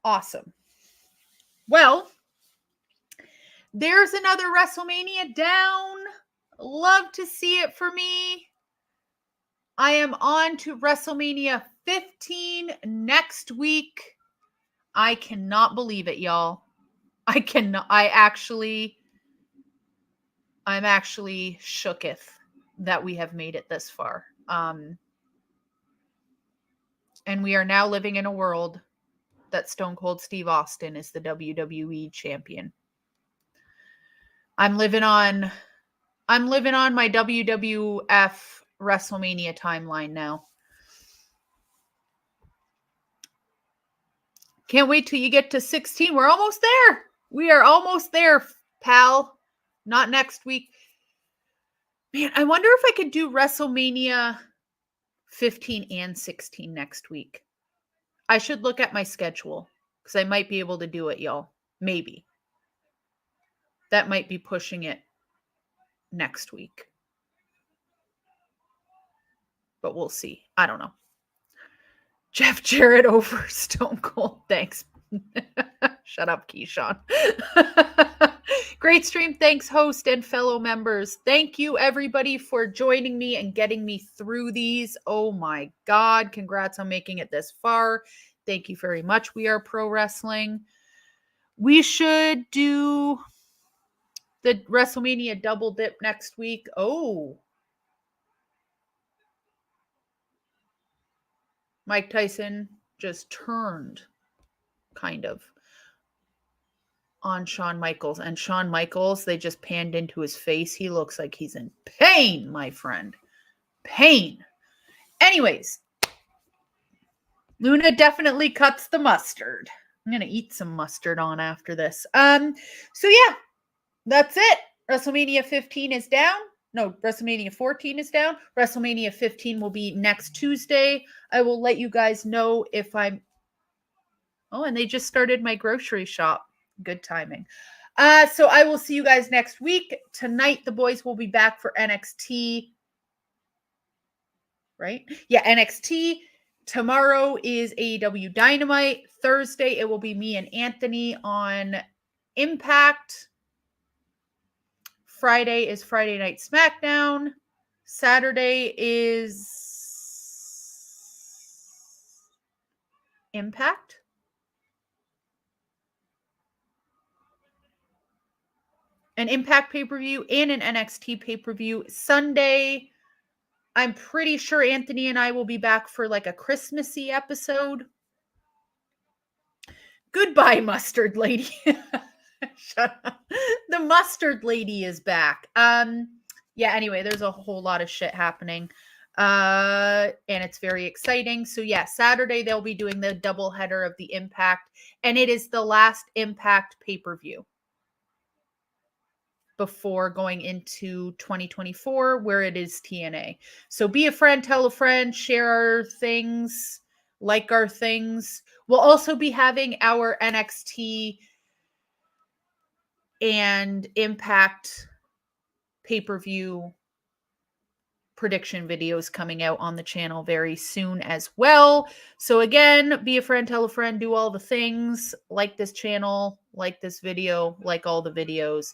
Awesome. Well, there's another WrestleMania down. Love to see it for me. I am on to WrestleMania 15 next week. I cannot believe it, y'all. I'm actually shooketh that we have made it this far. And we are now living in a world that Stone Cold Steve Austin is the WWE champion. I'm living on my WWF WrestleMania timeline now. Can't wait till you get to 16. We're almost there. We are almost there, pal. Not next week. Man, I wonder if I could do WrestleMania 15 and 16 next week. I should look at my schedule because I might be able to do it, y'all. Maybe. That might be pushing it next week. But we'll see. I don't know. Jeff Jarrett over Stone Cold. Thanks. Shut up, Keyshawn. Great stream. Thanks, host and fellow members. Thank you, everybody, for joining me and getting me through these. Oh, my God. Congrats on making it this far. Thank you very much. We are Pro Wrestling. We should do the WrestleMania double dip next week. Oh. Mike Tyson just turned, kind of, on Shawn Michaels. And Shawn Michaels, they just panned into his face. He looks like he's in pain, my friend. Pain. Anyways, Luna definitely cuts the mustard. I'm going to eat some mustard on after this. So yeah, that's it. WrestleMania 15 is down. No, WrestleMania 14 is down. WrestleMania 15 will be next Tuesday. I will let you guys know if I'm... Oh, and they just started my grocery shop. Good timing. So I will see you guys next week. Tonight, the boys will be back for NXT. Right? Yeah, NXT. Tomorrow is AEW Dynamite. Thursday, it will be me and Anthony on Impact. Friday is Friday Night SmackDown. Saturday is Impact. An Impact pay-per-view and an NXT pay-per-view. Sunday, I'm pretty sure Anthony and I will be back for like a Christmassy episode. Goodbye, Mustard Lady. Shut up. The Mustard Lady is back. Yeah, anyway, there's a whole lot of shit happening. And it's very exciting. So yeah, Saturday they'll be doing the doubleheader of the Impact, and it is the last Impact pay-per-view before going into 2024, where it is TNA. So be a friend, tell a friend, share our things, like our things. We'll also be having our NXT and Impact pay-per-view prediction videos coming out on the channel very soon as well. So again, be a friend, tell a friend, do all the things, like this channel, like this video, like all the videos.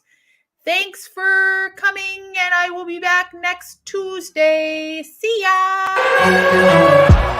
Thanks for coming, and I will be back next Tuesday. See ya!